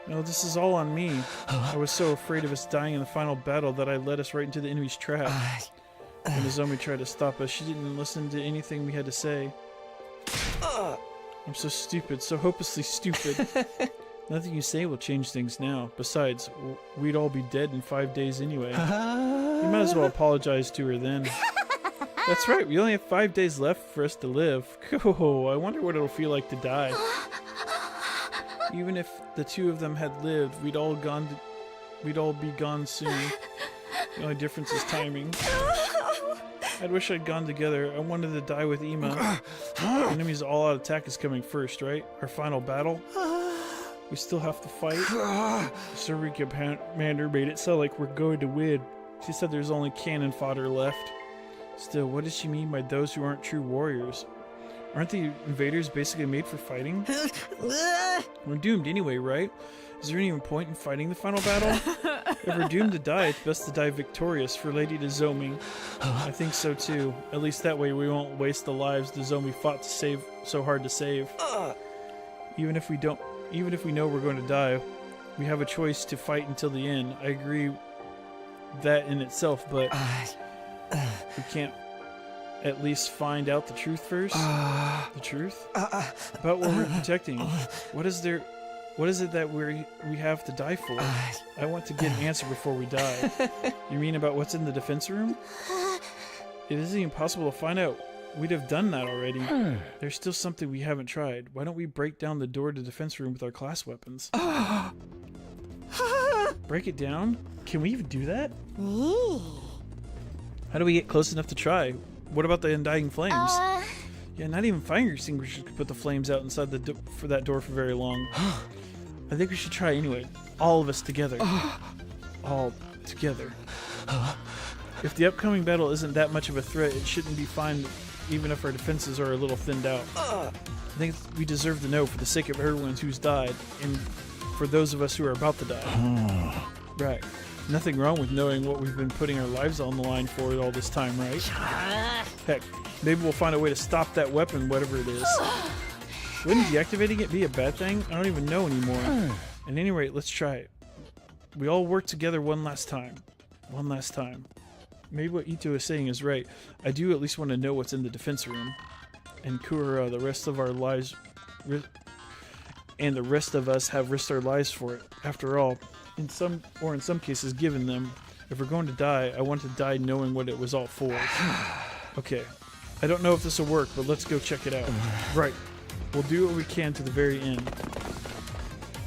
No, this is all on me. I was so afraid of us dying in the final battle that I led us right into the enemy's trap. When Nozomi tried to stop us, she didn't listen to anything we had to say. I'm so stupid, so hopelessly stupid. Nothing you say will change things now. Besides, we'd all be dead in 5 days anyway. You might as well apologize to her then. That's right, we only have 5 days left for us to live. Oh, I wonder what it'll feel like to die. Even if the two of them had lived, we'd all be gone soon. The only difference is timing. I'd wish I'd gone together. I wanted to die with Ima. The enemy's all-out attack is coming first, right? Our final battle? We still have to fight? The server commander made it sound like we're going to win. She said there's only cannon fodder left. Still, what does she mean by those who aren't true warriors? Aren't the invaders basically made for fighting? We're doomed anyway, right? Is there any point in fighting the final battle? If we're doomed to die, it's best to die victorious for Lady Nozomi. I think so too. At least that way we won't waste the lives Nozomi fought to save so hard to save. Even if we know we're going to die, we have a choice to fight until the end. I agree that in itself, but we can't at least find out the truth first? The truth? About what we're protecting. What is it that we have to die for? I want to get an answer before we die. You mean about what's in the defense room? It isn't even possible to find out. We'd have done that already. There's still something we haven't tried. Why don't we break down the door to the defense room with our class weapons? Break it down? Can we even do that? How do we get close enough to try? What about the undying flames? Yeah, not even fire extinguishers could put the flames out inside for that door for very long. I think we should try anyway. All of us together. All together. If the upcoming battle isn't that much of a threat, it shouldn't be fine even if our defenses are a little thinned out. I think we deserve to know for the sake of everyone who's died, and for those of us who are about to die. Right. Nothing wrong with knowing what we've been putting our lives on the line for all this time, right? Heck, maybe we'll find a way to stop that weapon, whatever it is. Wouldn't deactivating it be a bad thing? I don't even know anymore. At any rate, let's try it. We all work together one last time. One last time. Maybe what Ito is saying is right. I do at least want to know what's in the defense room. And Kuara, the rest of our lives... and the rest of us have risked our lives for it. After all, in some cases given them, if we're going to die, I want to die knowing what it was all for. Okay. I don't know if this will work, but let's go check it out. Right. We'll do what we can to the very end.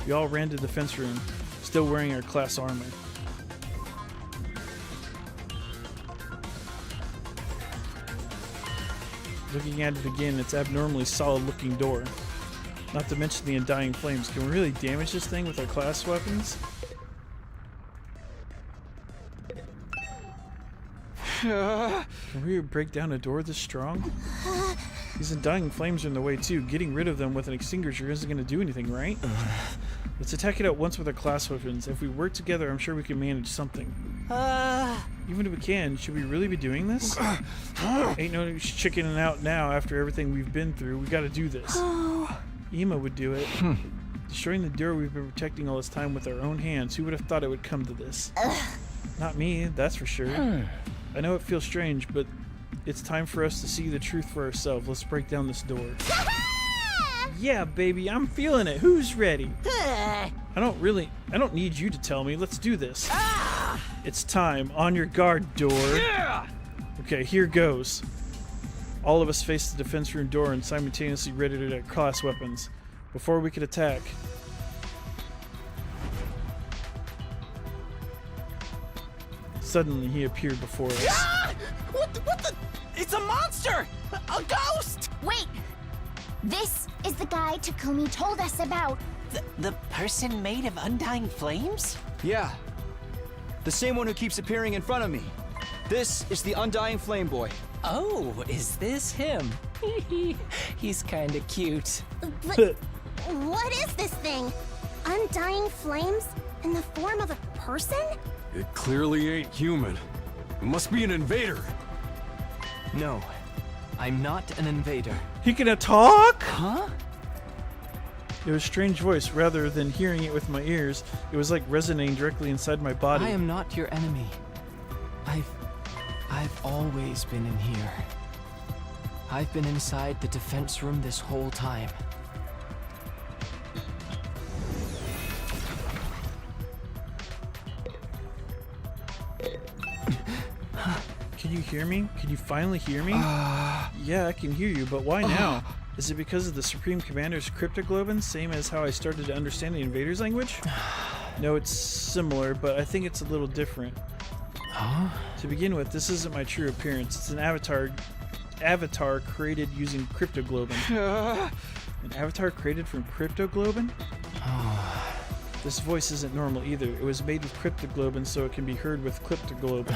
We all ran to the defense room, still wearing our class armor. Looking at it again, it's abnormally solid-looking door. Not to mention the undying flames. Can we really damage this thing with our class weapons? Can we break down a door this strong? These undying flames are in the way too. Getting rid of them with an extinguisher isn't going to do anything, right? Let's attack it at once with our class weapons. If we work together, I'm sure we can manage something. Even if we can, should we really be doing this? Ain't no chickening out now after everything we've been through. We gotta do this. Ima would do it. Destroying the door we've been protecting all this time with our own hands. Who would have thought it would come to this? Not me, that's for sure. I know it feels strange, but it's time for us to see the truth for ourselves. Let's break down this door. Yeah, baby, I'm feeling it. Who's ready? I don't need you to tell me. Let's do this. It's time. On your guard, door. Yeah! Okay, here goes. All of us face the defense room door and simultaneously ready to our class weapons. Before we could attack. Suddenly, he appeared before us. Ah! What the? It's a monster! A ghost! Wait! This is the guy Takumi told us about. The person made of undying flames? Yeah. The same one who keeps appearing in front of me. This is the Undying Flame Boy. Oh, is this him? He's kinda cute. But what is this thing? Undying flames in the form of a person? It clearly ain't human. It must be an invader. No, I'm not an invader. He can talk? Huh? It was a strange voice. Rather than hearing it with my ears, it was like resonating directly inside my body. I am not your enemy. I've always been in here. I've been inside the defense room this whole time. Can you hear me? Can you finally hear me? Yeah, I can hear you, but why now? Is it because of the Supreme Commander's cryptoglobin, same as how I started to understand the invaders' language? No, it's similar, but I think it's a little different. To begin with, this isn't my true appearance. It's an avatar created using cryptoglobin. An avatar created from cryptoglobin? This voice isn't normal either. It was made with cryptoglobin so it can be heard with cryptoglobin.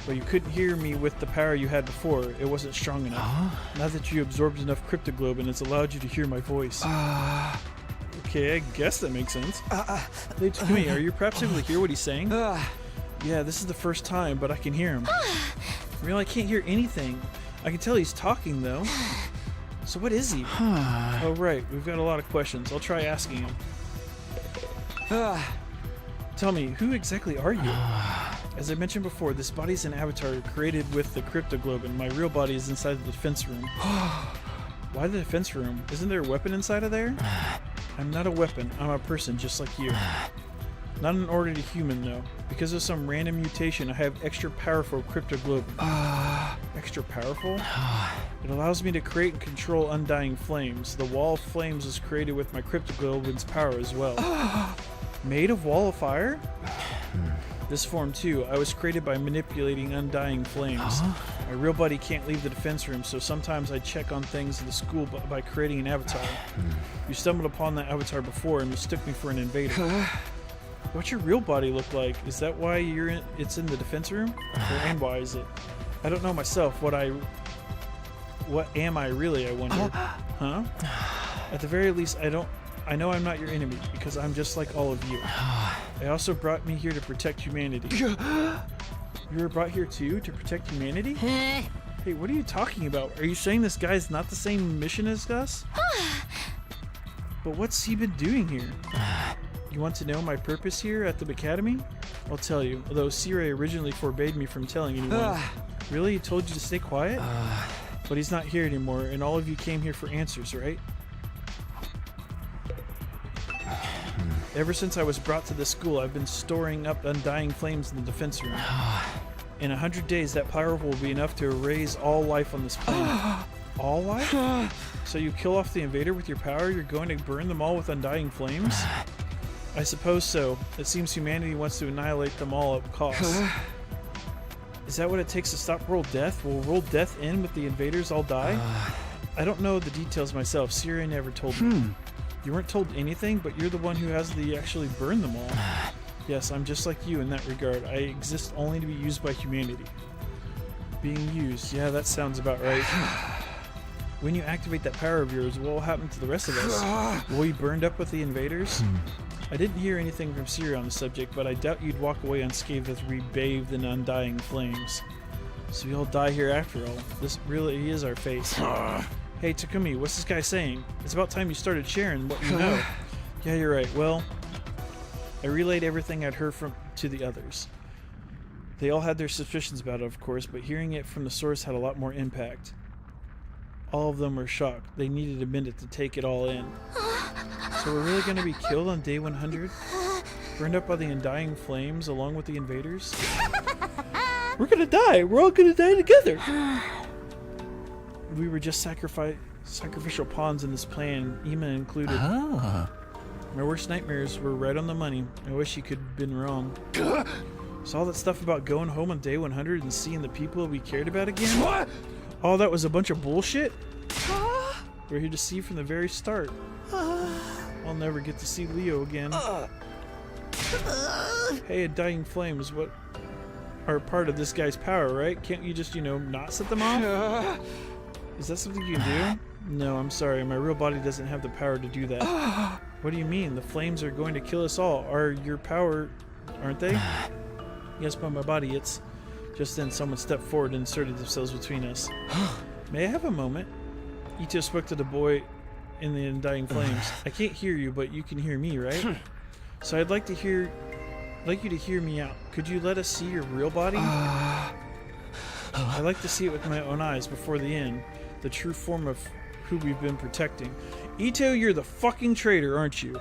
But you couldn't hear me with the power you had before. It wasn't strong enough. Now that you absorbed enough cryptoglobin, it's allowed you to hear my voice. Okay, I guess that makes sense. Hey, Takumi, are you perhaps able to hear what he's saying? Yeah, this is the first time, but I can hear him. Really, I can't hear anything. I can tell he's talking, though. So what is he? Oh, right. We've got a lot of questions. I'll try asking him. Tell me, who exactly are you? As I mentioned before, this body's an avatar created with the cryptoglobin. My real body is inside the defense room. Why the defense room? Isn't there a weapon inside of there? I'm not a weapon. I'm a person just like you. Not an ordinary human, though. Because of some random mutation, I have extra powerful cryptoglobin. Extra powerful? It allows me to create and control undying flames. The wall of flames is created with my cryptoglobin's power as well. Made of wall of fire? This form, too. I was created by manipulating undying flames. My real body can't leave the defense room, so sometimes I check on things in the school by creating an avatar. You stumbled upon that avatar before and mistook me for an invader. What's your real body look like? Is that why it's in the defense room? And why is it? I don't know myself. What am I really, I wonder? Huh? At the very least, I know I'm not your enemy, because I'm just like all of you. They also brought me here to protect humanity. You were brought here too, to protect humanity? Hey, what are you talking about? Are you saying this guy's not the same mission as us? But what's he been doing here? You want to know my purpose here at the Academy? I'll tell you, although Sirei originally forbade me from telling anyone. Really? He told you to stay quiet? But he's not here anymore, and all of you came here for answers, right? Ever since I was brought to this school, I've been storing up undying flames in the defense room. In 100 days, that power will be enough to erase all life on this planet. All life? So you kill off the invader with your power, you're going to burn them all with undying flames? I suppose so. It seems humanity wants to annihilate them all at cost. Is that what it takes to stop world death? Will world death end with the invaders all die? I don't know the details myself. Sirei never told me. You weren't told anything, but you're the one who has to actually burn them all. Yes, I'm just like you in that regard. I exist only to be used by humanity. Being used. Yeah, that sounds about right. When you activate that power of yours, what will happen to the rest of us? Will we burned up with the invaders? I didn't hear anything from Sirei on the subject, but I doubt you'd walk away unscathed as we bathed in undying flames. So we all die here after all. This really is our fate. Hey Takumi, what's this guy saying? It's about time you started sharing what you know. Yeah, you're right. Well, I relayed everything I'd heard to the others. They all had their suspicions about it, of course, but hearing it from the source had a lot more impact. All of them were shocked. They needed a minute to take it all in. So we're really going to be killed on day 100? Burned up by the undying flames along with the invaders? We're going to die! We're all going to die together! We were just sacrificial pawns in this plan, Ima included. My worst nightmares were right on the money. I wish he could have been wrong. So all that stuff about going home on day 100 and seeing the people we cared about again? What? All that was a bunch of bullshit? We're here to see from the very start. I'll never get to see Leo again. Hey, undying flames, what are part of this guy's power, right? Can't you just, not set them off? Is that something you can do? No, I'm sorry. My real body doesn't have the power to do that. What do you mean? The flames are going to kill us all. Are your power, aren't they? Yes, but my body, it's... Just then, someone stepped forward and inserted themselves between us. May I have a moment? Ito spoke to the boy in the undying flames. I can't hear you, but you can hear me, right? So I'd like you to hear me out. Could you let us see your real body? I'd like to see it with my own eyes before the end. The true form of who we've been protecting. Ito, you're the fucking traitor, aren't you?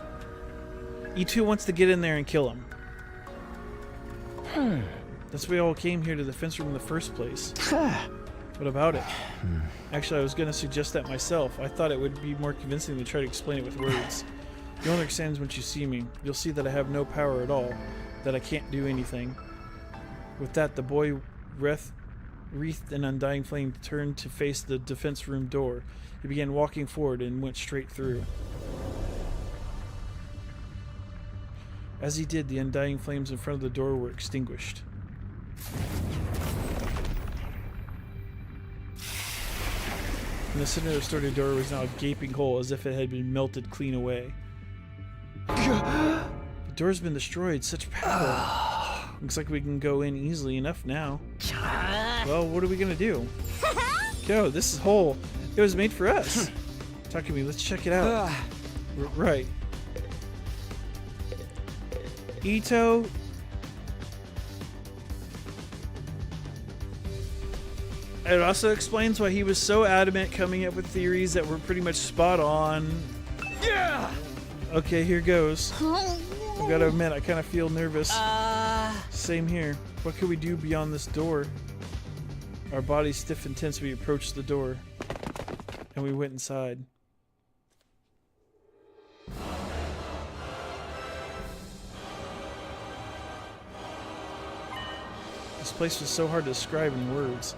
Ito wants to get in there and kill him. That's why we all came here to the defense room in the first place. What about it? Actually, I was going to suggest that myself. I thought it would be more convincing to try to explain it with words. You'll understand once you see me. You'll see that I have no power at all, that I can't do anything. With that, the boy wreathed in undying flame turned to face the defense room door. He began walking forward and went straight through. As he did, the undying flames in front of the door were extinguished. In the center of the story door was now a gaping hole as if it had been melted clean away. The door's been destroyed. Such power. Looks like we can go in easily enough now. Well, what are we gonna do? Go, this hole. It was made for us. Talk to me. Let's check it out. Right. Ito. It also explains why he was so adamant coming up with theories that were pretty much spot on. Yeah! Okay, here goes. I've got to admit, I kind of feel nervous. Same here. What could we do beyond this door? Our bodies stiff and tense, we approached the door. And we went inside. This place was so hard to describe in words.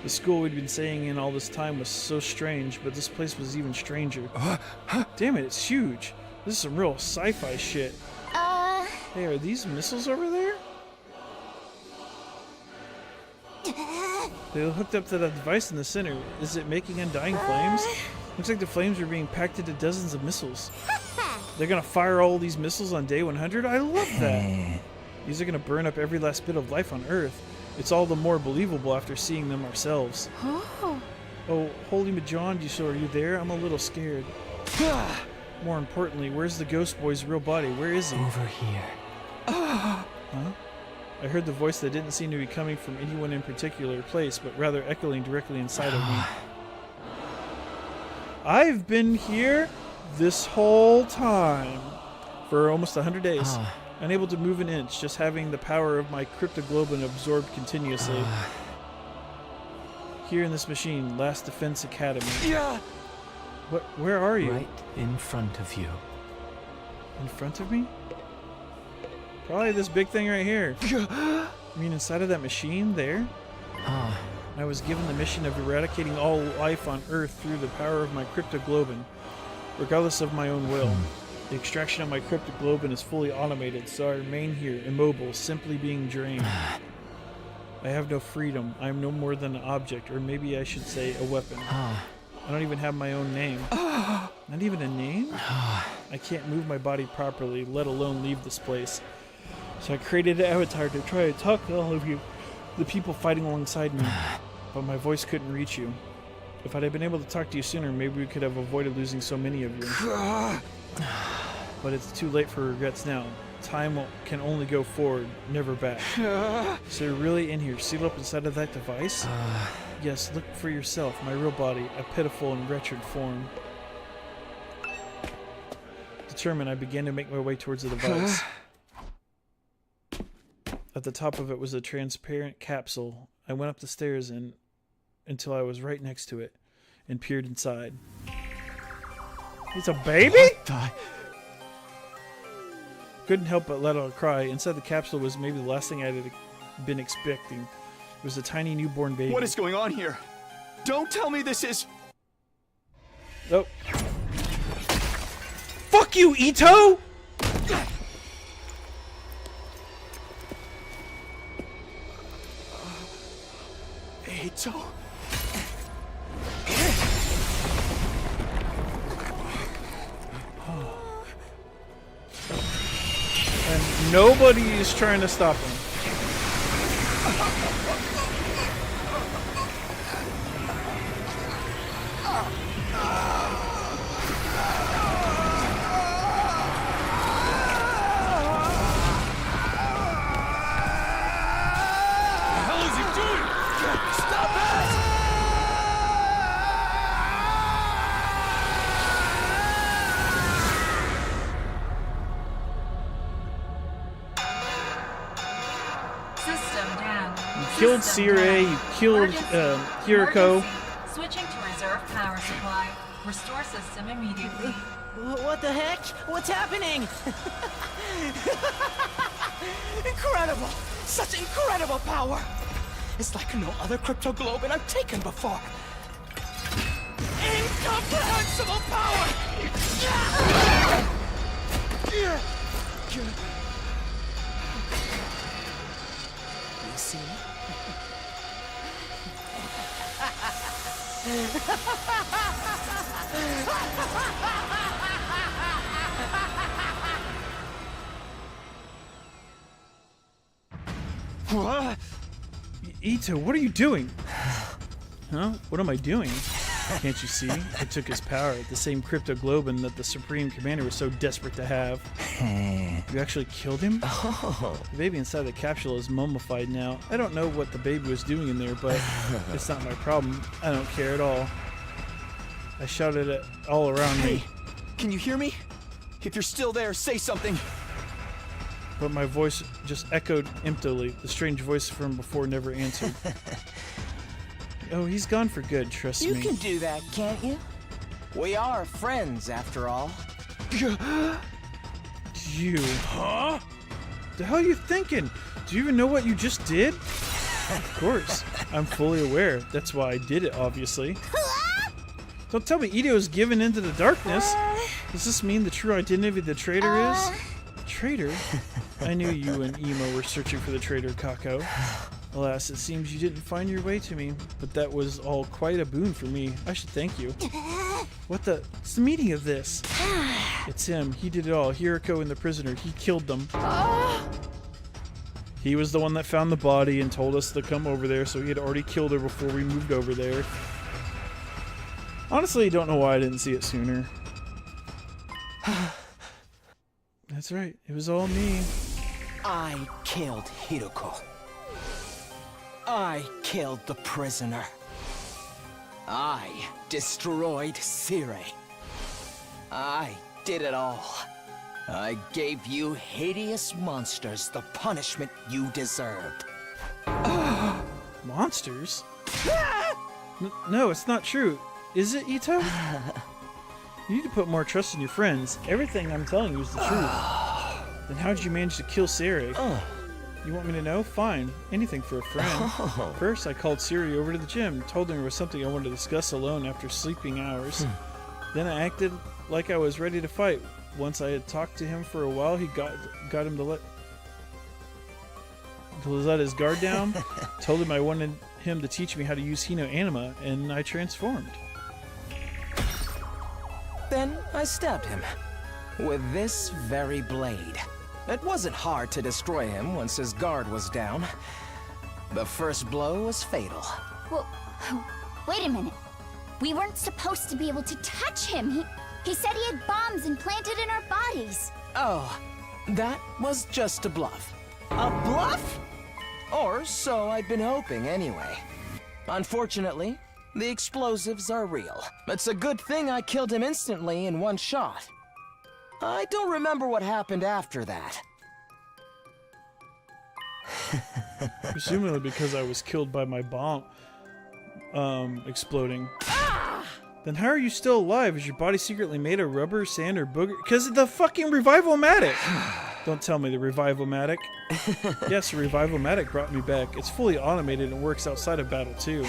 The school we'd been staying in all this time was so strange, but this place was even stranger. Damn it, it's huge. This is some real sci-fi shit. Hey, are these missiles over there? They hooked up to that device in the center. Is it making undying flames? Looks like the flames are being packed into dozens of missiles. They're gonna fire all these missiles on day 100? I love that. These are gonna burn up every last bit of life on Earth. It's all the more believable after seeing them ourselves. Oh, holy Majonji, are you there? I'm a little scared. More importantly, where's the ghost boy's real body? Where is he? Over here. Huh? I heard the voice that didn't seem to be coming from anyone in particular place, but rather echoing directly inside of me. I've been here this whole time for almost 100 days. Unable to move an inch, just having the power of my cryptoglobin absorbed continuously. Here in this machine, Last Defense Academy. Where are you? Right in front of you. In front of me? Probably this big thing right here. You mean inside of that machine there? I was given the mission of eradicating all life on Earth through the power of my cryptoglobin, regardless of my own will. The extraction of my cryptoglobin is fully automated, so I remain here, immobile, simply being drained. I have no freedom. I am no more than an object, or maybe I should say a weapon. I don't even have my own name. Not even a name? I can't move my body properly, let alone leave this place. So I created an avatar to try to talk to all of you, the people fighting alongside me. But my voice couldn't reach you. If I'd have been able to talk to you sooner, maybe we could have avoided losing so many of you. But it's too late for regrets now. Time can only go forward, never back. So you're really in here, sealed up inside of that device? Yes, look for yourself, my real body, a pitiful and wretched form. Determined, I began to make my way towards the device. At the top of it was a transparent capsule. I went up the stairs until I was right next to it and peered inside. It's a baby? Couldn't help but let out a cry. Inside the capsule was maybe the last thing I had been expecting. It was a tiny newborn baby. What is going on here? Don't tell me this is... Oh. Fuck you, Ito! Ito... And nobody is trying to stop him. killed Sirei, you killed Hiroko. Switching to reserve power supply. Restore system immediately. What the heck? What's happening? Incredible! Such incredible power! It's like no other crypto globe I've taken before. Incomprehensible power! You see? What? Ito, what are you doing? Huh? What am I doing? Can't you see? I took his power, the same crypto globin that the Supreme Commander was so desperate to have. You actually killed him? Oh. The baby inside the capsule is mummified now. I don't know what the baby was doing in there, but it's not my problem. I don't care at all. I shouted it all around me. Can you hear me? If you're still there, say something. But my voice just echoed emptily. The strange voice from before never answered. Oh, he's gone for good, trust You me. can do that, can't you? We are friends, after all. You, huh? The hell are you thinking? Do you even know what you just did? Of course, I'm fully aware. That's why I did it, obviously. Don't tell me Ito's given into the darkness. Does this mean the true identity of the traitor is? Traitor? I knew you and Emo were searching for the traitor, Kako. Alas, it seems you didn't find your way to me, but that was all quite a boon for me. I should thank you. What's the meaning of this? It's him. He did it all. Hiroko and the prisoner. He killed them. He was the one that found the body and told us to come over there, so he had already killed her before we moved over there. Honestly, I don't know why I didn't see it sooner. That's right. It was all me. I killed Hiroko. I killed the prisoner. I destroyed Sirei. I did it all. I gave you hideous monsters the punishment you deserved. Monsters? No, it's not true. Is it, Ito? You need to put more trust in your friends. Everything I'm telling you is the truth. Then how did you manage to kill Sirei? You want me to know? Fine. Anything for a friend. First, I called Siri over to the gym, told him there was something I wanted to discuss alone after sleeping hours. Then I acted like I was ready to fight. Once I had talked to him for a while, he got him to let his guard down. Told him I wanted him to teach me how to use Hino Anima, and I transformed. Then I stabbed him with this very blade. It wasn't hard to destroy him once his guard was down. The first blow was fatal. Well, wait a minute. We weren't supposed to be able to touch him. He said he had bombs implanted in our bodies. Oh, that was just a bluff. A bluff? Or so I'd been hoping anyway. Unfortunately, the explosives are real. It's a good thing I killed him instantly in one shot. I don't remember what happened after that. Presumably because I was killed by my bomb exploding. Then how are you still alive? Is your body secretly made of rubber, sand, or booger? Because of the fucking Revival-matic! Don't tell me the Revival-matic. Yes, the Revival-matic brought me back. It's fully automated and works outside of battle too.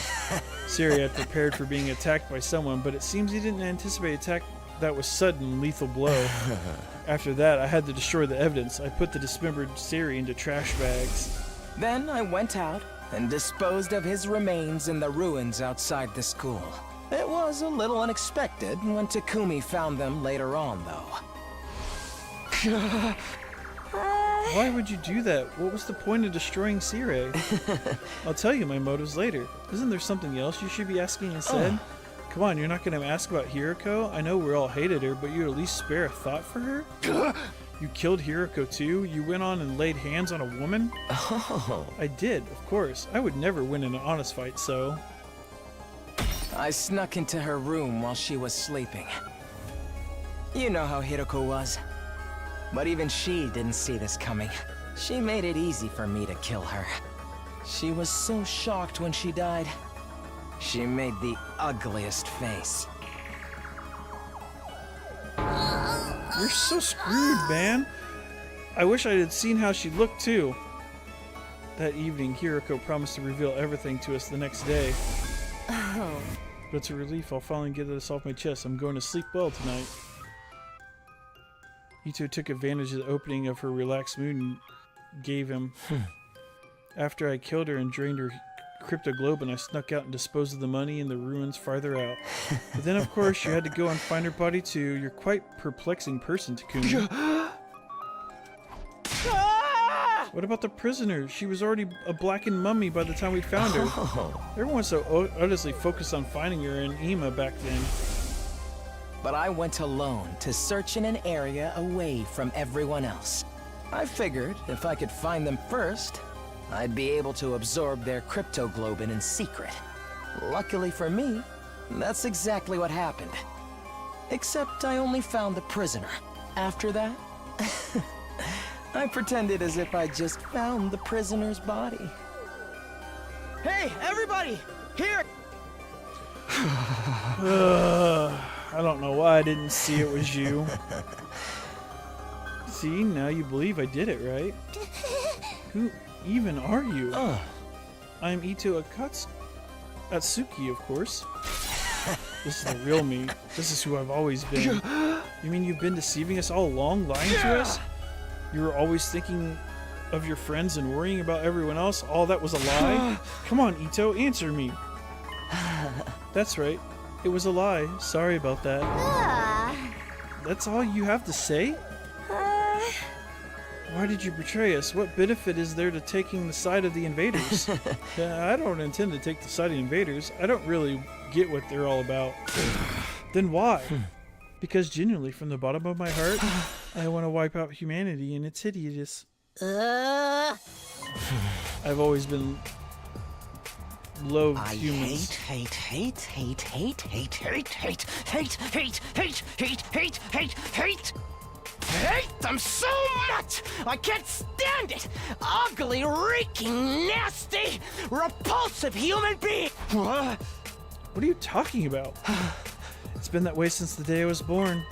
Siri had prepared for being attacked by someone, but it seems he didn't anticipate attack that was sudden, lethal blow. After that, I had to destroy the evidence. I put the dismembered Siri into trash bags. Then I went out and disposed of his remains in the ruins outside the school. It was a little unexpected when Takumi found them later on, though. Why would you do that? What was the point of destroying Sirei? I'll tell you my motives later. Isn't there something else you should be asking instead? Come on, you're not going to ask about Hiroko? I know we all hated her, but you'd at least spare a thought for her? You killed Hiroko too? You went on and laid hands on a woman? I did, of course. I would never win in an honest fight, so... I snuck into her room while she was sleeping. You know how Hiroko was. But even she didn't see this coming. She made it easy for me to kill her. She was so shocked when she died. She made the ugliest face. You're so screwed, man. I wish I had seen how she looked too. That evening, Hiroko promised to reveal everything to us the next day. Oh. But it's a relief. I'll finally get this off my chest. I'm going to sleep well tonight. Ito took advantage of the opening of her relaxed mood and gave him. After I killed her and drained her crypto globe, and I snuck out and disposed of the money in the ruins farther out. But then, of course, you had to go and find her body too. You're quite a perplexing person, Takumi. What about the prisoner? She was already a blackened mummy by the time we found her. Everyone was so honestly focused on finding her in Ima back then. But I went alone to search in an area away from everyone else. I figured if I could find them first, I'd be able to absorb their cryptoglobin in secret. Luckily for me, that's exactly what happened. Except I only found the prisoner. After that, I pretended as if I just found the prisoner's body. Hey, everybody! Here! I don't know why I didn't see it was you. See, now you believe I did it, right? Who even are you? I'm Ito Atsuki, of course. This is the real me. This is who I've always been. You mean you've been deceiving us all along, lying to us? You were always thinking of your friends and worrying about everyone else? All that was a lie? Come on, Ito, answer me. That's right. It was a lie. Sorry about that. That's all you have to say? Why did you betray us? What benefit is there to taking the side of the invaders? I don't intend to take the side of the invaders. I don't really get what they're all about. Then why? Because genuinely, from the bottom of my heart, I want to wipe out humanity, and it's hideous. I've always been loathed humans. Hate them so much! I can't stand it! Ugly, reeking, nasty, repulsive human being! What are you talking about? It's been that way since the day I was born.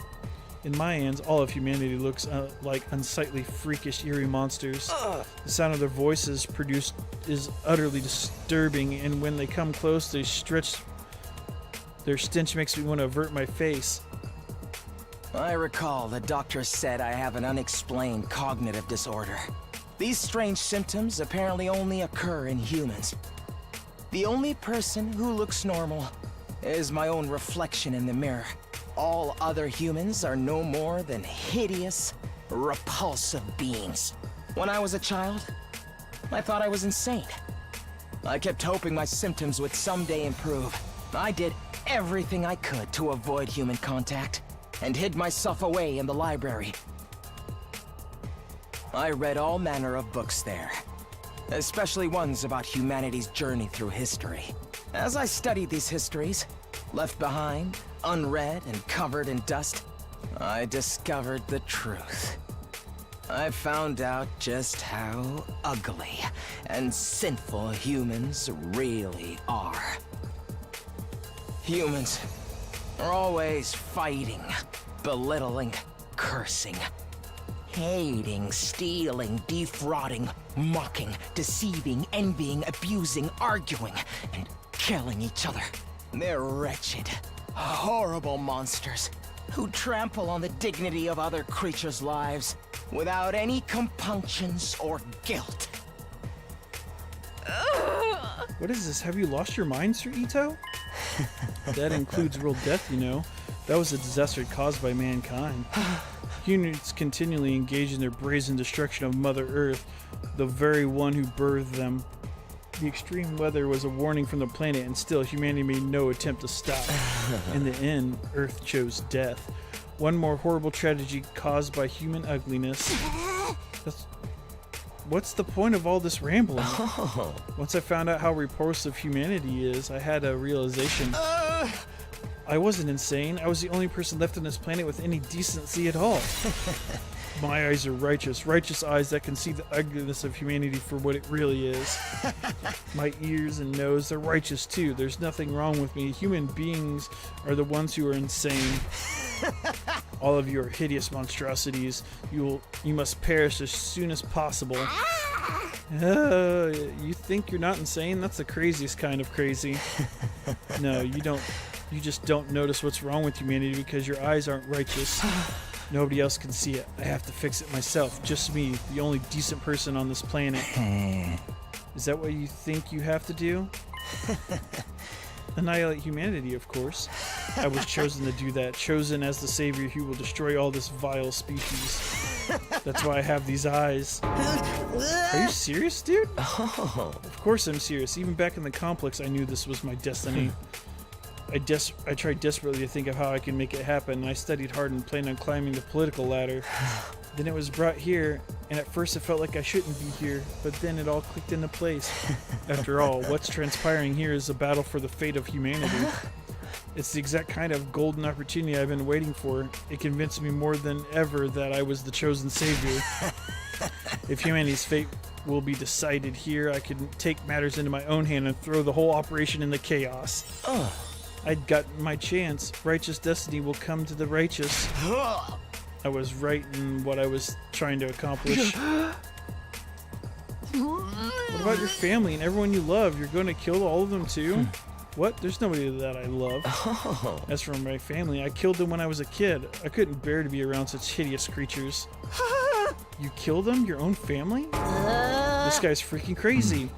In my hands, all of humanity looks like unsightly, freakish, eerie monsters. The sound of their voices produced is utterly disturbing, and when they come close, they stretch. Their stench makes me want to avert my face. I recall the doctor said I have an unexplained cognitive disorder. These strange symptoms apparently only occur in humans. The only person who looks normal is my own reflection in the mirror. All other humans are no more than hideous, repulsive beings. When I was a child, I thought I was insane. I kept hoping my symptoms would someday improve. I did everything I could to avoid human contact, and hid myself away in the library. I read all manner of books there, especially ones about humanity's journey through history. As I studied these histories, left behind, unread and covered in dust, I discovered the truth. I found out just how ugly and sinful humans really are. Humans are always fighting, belittling, cursing, hating, stealing, defrauding, mocking, deceiving, envying, abusing, arguing, and killing each other. They're wretched, horrible monsters who trample on the dignity of other creatures' lives without any compunctions or guilt. What is this? Have you lost your mind, Sir Ito? That includes real death, you know. That was a disaster caused by mankind. Humans continually engage in their brazen destruction of Mother Earth, the very one who birthed them. The extreme weather was a warning from the planet, and still humanity made no attempt to stop. In the end, Earth chose death. One more horrible tragedy caused by human ugliness. What's the point of all this rambling? Once I found out how repulsive humanity is, I had a realization. I wasn't insane. I was the only person left on this planet with any decency at all. My eyes are righteous. Righteous eyes that can see the ugliness of humanity for what it really is. My ears and nose, they're righteous too. There's nothing wrong with me. Human beings are the ones who are insane. All of you are hideous monstrosities. You must perish as soon as possible. You think you're not insane? That's the craziest kind of crazy. No, you don't. You just don't notice what's wrong with humanity because your eyes aren't righteous. Nobody else can see it. I have to fix it myself. Just me, the only decent person on this planet. Is that what you think you have to do? Annihilate humanity, of course. I was chosen to do that. Chosen as the savior who will destroy all this vile species. That's why I have these eyes. Are you serious, dude? Oh. Of course I'm serious. Even back in the complex, I knew this was my destiny. I tried desperately to think of how I could make it happen, and I studied hard and planned on climbing the political ladder. Then it was brought here, and at first it felt like I shouldn't be here, but then it all clicked into place. After all, what's transpiring here is a battle for the fate of humanity. It's the exact kind of golden opportunity I've been waiting for. It convinced me more than ever that I was the chosen savior. If humanity's fate will be decided here, I can take matters into my own hand and throw the whole operation into chaos. I'd gotten my chance. Righteous destiny will come to the righteous. I was right in what I was trying to accomplish. What about your family and everyone you love? You're going to kill all of them too? What? There's nobody that I love. As for my family, I killed them when I was a kid. I couldn't bear to be around such hideous creatures. You killed them? Your own family? This guy's freaking crazy.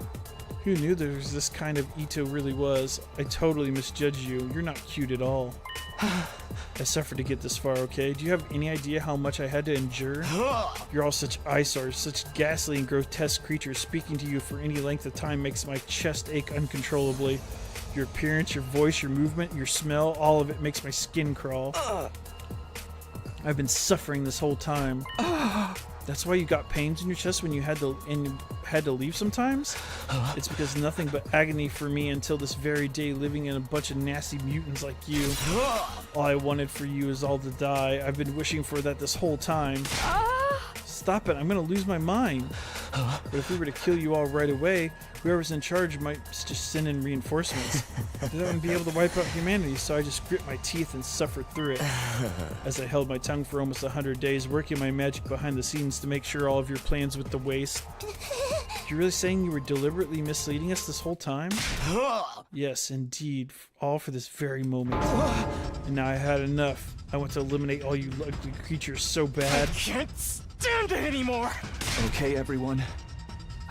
Who knew there was this kind of Ito really was? I totally misjudged you. You're not cute at all. I suffered to get this far, okay? Do you have any idea how much I had to endure? You're all such eyesores, such ghastly and grotesque creatures. Speaking to you for any length of time makes my chest ache uncontrollably. Your appearance, your voice, your movement, your smell, all of it makes my skin crawl. I've been suffering this whole time. That's why you got pains in your chest when you had to leave sometimes? It's because nothing but agony for me until this very day, living in a bunch of nasty mutants like you. All I wanted for you is all to die. I've been wishing for that this whole time. Stop it, I'm gonna lose my mind. But if we were to kill you all right away, whoever's in charge might just send in reinforcements. They wouldn't be able to wipe out humanity, so I just grit my teeth and suffered through it. As I held my tongue for almost 100 days, working my magic behind the scenes to make sure all of your plans with the waste. You're really saying you were deliberately misleading us this whole time? Yes, indeed. All for this very moment. And now I had enough. I want to eliminate all you ugly creatures so bad. I can't stand it anymore! Okay, everyone.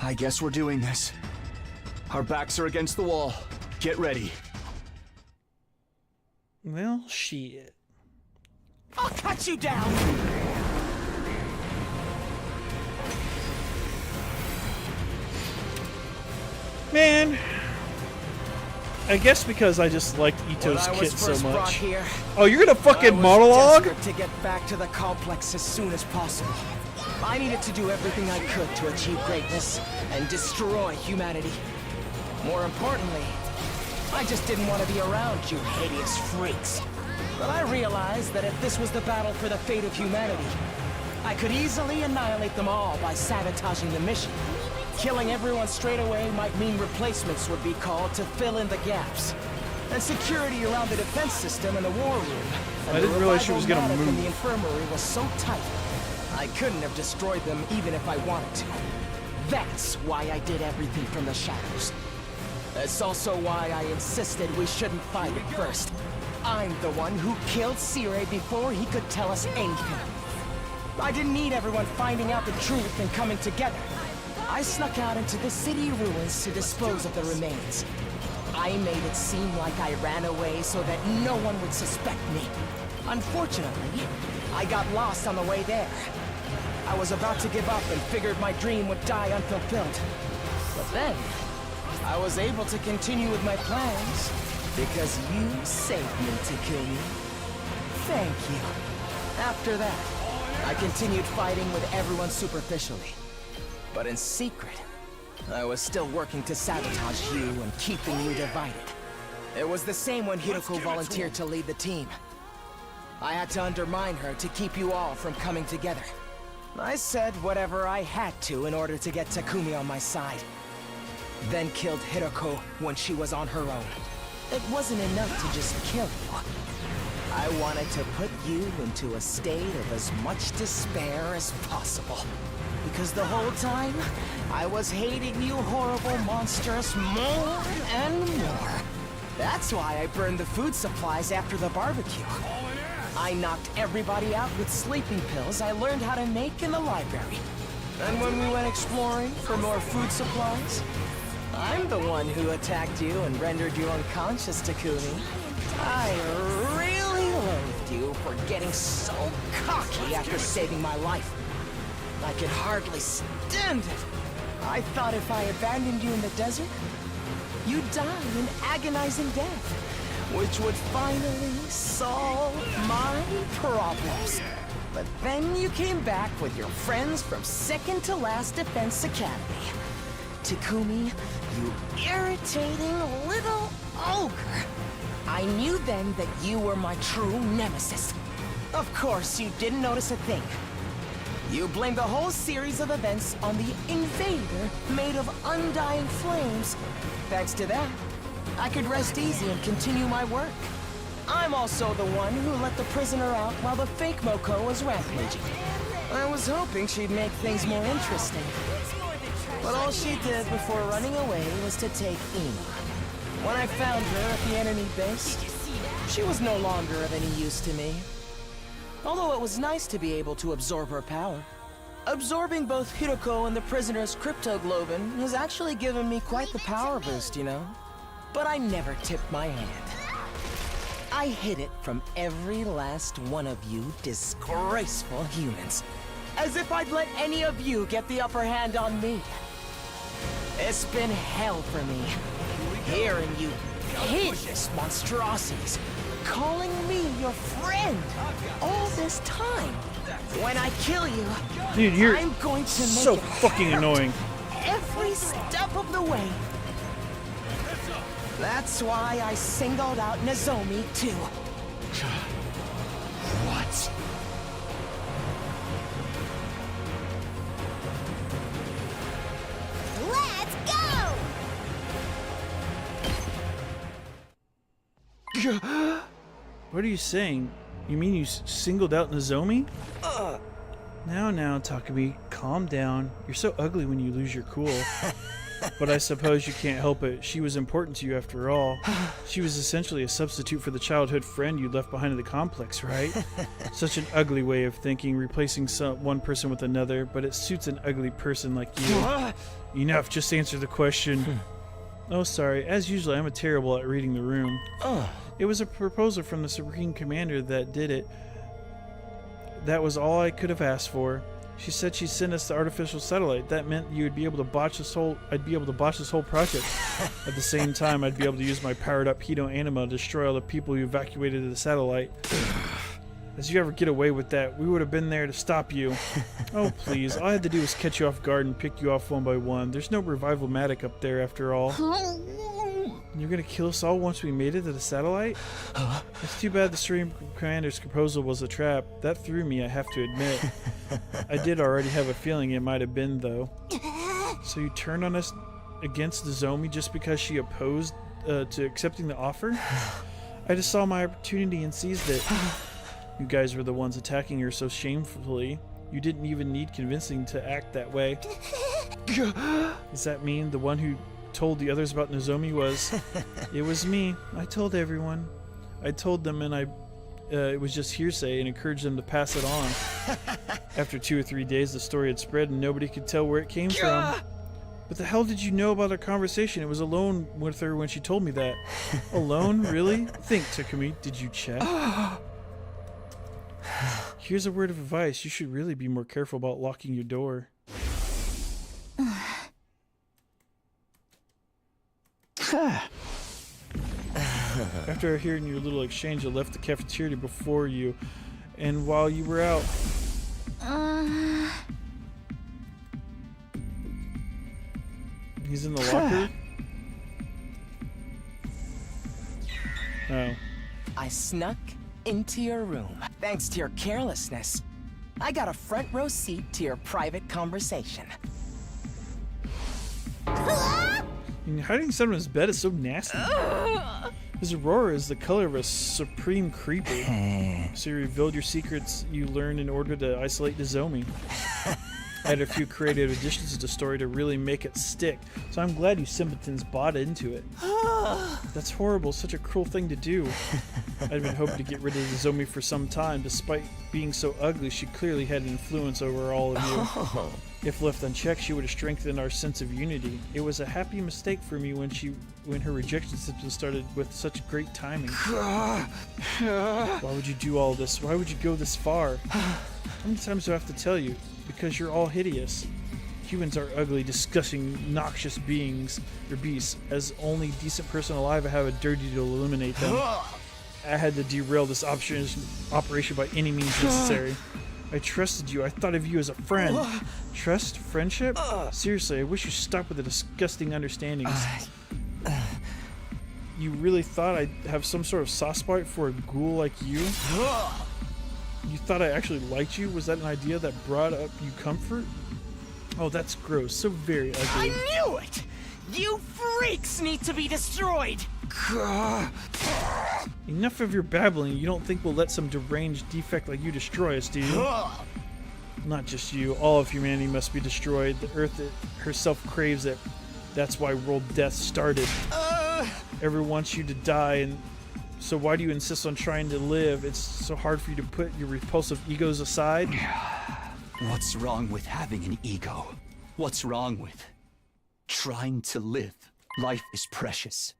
I guess we're doing this. Our backs are against the wall. Get ready. Well, shit. I'll cut you down! Man, I guess because I just liked Ito's kit so much. Oh, you're gonna fucking monologue? To get back to the complex as soon as possible. I needed to do everything I could to achieve greatness and destroy humanity. More importantly, I just didn't want to be around you hideous freaks. But I realized that if this was the battle for the fate of humanity, I could easily annihilate them all by sabotaging the mission. Killing everyone straight away might mean replacements would be called to fill in the gaps. And security around the defense system and the war room. I didn't realize she was gonna move. And the infirmary was so tight, I couldn't have destroyed them even if I wanted to. That's why I did everything from the shadows. That's also why I insisted we shouldn't fight at first. I'm the one who killed Sire before he could tell us anything. I didn't need everyone finding out the truth and coming together. I snuck out into the city ruins to dispose of the remains. I made it seem like I ran away so that no one would suspect me. Unfortunately, I got lost on the way there. I was about to give up and figured my dream would die unfulfilled. But then, I was able to continue with my plans because you saved me to kill you. Thank you. After that, I continued fighting with everyone superficially. But in secret, I was still working to sabotage you and keeping you divided. It was the same when Hiroko volunteered to lead the team. I had to undermine her to keep you all from coming together. I said whatever I had to in order to get Takumi on my side. Then killed Hiroko when she was on her own. It wasn't enough to just kill you. I wanted to put you into a state of as much despair as possible. Because the whole time, I was hating you horrible monsters more and more. That's why I burned the food supplies after the barbecue. I knocked everybody out with sleeping pills I learned how to make in the library. And when we went exploring for more food supplies, I'm the one who attacked you and rendered you unconscious, Takumi. I really loathed you for getting so cocky after saving my life. I could hardly stand it. I thought if I abandoned you in the desert, you'd die an agonizing death, which would finally solve my problems. But then you came back with your friends from second to last Defense Academy. Takumi, you irritating little ogre. I knew then that you were my true nemesis. Of course, you didn't notice a thing. You blamed the whole series of events on the invader made of undying flames. Thanks to that, I could rest easy and continue my work. I'm also the one who let the prisoner out while the fake Moko was rampaging. I was hoping she'd make things more interesting. But all she did before running away was to take Ina. When I found her at the enemy base, she was no longer of any use to me. Although it was nice to be able to absorb her power. Absorbing both Hiroko and the prisoner's cryptoglobin has actually given me quite the power boost, you know? But I never tipped my hand. I hid it from every last one of you disgraceful humans. As if I'd let any of you get the upper hand on me. It's been hell for me. Hearing you hideous monstrosities calling me your friend all this time. When I kill you, dude, you're I'm going to make so it fucking count annoying. every step of the way. That's why I singled out Nozomi too. What? Let's go! What are you saying? You mean you singled out Nozomi? Now, Takumi, calm down. You're so ugly when you lose your cool. But I suppose you can't help it. She was important to you after all. She was essentially a substitute for the childhood friend you left behind in the complex, right? Such an ugly way of thinking, replacing one person with another, but it suits an ugly person like you. Enough, just answer the question. Oh, sorry. As usual, I'm terrible at reading the room. It was a proposal from the Supreme Commander that did it. That was all I could have asked for. She said she'd send us the artificial satellite. That meant you would be able to botch this whole. I'd be able to botch this whole project. At the same time, I'd be able to use my powered-up Hito Anima to destroy all the people who evacuated the satellite. As you ever get away with that, we would have been there to stop you. Oh please! All I had to do was catch you off guard and pick you off one by one. There's no Revival-matic up there after all. You're gonna kill us all once we made it to the satellite? It's too bad the Supreme Commander's proposal was a trap. That threw me, I have to admit. I did already have a feeling it might have been, though. So you turned on us against Nozomi just because she opposed to accepting the offer? I just saw my opportunity and seized it. You guys were the ones attacking her so shamefully. You didn't even need convincing to act that way. Does that mean the one who told the others about Nozomi was... It was me. I told everyone. I told them, and it was just hearsay and encouraged them to pass it on. After 2 or 3 days, the story had spread and nobody could tell where it came from. But the hell did you know about our conversation? It was alone with her when she told me that. Alone? Really? Think, Takumi. Did you check? Here's a word of advice. You should really be more careful about locking your door. After hearing your little exchange, I left the cafeteria before you, and while you were out... He's in the locker? Oh. I snuck into your room, thanks to your carelessness. I got a front row seat to your private conversation. And hiding in someone's bed is so nasty. His aurora is the color of a supreme creeper. So you revealed your secrets you learned in order to isolate Nozomi. I had a few creative additions to the story to really make it stick, so I'm glad you simpletons bought into it. That's horrible, such a cruel thing to do. I'd been hoping to get rid of Nozomi for some time. Despite being so ugly, she clearly had an influence over all of you. If left unchecked, she would have strengthened our sense of unity. It was a happy mistake for me when her rejection symptoms started with such great timing. Why would you do all this? Why would you go this far? How many times do I have to tell you? Because you're all hideous. Humans are ugly, disgusting, noxious beings, or beasts. As only decent person alive, I have a duty to eliminate them. I had to derail this operation by any means necessary. I trusted you. I thought of you as a friend. Trust? Friendship? Seriously, I wish you stopped with the disgusting understandings. You really thought I'd have some sort of soft spot for a ghoul like you? You thought I actually liked you? Was that an idea that brought up you comfort? Oh, that's gross. So very ugly. I knew it! You freaks need to be destroyed! Enough of your babbling. You don't think we'll let some deranged defect like you destroy us, do you? Not just you. All of humanity must be destroyed. The Earth herself craves it. That's why world death started. Everyone wants you to die, and so why do you insist on trying to live? It's so hard for you to put your repulsive egos aside. What's wrong with having an ego? What's wrong with trying to live? Life is precious.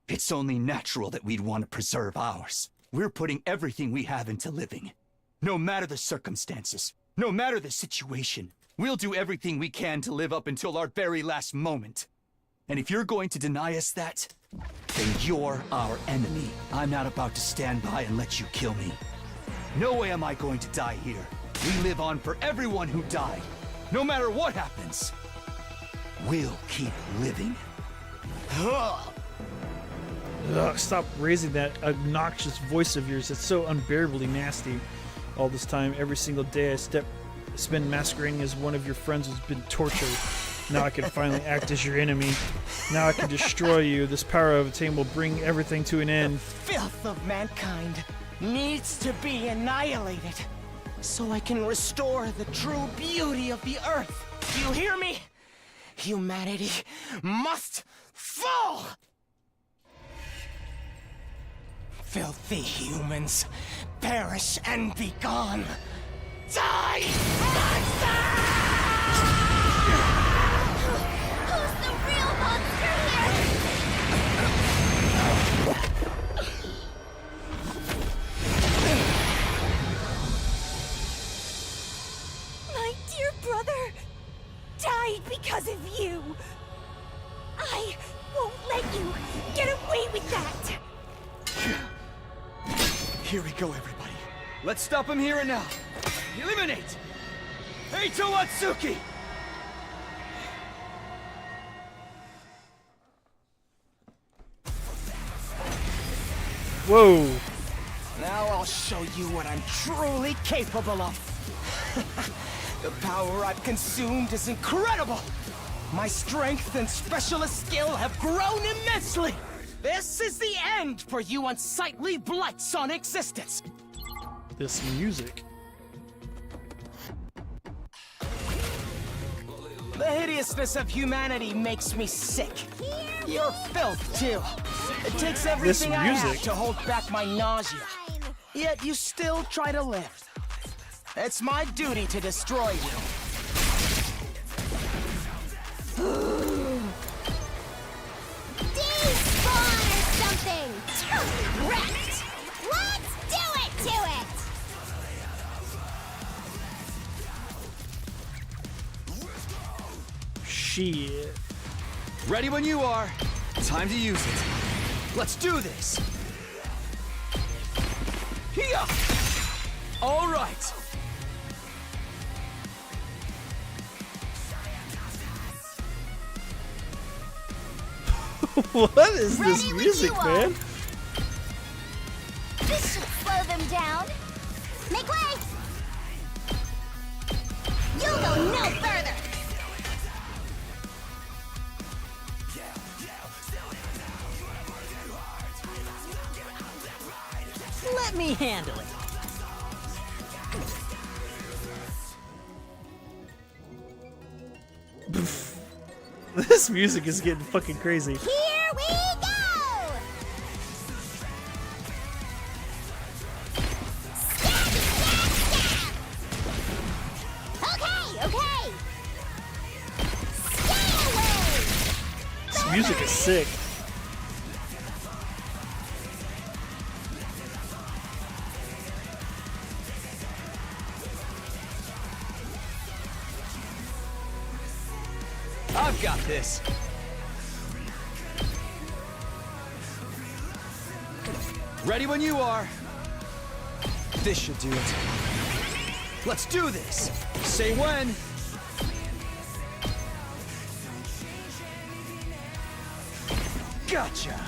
It's only natural that we'd want to preserve ours. We're putting everything we have into living. No matter the circumstances, no matter the situation, we'll do everything we can to live up until our very last moment. And if you're going to deny us that, then you're our enemy. I'm not about to stand by and let you kill me. No way am I going to die here. We live on for everyone who died. No matter what happens, we'll keep living. Stop raising that obnoxious voice of yours. It's so unbearably nasty. All this time, every single day I spend masquerading as one of your friends who's been tortured. Now I can finally act as your enemy. Now I can destroy you. This power of attain will bring everything to an end. The filth of mankind needs to be annihilated, so I can restore the true beauty of the Earth. Do you hear me? Humanity must fall! Filthy humans, perish and be gone. Die, monster! Who's the real monster here? My dear brother died because of you. I won't let you get away with that. Here we go, everybody. Let's stop him here and now. Eliminate! Eito Atsuki! Whoa! Now I'll show you what I'm truly capable of. The power I've consumed is incredible. My strength and specialist skill have grown immensely. This is the end for you unsightly blights on existence. This music. The hideousness of humanity makes me sick. Your filth, too. It takes everything I have to hold back my nausea. Yet you still try to live. It's my duty to destroy you. Despawn or something! Correct! Let's do it to it! Shit. Ready when you are. Time to use it. Let's do this. Here. All right. What is this Ready when music, you man? This should slow them down. Make way! handle it. This music is getting fucking crazy. Here we go! Stab, stab, stab! Okay, okay! Stay away! This music is sick. I've got this. Ready when you are. This should do it. Let's do this. Say when. Gotcha.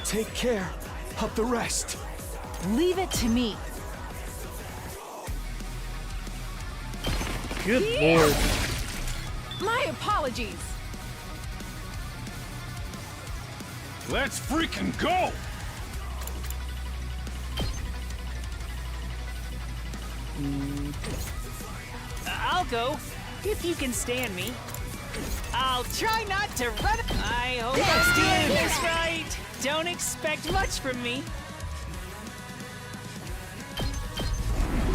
Take care of the rest. Leave it to me. Good lord. My apologies. Let's freaking go! I'll go, if you can stand me. I'll try not to run. I hope I'm doing this right. Don't expect much from me.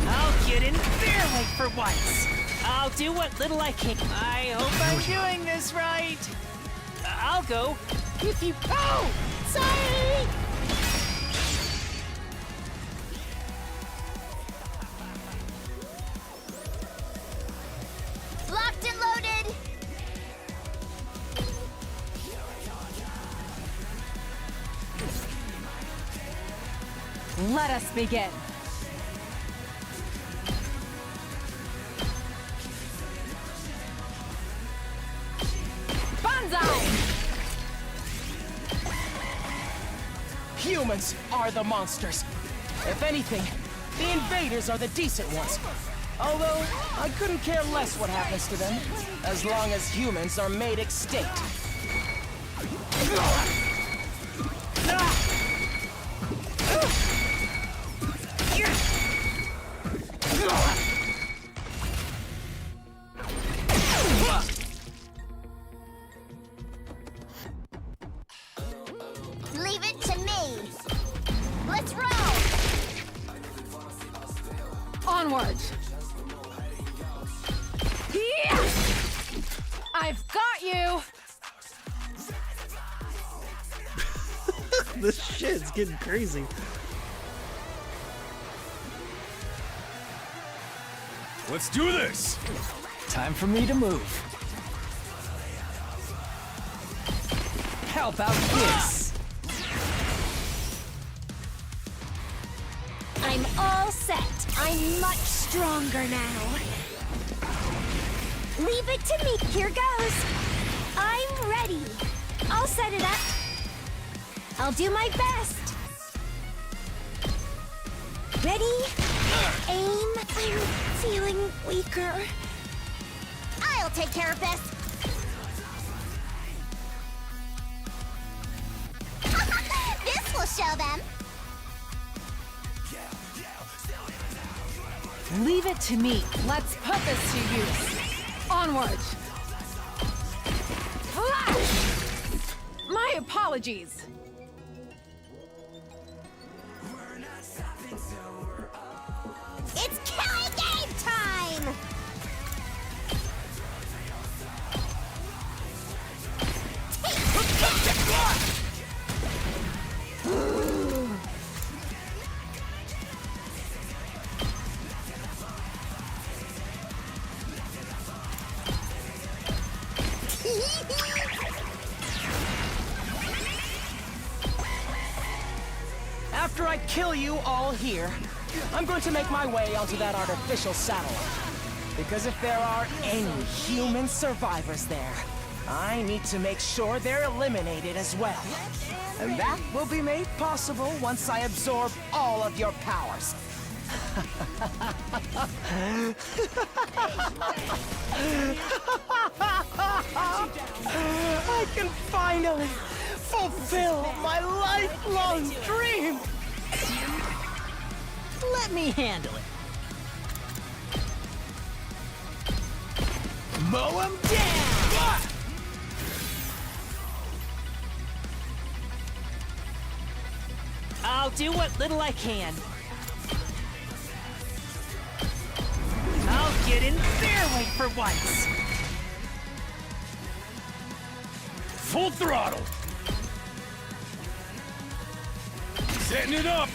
I'll get in fair weight for once. I'll do what little I can. I hope I'm doing this right. I'll go, if you... Oh! Sorry! Locked and loaded! Let us begin. Humans are the monsters. If anything, the invaders are the decent ones. Although, I couldn't care less what happens to them, as long as humans are made extinct. Leave it to me. Let's roll. Onward. Yeah! I've got you. This shit's getting crazy. Let's do this! Time for me to move. How about this? I'm all set. I'm much stronger now. Leave it to me. Here goes. I'm ready. I'll set it up. I'll do my best. Ready? Aim. I'm feeling weaker. I'll take care of this. This will show them. Leave it to me. Let's put this to use. Onward. Flash! My apologies. It's killing game time! After I kill you all here, I'm going to make my way onto that artificial satellite. Because if there are any human survivors there, I need to make sure they're eliminated as well. And that will be made possible once I absorb all of your powers. I can finally fulfill my lifelong dream! Let me handle it. Mow him down! I'll do what little I can. I'll get in their way for once. Full throttle! Setting it up!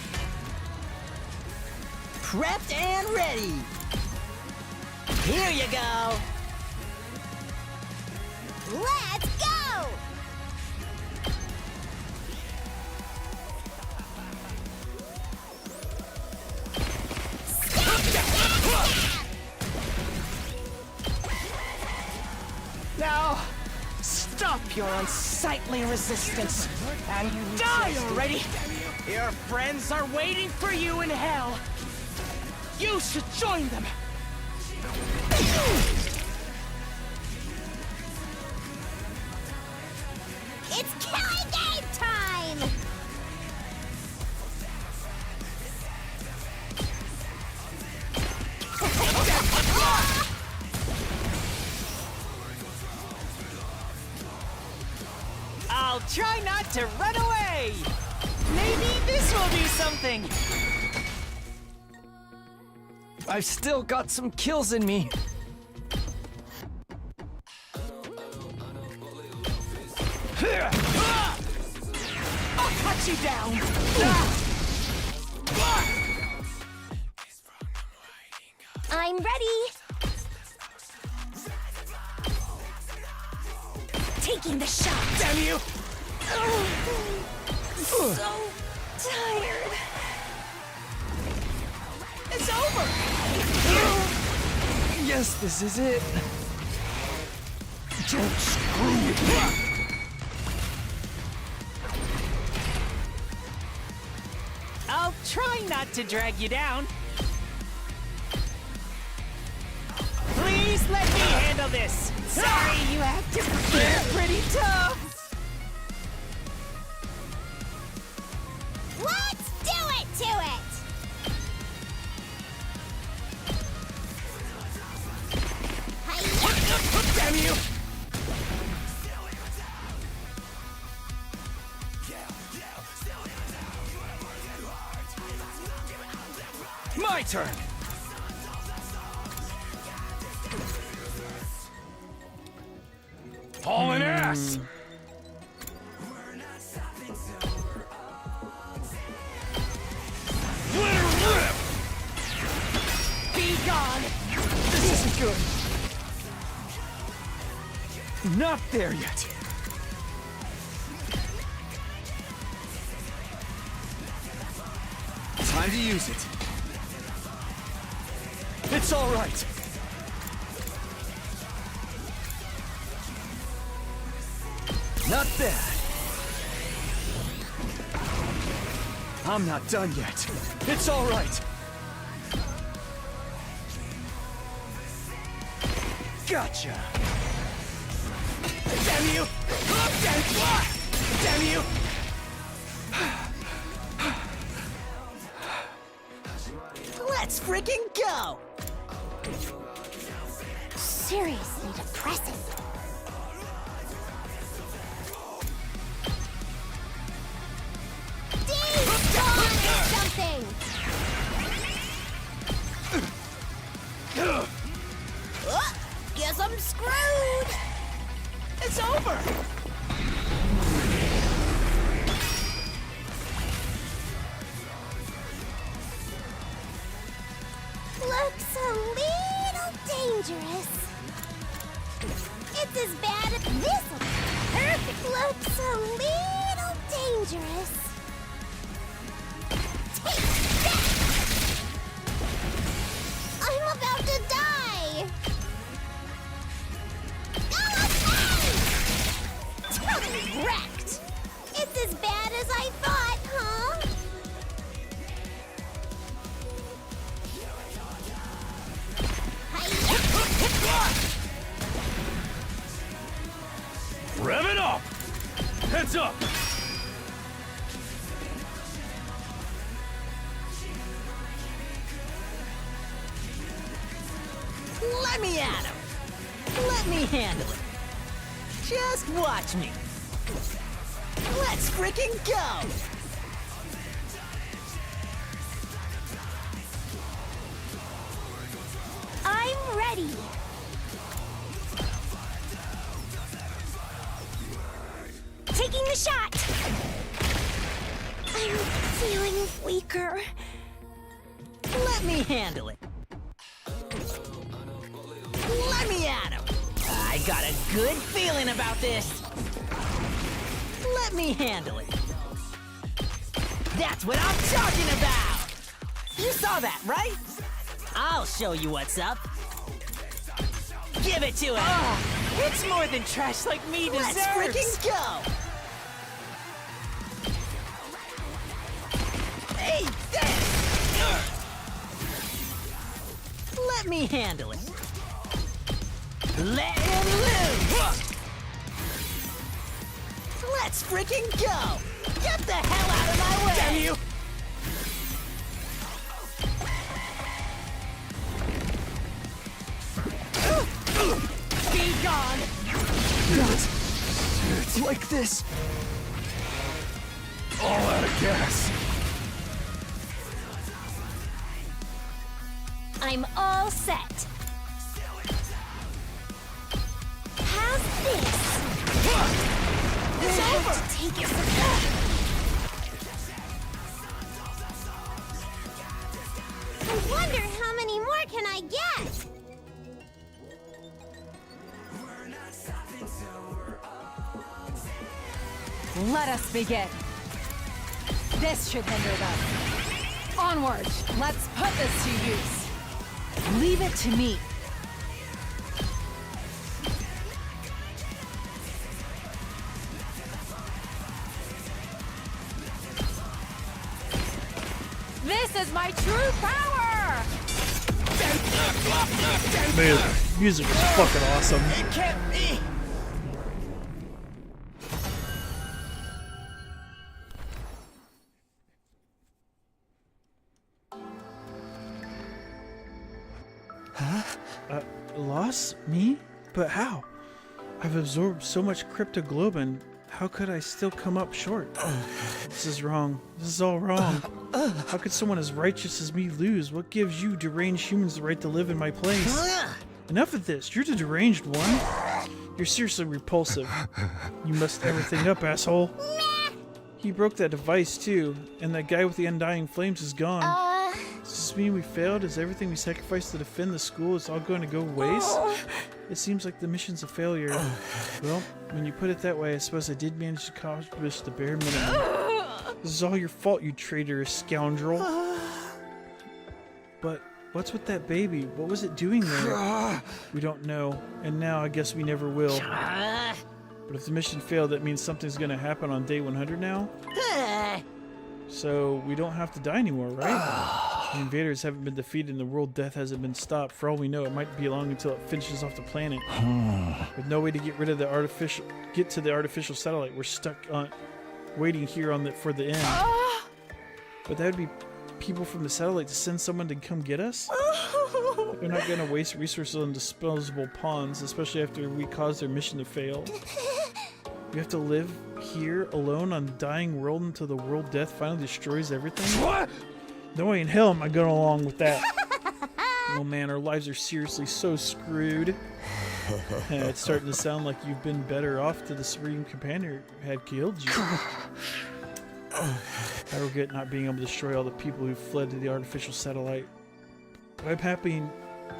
Prepped and ready. Here you go. Let's go! Now, stop your unsightly resistance and die already! Your friends are waiting for you in hell. You should join them. It's killing game time! I'll try not to run away. Maybe this will do something. I've still got some kills in me. I'll cut you down. I'm ready! Taking the shot! Damn you! So tired. It's over! Yes, this is it. Don't screw with me! I'll try not to drag you down. Please let me handle this. Sorry, you have to prepare pretty tough. Let's do it to it! Hi-ya! Damn you! My turn! Hauling ass! Let her rip! Be gone! This isn't good. Not there yet. Time to use it. It's all right. Not bad. I'm not done yet. It's all right. Gotcha. Damn you! Damn you! Let's freaking go! Seriously depressing. Despawn or something! Oh, guess I'm screwed! It's over! Looks a little dangerous. It's as bad as this. Perfect. Looks a little dangerous. Take that! I'm about to die. Totally wrecked. It's as bad as I thought, huh? Let me at him! Let me handle it! Just watch me! Let's freaking go! I'm ready. Taking the shot. I'm feeling weaker. Let me handle it. Let me at him. I got a good feeling about this. Let me handle it. That's what I'm talking about. You saw that, right? I'll show you what's up. Give it to him. It's more than trash like me deserves. Let's freaking go. Hey, let me handle it. Let him loose! Let's freaking go! Get the hell out of my way! Damn you! Be gone! It's like this. All out of gas. I'm all set. How's this? It's over! To take it from I wonder how many more can I get? Let us begin. This should hinder them. Onward! Let's put this to use. Leave it to me. This is my true power! Man, music is fucking awesome. It can't be! Lost? Me? But how? I've absorbed so much cryptoglobin. How could I still come up short? This is wrong. This is all wrong. How could someone as righteous as me lose? What gives you deranged humans the right to live in my place? Enough of this. You're the deranged one. You're seriously repulsive. You messed everything up, asshole. He broke that device too, and that guy with the undying flames is gone. Does this mean we failed? Is everything we sacrificed to defend the school is all going to go waste? It seems like the mission's a failure. Well, when you put it that way, I suppose I did manage to accomplish the bare minimum. This is all your fault, you traitorous scoundrel. But what's with that baby? What was it doing there? We don't know, and now I guess we never will. But if the mission failed, that means something's going to happen on day 100 now? So we don't have to die anymore, right? The invaders haven't been defeated and the world death hasn't been stopped. For all we know, it might be long until it finishes off the planet. With no way to get rid of the artificial satellite, we're stuck on waiting here for the end. But that would be people from the satellite to send someone to come get us? They're not going to waste resources on disposable pawns, especially after we caused their mission to fail. We have to live here alone on the dying world until the world death finally destroys everything? What? No way in hell am I going along with that. Oh man, our lives are seriously so screwed. It's starting to sound like you've been better off to the Supreme Commander had killed you. I regret not being able to destroy all the people who fled to the artificial satellite. But I'm happy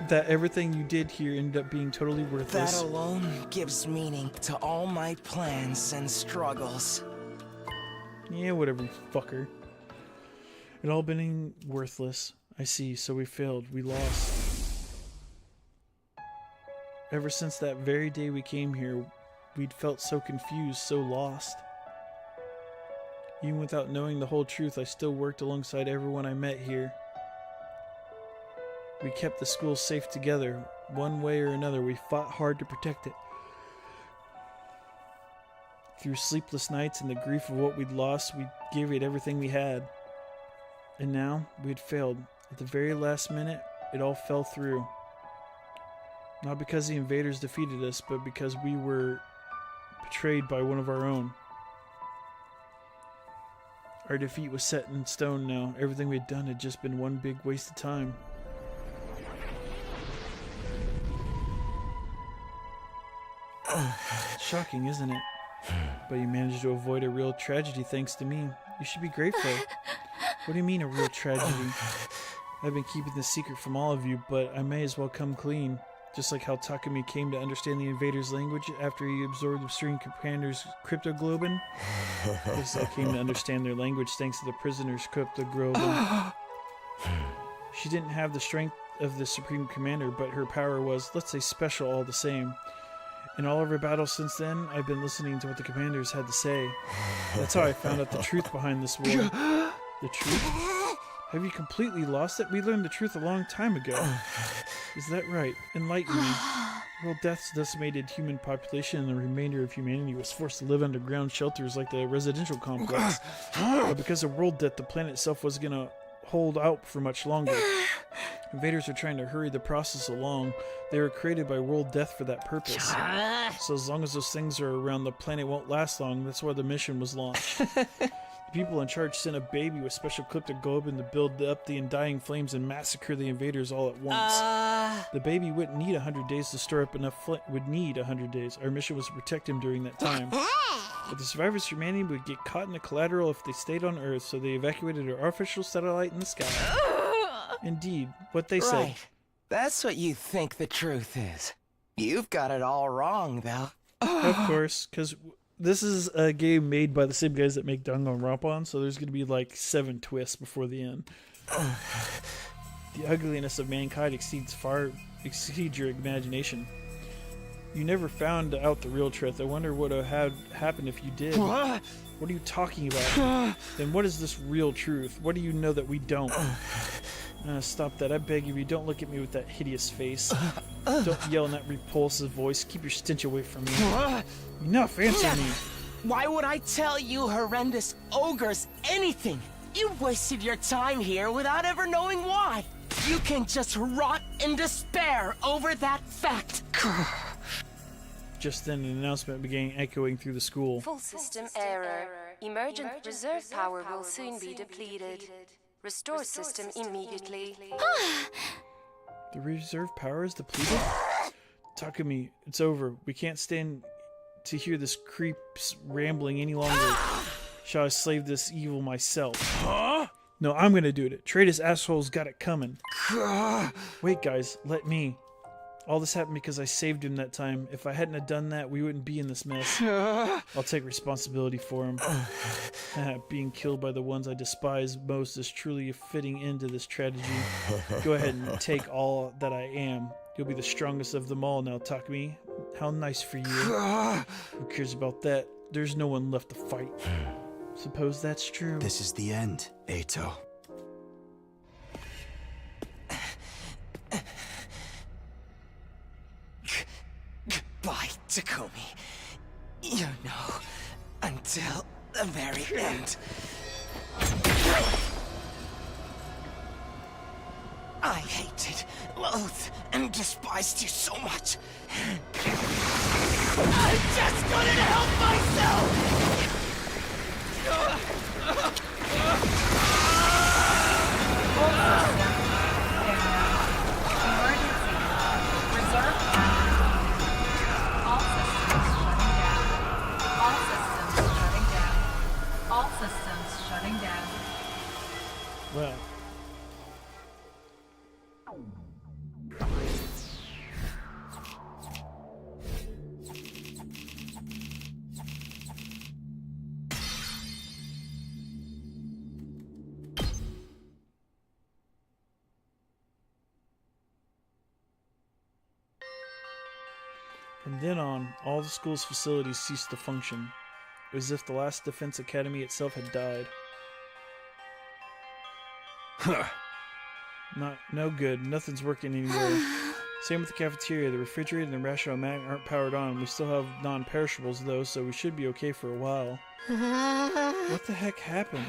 that everything you did here ended up being totally worthless. That alone gives meaning to all my plans and struggles. Yeah, whatever, you fucker. It all been worthless. I see, so we failed. We lost. Ever since that very day we came here, we'd felt so confused, so lost. Even without knowing the whole truth, I still worked alongside everyone I met here. We kept the school safe together. One way or another, we fought hard to protect it. Through sleepless nights and the grief of what we'd lost, we gave it everything we had. And now, we had failed. At the very last minute, it all fell through. Not because the invaders defeated us, but because we were betrayed by one of our own. Our defeat was set in stone now. Everything we'd done had just been one big waste of time. Shocking, isn't it? But you managed to avoid a real tragedy thanks to me. You should be grateful. What do you mean, a real tragedy? I've been keeping this secret from all of you, but I may as well come clean. Just like how Takumi came to understand the invaders' language after he absorbed the Stream Commander's cryptoglobin. Guess I came to understand their language thanks to the prisoner's cryptoglobin. She didn't have the strength of the Supreme Commander, but her power was, let's say, special all the same. In all of our battles since then, I've been listening to what the commanders had to say. That's how I found out the truth behind this war. The truth? Have you completely lost it? We learned the truth a long time ago. Is that right? Enlighten me. World Death's decimated human population and the remainder of humanity was forced to live underground shelters like the residential complex. But because of World Death, the planet itself was gonna hold out for much longer. Invaders are trying to hurry the process along. They were created by World Death for that purpose. So as long as those things are around, the planet won't last long. That's why the mission was launched. The people in charge sent a baby with special cryptoglobin to build up the undying flames and massacre the invaders all at once. The baby wouldn't need 100 days to store up enough would need 100 days. Our mission was to protect him during that time. But the survivors of humanity would get caught in the collateral if they stayed on Earth, so they evacuated our artificial satellite in the sky. Indeed, what they said. Right. That's what you think the truth is. You've got it all wrong, though. Of course, because this is a game made by the same guys that make Danganronpa, so there's going to be like 7 twists before the end. The ugliness of mankind exceeds your imagination. You never found out the real truth. I wonder what would have happened if you did. What are you talking about? Then what is this real truth? What do you know that we don't? Stop that. I beg of you, don't look at me with that hideous face. Don't yell in that repulsive voice. Keep your stench away from me. Enough, answer me. Why would I tell you horrendous ogres anything? You wasted your time here without ever knowing why. You can just rot in despair over that fact. Just then, an announcement began echoing through the school. Full system error. Emergent reserve power will soon be depleted. Restore system immediately. The reserve power is depleted? Takumi, it's over. We can't stand to hear this creep's rambling any longer. Shall I slay this evil myself? Huh? No, I'm gonna do it. Traitorous assholes got it coming. Wait, guys, let me. All this happened because I saved him that time. If I hadn't have done that, we wouldn't be in this mess. I'll take responsibility for him. Being killed by the ones I despise most is truly a fitting end to this tragedy. Go ahead and take all that I am. You'll be the strongest of them all now, Takumi. How nice for you. Who cares about that? There's no one left to fight. Suppose that's true. This is the end, Eito. Goodbye, Takumi. You know, until the very end. I hated, loathed, and despised you so much. I just couldn't help myself! All systems shutting down. Well. From then on, all the school's facilities ceased to function. It was as if the last defense academy itself had died. No good. Nothing's working anymore. Same with the cafeteria. The refrigerator and the ration aren't powered on. We still have non-perishables though, so we should be okay for a while. What the heck happened?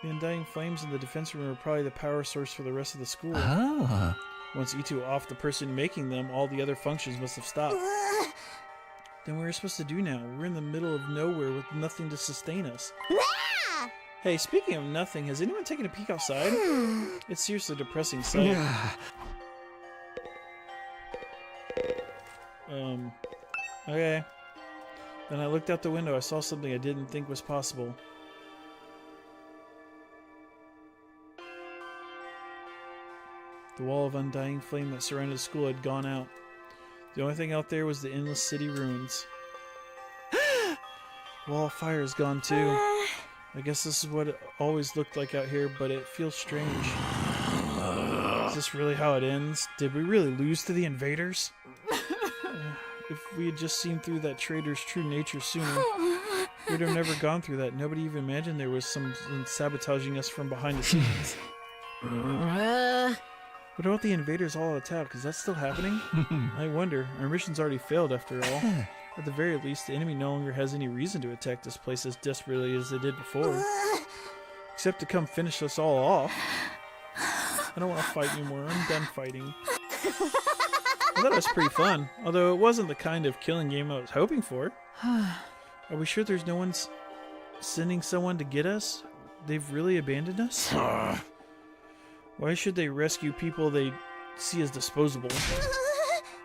The undying flames in the defense room are probably the power source for the rest of the school. Oh. Once Ito off the person making them, all the other functions must have stopped. Then what are we supposed to do now? We're in the middle of nowhere with nothing to sustain us. Hey, speaking of nothing, has anyone taken a peek outside? It's seriously a depressing sight. Okay. Then I looked out the window. I saw something I didn't think was possible. The wall of undying flame that surrounded the school had gone out. The only thing out there was the endless city ruins. The wall of fire is gone too. I guess this is what it always looked like out here, but it feels strange. Is this really how it ends? Did we really lose to the invaders? If we had just seen through that traitor's true nature sooner, we'd have never gone through that. Nobody even imagined there was someone sabotaging us from behind the scenes. What about the invaders all out of town? Is that still happening? I wonder. Our mission's already failed after all. At the very least, the enemy no longer has any reason to attack this place as desperately as they did before. Except to come finish us all off. I don't want to fight anymore. I'm done fighting. I thought it was pretty fun, although it wasn't the kind of killing game I was hoping for. Are we sure there's no one's sending someone to get us? They've really abandoned us? Why should they rescue people they see as disposable?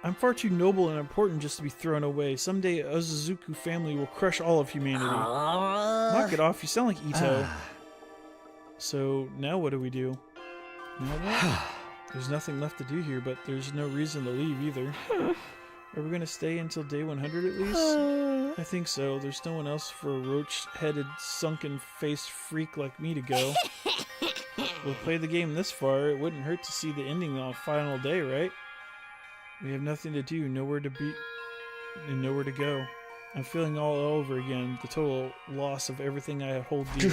I'm far too noble and important just to be thrown away. Someday a Ozuzuku family will crush all of humanity. Knock it off, you sound like Ito. So now what do we do? Now what? There's nothing left to do here, but there's no reason to leave either. Are we gonna stay until day 100 at least? I think so. There's no one else for a roach-headed, sunken-faced freak like me to go. We'll play the game this far. It wouldn't hurt to see the ending on the final day, right? We have nothing to do, nowhere to be, and nowhere to go. I'm feeling all over again, the total loss of everything I hold dear.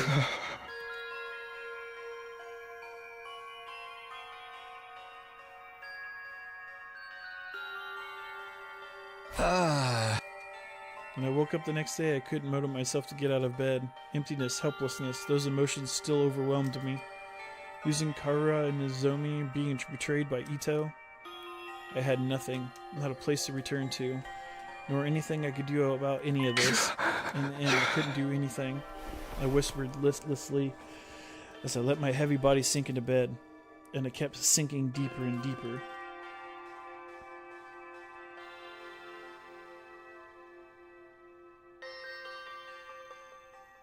When I woke up the next day, I couldn't motivate myself to get out of bed. Emptiness, helplessness, those emotions still overwhelmed me. Losing Karura and Nozomi, being betrayed by Ito, I had nothing, not a place to return to, nor anything I could do about any of this. In the end, I couldn't do anything. I whispered listlessly as I let my heavy body sink into bed, and it kept sinking deeper and deeper.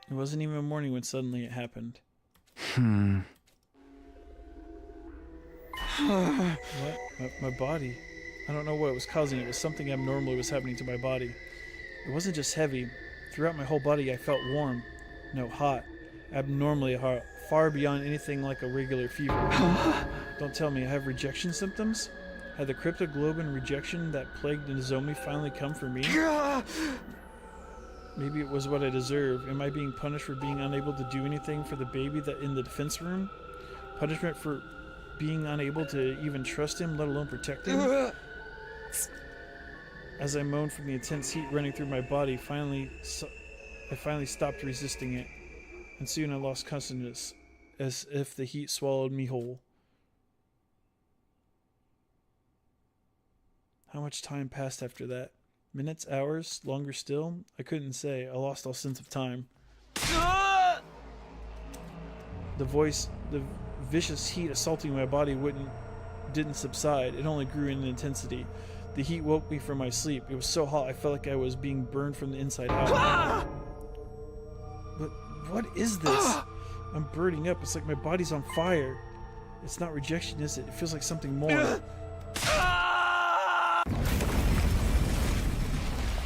It wasn't even morning when suddenly it happened. What? My body. I don't know what was causing it. It was something abnormal was happening to my body. It wasn't just heavy. Throughout my whole body I felt warm. No, hot. Abnormally hot. Far beyond anything like a regular fever. Don't tell me I have rejection symptoms? Had the cryptoglobin rejection that plagued Nozomi finally come for me? Maybe it was what I deserve. Am I being punished for being unable to do anything for the baby that in the defense room? Punishment for being unable to even trust him, let alone protect him? As I moaned from the intense heat running through my body, I finally stopped resisting it, and soon I lost consciousness, as if the heat swallowed me whole. How much time passed after that? Minutes, hours, longer still? I couldn't say. I lost all sense of time. The vicious heat assaulting my body didn't subside. It only grew in intensity. The heat woke me from my sleep. It was so hot I felt like I was being burned from the inside out. But what is this? I'm burning up. It's like my body's on fire. It's not rejection, is it? It feels like something more.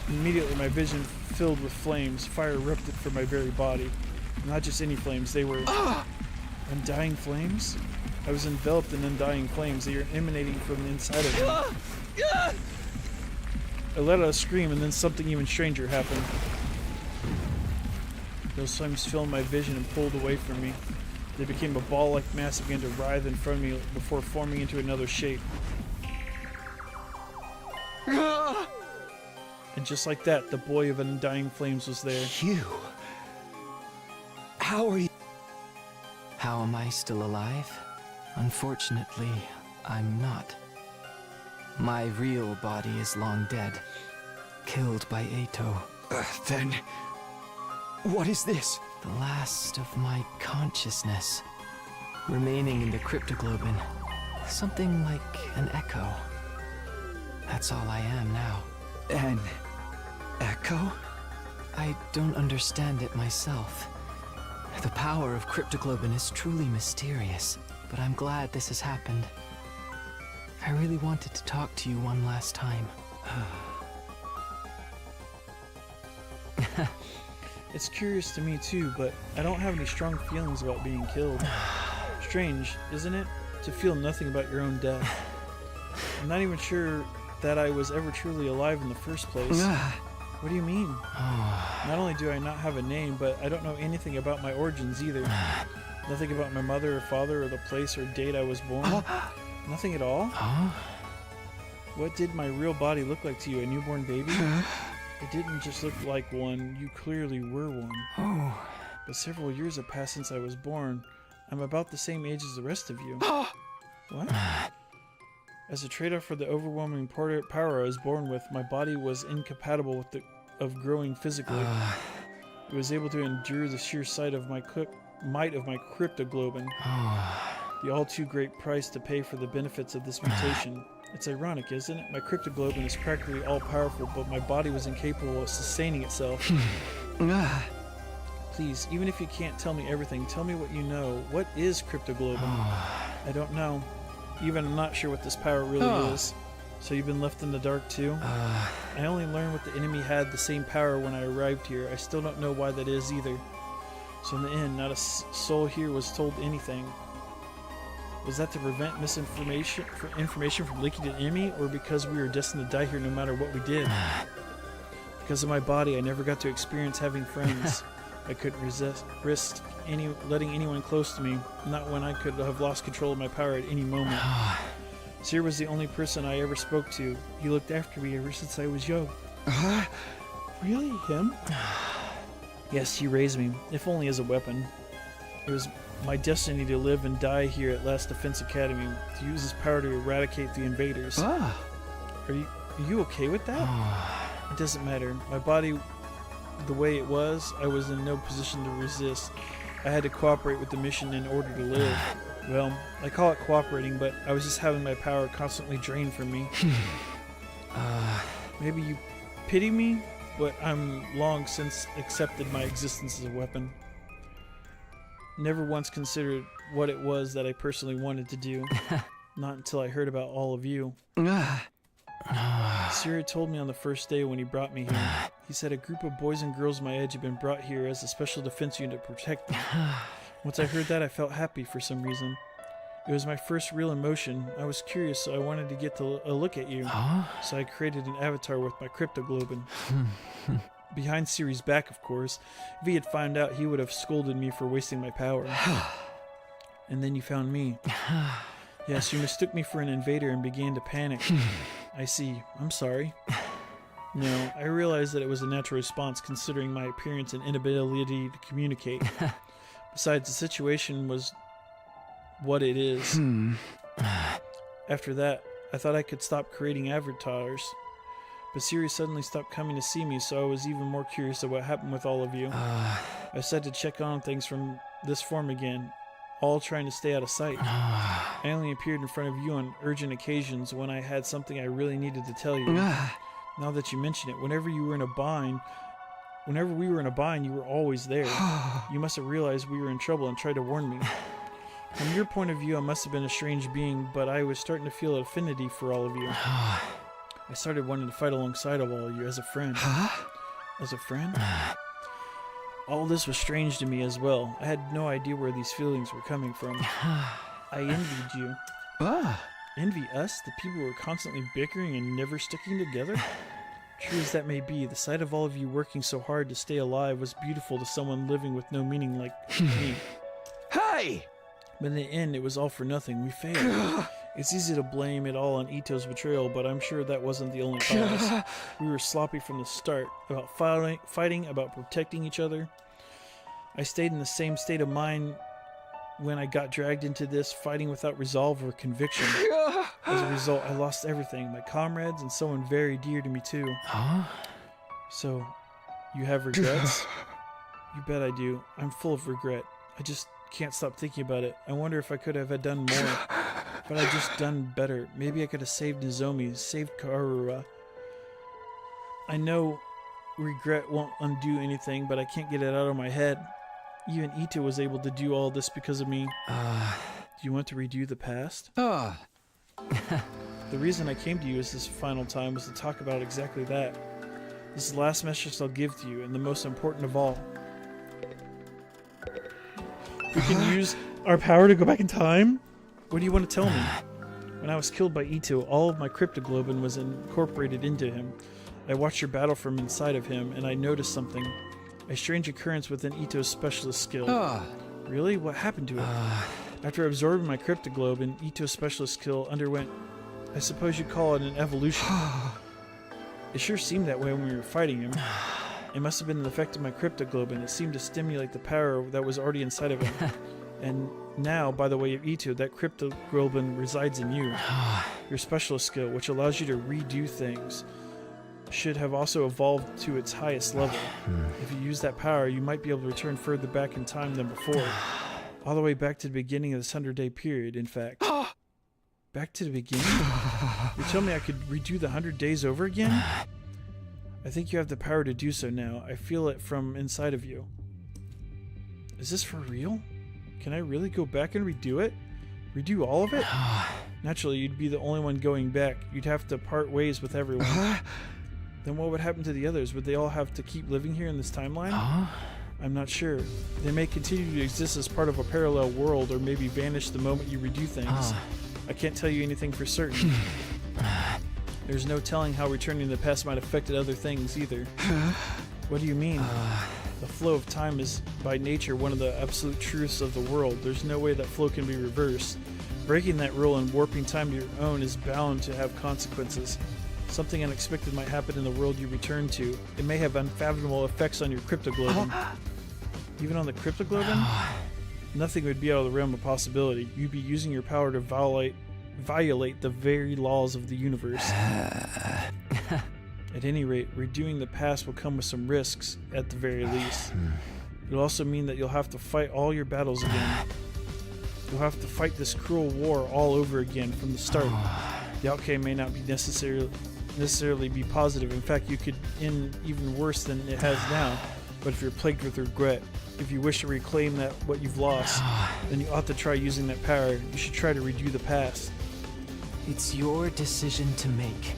Immediately, my vision filled with flames. Fire erupted from my very body. Not just any flames, they were undying flames? I was enveloped in undying flames. They were emanating from the inside of me. I let out a scream, and then something even stranger happened. Those flames filled my vision and pulled away from me. They became a ball-like mass that began to writhe in front of me before forming into another shape. And just like that, the boy of undying flames was there. You? How are you? How am I still alive? Unfortunately, I'm not. My real body is long dead. Killed by Ato. Then... what is this? The last of my consciousness. Remaining in the cryptoglobin. Something like an echo. That's all I am now. An echo? I don't understand it myself. The power of cryptoglobin is truly mysterious, but I'm glad this has happened. I really wanted to talk to you one last time. It's curious to me too, but I don't have any strong feelings about being killed. Strange, isn't it? To feel nothing about your own death. I'm not even sure that I was ever truly alive in the first place. What do you mean? Not only do I not have a name, but I don't know anything about my origins either. Nothing about my mother or father or the place or date I was born. Nothing at all? What did my real body look like to you, a newborn baby? It didn't just look like one, you clearly were one. But several years have passed since I was born. I'm about the same age as the rest of you. What? As a trade-off for the overwhelming power I was born with, my body was incompatible with of growing physically. It was able to endure the sheer sight of might of my cryptoglobin. The all too great price to pay for the benefits of this mutation. It's ironic, isn't it? My cryptoglobin is practically all-powerful, but my body was incapable of sustaining itself. Please, even if you can't tell me everything, tell me what you know. What is cryptoglobin? I don't know. Even I'm not sure what this power really is. So you've been left in the dark too? I only learned what the enemy had the same power when I arrived here. I still don't know why that is either. So in the end, not a soul here was told anything. Was that to prevent information from leaking to the enemy, or because we were destined to die here no matter what we did? Because of my body, I never got to experience having friends. I couldn't risk letting anyone close to me, not when I could have lost control of my power at any moment. Seer was the only person I ever spoke to. He looked after me ever since I was young. Really? Him? Yes, he raised me, if only as a weapon. It was my destiny to live and die here at Last Defense Academy, to use his power to eradicate the invaders. Are you okay with that? It doesn't matter. My body, the way it was, I was in no position to resist. I had to cooperate with the mission in order to live. Well, I call it cooperating, but I was just having my power constantly drained from me. Maybe you pity me, but I'm long since accepted my existence as a weapon. Never once considered what it was that I personally wanted to do. Not until I heard about all of you. Seer told me on the first day when he brought me here. He said a group of boys and girls my age had been brought here as a special defense unit to protect me. Once I heard that, I felt happy for some reason. It was my first real emotion. I was curious, so I wanted to get a look at you. So I created an avatar with my cryptoglobin. Behind Siri's back, of course. If he had found out, he would have scolded me for wasting my power. And then you found me. Yes, you mistook me for an invader and began to panic. I see. I'm sorry. No, I realized that it was a natural response considering my appearance and inability to communicate. Besides, the situation was what it is. After that, I thought I could stop creating avatars. But Siri suddenly stopped coming to see me, so I was even more curious of what happened with all of you. I said to check on things from this form again, all trying to stay out of sight. I only appeared in front of you on urgent occasions when I had something I really needed to tell you. Now that you mention it, whenever we were in a bind, you were always there. You must have realized we were in trouble and tried to warn me. From your point of view, I must have been a strange being, but I was starting to feel an affinity for all of you. I started wanting to fight alongside of all of you as a friend. As a friend? All this was strange to me as well. I had no idea where these feelings were coming from. I envied you. Envy us? The people who were constantly bickering and never sticking together? True as that may be, the sight of all of you working so hard to stay alive was beautiful to someone living with no meaning like me. Hey! But in the end, it was all for nothing. We failed. It's easy to blame it all on Ito's betrayal, but I'm sure that wasn't the only cause. We were sloppy from the start, about fighting, about protecting each other. I stayed in the same state of mind when I got dragged into this, fighting without resolve or conviction. As a result, I lost everything, my comrades and someone very dear to me too. Huh? So, you have regrets? You bet I do. I'm full of regret. I just can't stop thinking about it. I wonder if I could have done more. But I just done better. Maybe I could have saved Nozomi, saved Karura. I know regret won't undo anything, but I can't get it out of my head. Even Ito was able to do all this because of me. Do you want to redo the past? The reason I came to you this final time was to talk about exactly that. This is the last message I'll give to you, and the most important of all. We can use our power to go back in time? What do you want to tell me? When I was killed by Ito, all of my cryptoglobin was incorporated into him. I watched your battle from inside of him, and I noticed something. A strange occurrence within Ito's specialist skill. Really? What happened to it? After absorbing my cryptoglobin, Ito's specialist skill underwent, I suppose you'd call it an evolution. It sure seemed that way when we were fighting him. It must have been an effect of my cryptoglobin. It seemed to stimulate the power that was already inside of him. And now, by the way of Ito, that cryptoglobin resides in you. Your specialist skill, which allows you to redo things, should have also evolved to its highest level. If you use that power, you might be able to return further back in time than before. All the way back to the beginning of this 100-day period, in fact. Back to the beginning? You're telling me I could redo the 100 days over again? I think you have the power to do so now. I feel it from inside of you. Is this for real? Can I really go back and redo it? Redo all of it? Naturally, you'd be the only one going back. You'd have to part ways with everyone. Then what would happen to the others? Would they all have to keep living here in this timeline? I'm not sure. They may continue to exist as part of a parallel world, or maybe vanish the moment you redo things. I can't tell you anything for certain. There's no telling how returning to the past might affect other things either. What do you mean? The flow of time is by nature one of the absolute truths of the world. There's no way that flow can be reversed. Breaking that rule and warping time to your own is bound to have consequences. Something unexpected might happen in the world you return to. It may have unfathomable effects on your cryptoglobin. Even on the cryptoglobin? Nothing would be out of the realm of possibility. You'd be using your power to violate the very laws of the universe. At any rate, redoing the past will come with some risks, at the very least. It'll also mean that you'll have to fight all your battles again. You'll have to fight this cruel war all over again from the start. The outcome may not be necessarily be positive. In fact, you could end even worse than it has now. But if you're plagued with regret, if you wish to reclaim what you've lost, then you ought to try using that power. You should try to redo the past. It's your decision to make.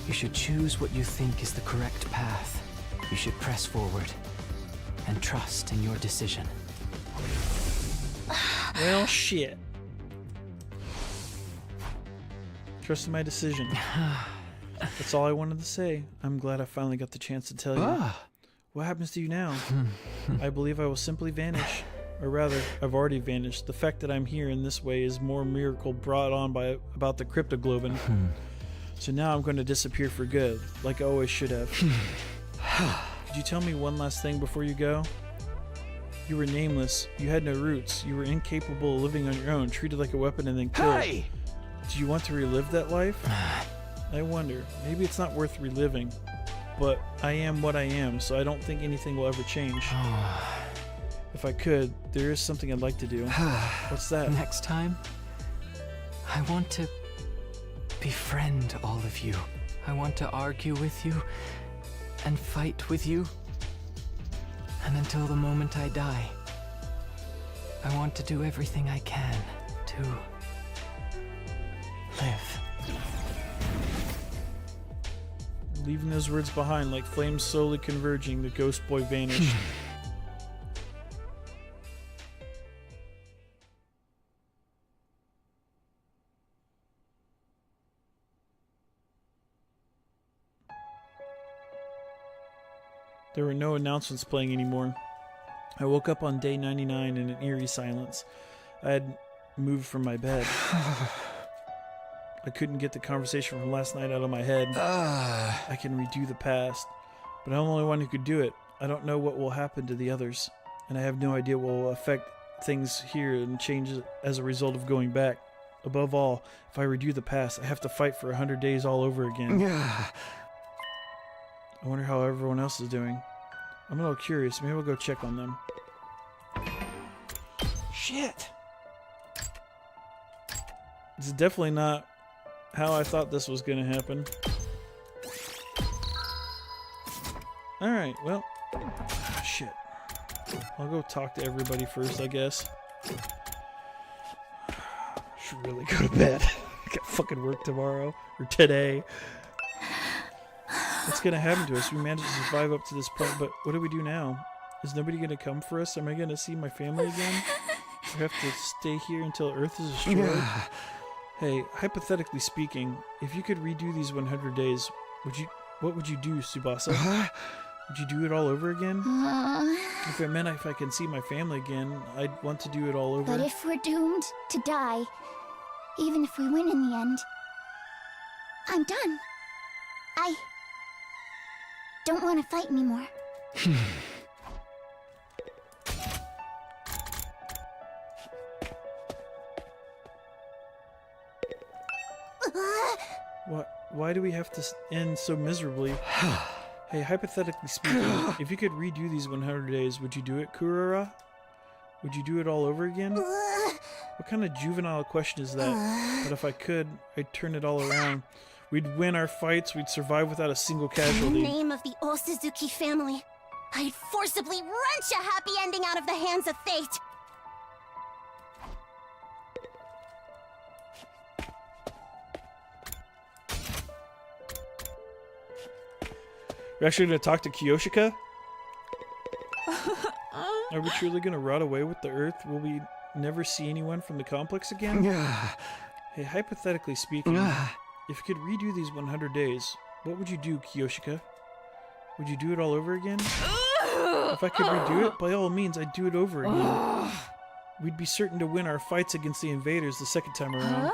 You should choose what you think is the correct path. You should press forward and trust in your decision. Well, shit. Trust in my decision. That's all I wanted to say. I'm glad I finally got the chance to tell you. What happens to you now? I believe I will simply vanish. Or rather, I've already vanished. The fact that I'm here in this way is more miracle brought on about the cryptoglobin. So now I'm going to disappear for good, like I always should have. Could you tell me one last thing before you go? You were nameless. You had no roots. You were incapable of living on your own, treated like a weapon and then killed. Hey! Do you want to relive that life? I wonder. Maybe it's not worth reliving. But I am what I am, so I don't think anything will ever change. If I could, there is something I'd like to do. What's that? Next time, I want to befriend all of you. I want to argue with you and fight with you. And until the moment I die, I want to do everything I can to live. Leaving those words behind like flames slowly converging, the ghost boy vanished. There were no announcements playing anymore. I woke up on day 99 in an eerie silence. I had moved from my bed. I couldn't get the conversation from last night out of my head. I can redo the past, but I'm the only one who could do it. I don't know what will happen to the others, and I have no idea what will affect things here and change as a result of going back. Above all, if I redo the past, I have to fight for 100 days all over again. I wonder how everyone else is doing. I'm a little curious. Maybe we'll go check on them. Shit! This is definitely not how I thought this was going to happen. Alright, well... shit. I'll go talk to everybody first, I guess. Should really go to bed. I got fucking work tomorrow. Or today. What's gonna happen to us? We managed to survive up to this point, but what do we do now? Is nobody gonna come for us? Am I gonna see my family again? We have to stay here until Earth is destroyed? Hey, hypothetically speaking, if you could redo these 100 days, what would you do, Tsubasa? Would you do it all over again? If it meant if I can see my family again, I'd want to do it all over. But if we're doomed to die, even if we win in the end, I'm done. I don't want to fight anymore. Why do we have to end so miserably? Hey, hypothetically speaking, if you could redo these 100 days, would you do it, Kurara? Would you do it all over again? What kind of juvenile question is that? But if I could, I'd turn it all around. We'd win our fights, we'd survive without a single In casualty. the name of the Osuzuki family, I'd forcibly wrench a happy ending out of the hands of fate. You're actually going to talk to Kiyoshika? Are we truly going to rot away with the Earth? Will we never see anyone from the complex again? Hey, hypothetically speaking, if you could redo these 100 days, what would you do, Kiyoshika? Would you do it all over again? If I could redo it, by all means, I'd do it over again. We'd be certain to win our fights against the invaders the second time around.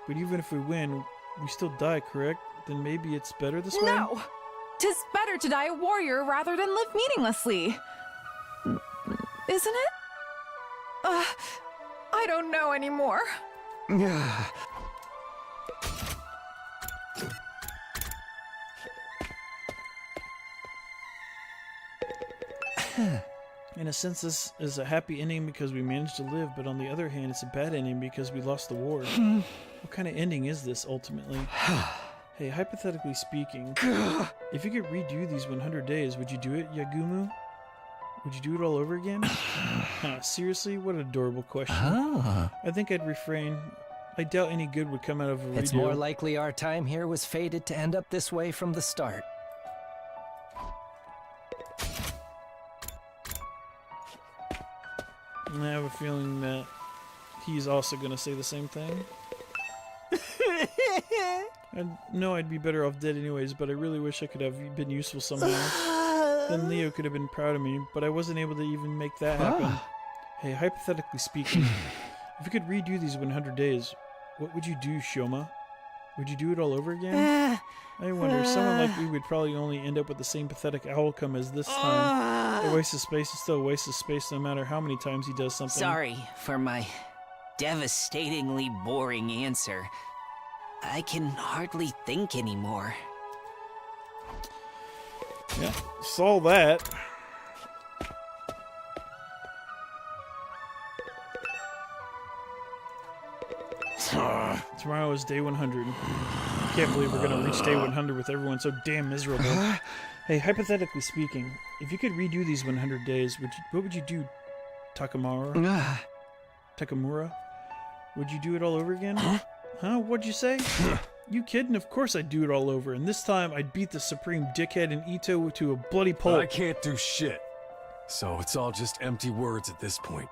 But even if we win, we still die, correct? Then maybe it's better this way? No! 'Tis better to die a warrior rather than live meaninglessly. Isn't it? I don't know anymore. In a sense, this is a happy ending because we managed to live, but on the other hand, it's a bad ending because we lost the war. What kind of ending is this, ultimately? Hey, hypothetically speaking, if you could redo these 100 days, would you do it, Yagumu? Would you do it all over again? Seriously? What an adorable question. I think I'd refrain. I doubt any good would come out of a redo. It's more likely our time here was fated to end up this way from the start. And I have a feeling that he's also going to say the same thing. I know I'd be better off dead anyways, but I really wish I could have been useful somehow. Then Leo could have been proud of me, but I wasn't able to even make that happen. Hey, hypothetically speaking, if you could redo these 100 days, what would you do, Shoma? Would you do it all over again? I wonder, someone like me would probably only end up with the same pathetic outcome as this time. A waste of space is still a waste of space no matter how many times he does something. Sorry for my devastatingly boring answer. I can hardly think anymore. Yeah, saw that. Tomorrow is day 100. Can't believe we're gonna reach day 100 with everyone so damn miserable. Hey, hypothetically speaking, if you could redo these 100 days, what would you do, Takamura? Takamura? Would you do it all over again? Huh? What'd you say? You kidding? Of course I'd do it all over, and this time I'd beat the supreme dickhead in Ito to a bloody pulp. I can't do shit. So it's all just empty words at this point.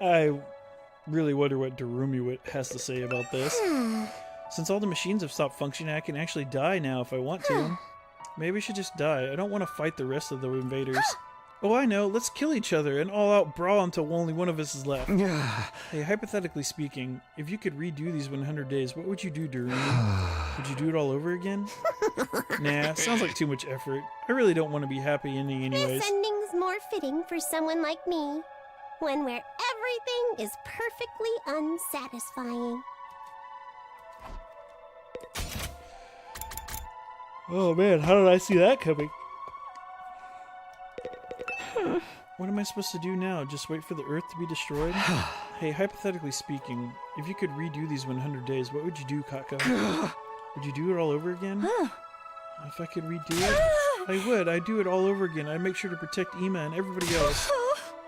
I really wonder what Darumi has to say about this. Since all the machines have stopped functioning, I can actually die now if I want to. Maybe I should just die. I don't want to fight the rest of the invaders. Oh, I know. Let's kill each other. An all-out brawl until only one of us is left. Hey, hypothetically speaking, if you could redo these 100 days, what would you do, Darumi? Would you do it all over again? Nah, sounds like too much effort. I really don't want to be happy ending anyways. This ending's more fitting for someone like me. One where everything is perfectly unsatisfying. Oh man, how did I see that coming? What am I supposed to do now? Just wait for the Earth to be destroyed? Hey, hypothetically speaking, if you could redo these 100 days, what would you do, Kako? Would you do it all over again? If I could redo it? I would. I'd do it all over again. I'd make sure to protect Ima and everybody else.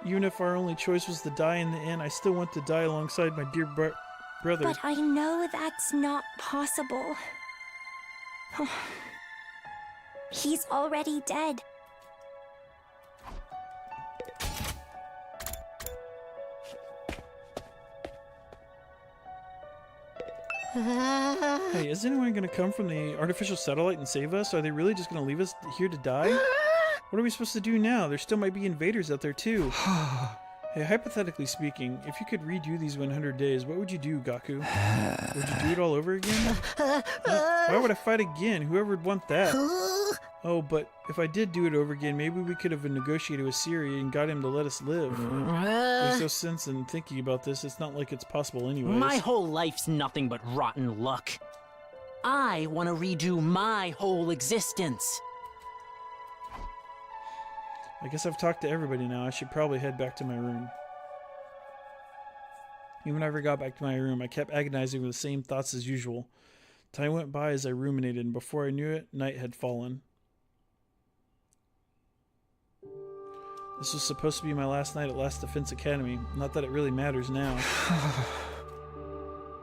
Even if our only choice was to die in the end, I still want to die alongside my dear brother. But I know that's not possible. He's already dead. Hey, is anyone going to come from the artificial satellite and save us? Are they really just going to leave us here to die? What are we supposed to do now? There still might be invaders out there too. Hey, hypothetically speaking, if you could redo these 100 days, what would you do, Gaku? Would you do it all over again? Why would I fight again? Whoever would want that? Oh, but if I did do it over again, maybe we could have negotiated with Siri and got him to let us live. There's no sense in thinking about this. It's not like it's possible anyways. My whole life's nothing but rotten luck. I want to redo my whole existence. I guess I've talked to everybody now. I should probably head back to my room. Even when I ever got back to my room, I kept agonizing with the same thoughts as usual. Time went by as I ruminated, and before I knew it, night had fallen. This was supposed to be my last night at Last Defense Academy. Not that it really matters now.